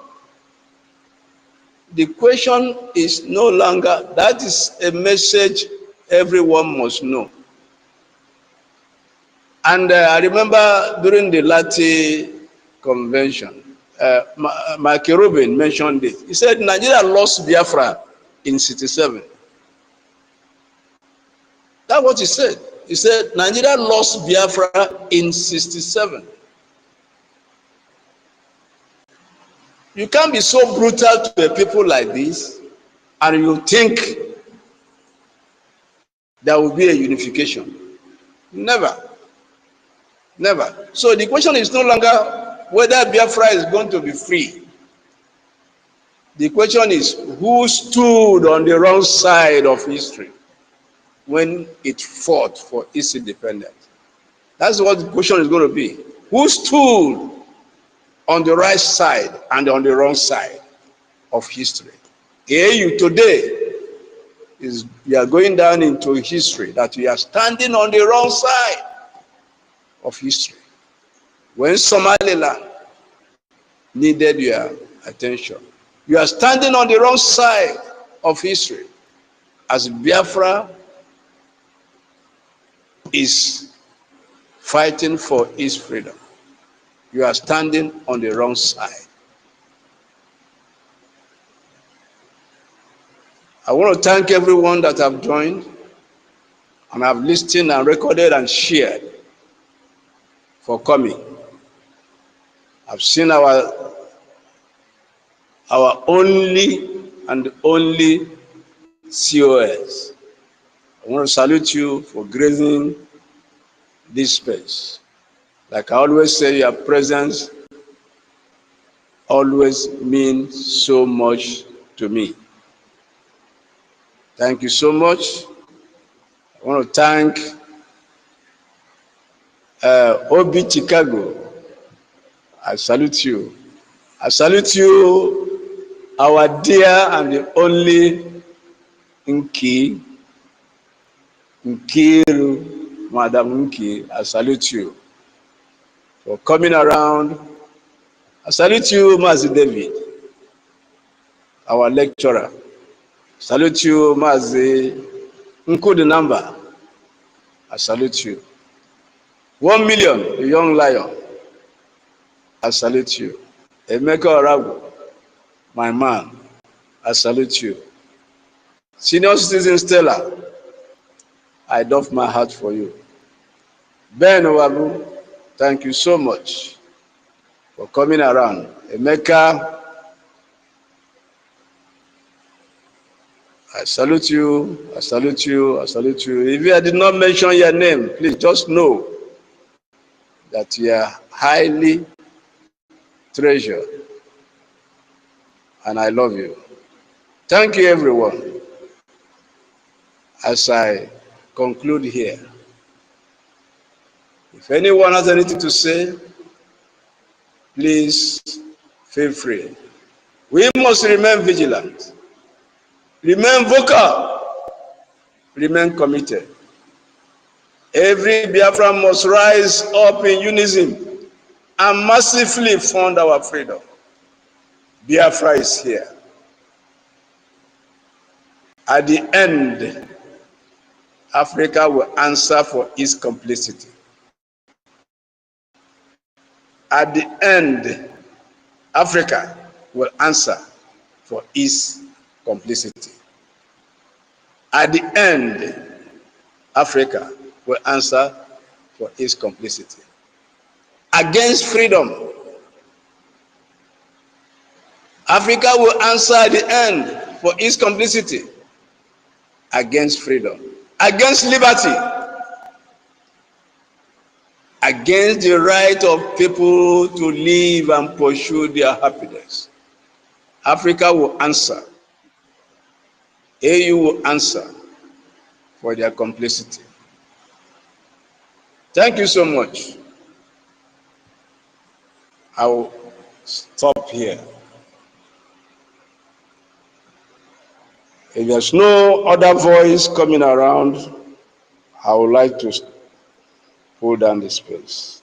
The question is no longer, that is a message everyone must know. And I remember during the Lati convention, Mark Rubin mentioned it. He said Nigeria lost Biafra in 1967. That's what he said. He said Nigeria lost Biafra in 1967. You can't be so brutal to a people like this and you think there will be a unification. Never. Never. So the question is no longer whether Biafra is going to be free. The question is who stood on the wrong side of history when it fought for its independence. That's what the question is going to be. Who stood on the right side and on the wrong side of history? AU today we are going down into history that we are standing on the wrong side of history. When Somaliland needed your attention, you are standing on the wrong side of history as Biafra is fighting for its freedom. You are standing on the wrong side. I want to thank everyone that have joined and have listened and recorded and shared for coming. I've seen our only and only COS. I want to salute you for gracing this space. Like I always say, your presence always means so much to me. Thank you so much. I want to thank Obi Chicago. I salute you. I salute you, our dear and the only Nkiru, Madam Nki. I salute you for coming around. I salute you, Mazi David, our lecturer. Salute you, Mazi Nkudu Namba. I salute you. 1 million, the young lion. I salute you. Emeka Oragu, my man. I salute you. Senior citizen Stella, I doff my heart for you. Ben Owabu, Thank you so much for coming around. Emeka, I salute you, I salute you, I salute you. If I did not mention your name, please just know that you are highly treasured and I love you. Thank you, everyone. As I conclude here, if anyone has anything to say, please feel free. We must remain vigilant, remain vocal, remain committed. Every Biafran must rise up in unison and massively fund our freedom. Biafra is here. At the end, Africa will answer for its complicity. At the end, Africa will answer for its complicity. At the end, Africa will answer for its complicity. Against freedom, Africa will answer at the end for its complicity. Against freedom, against liberty, against the right of people to live and pursue their happiness. Africa will answer. AU will answer for their complicity. Thank you so much. I will stop here. If there's no other voice coming around, I would like to hold down the space.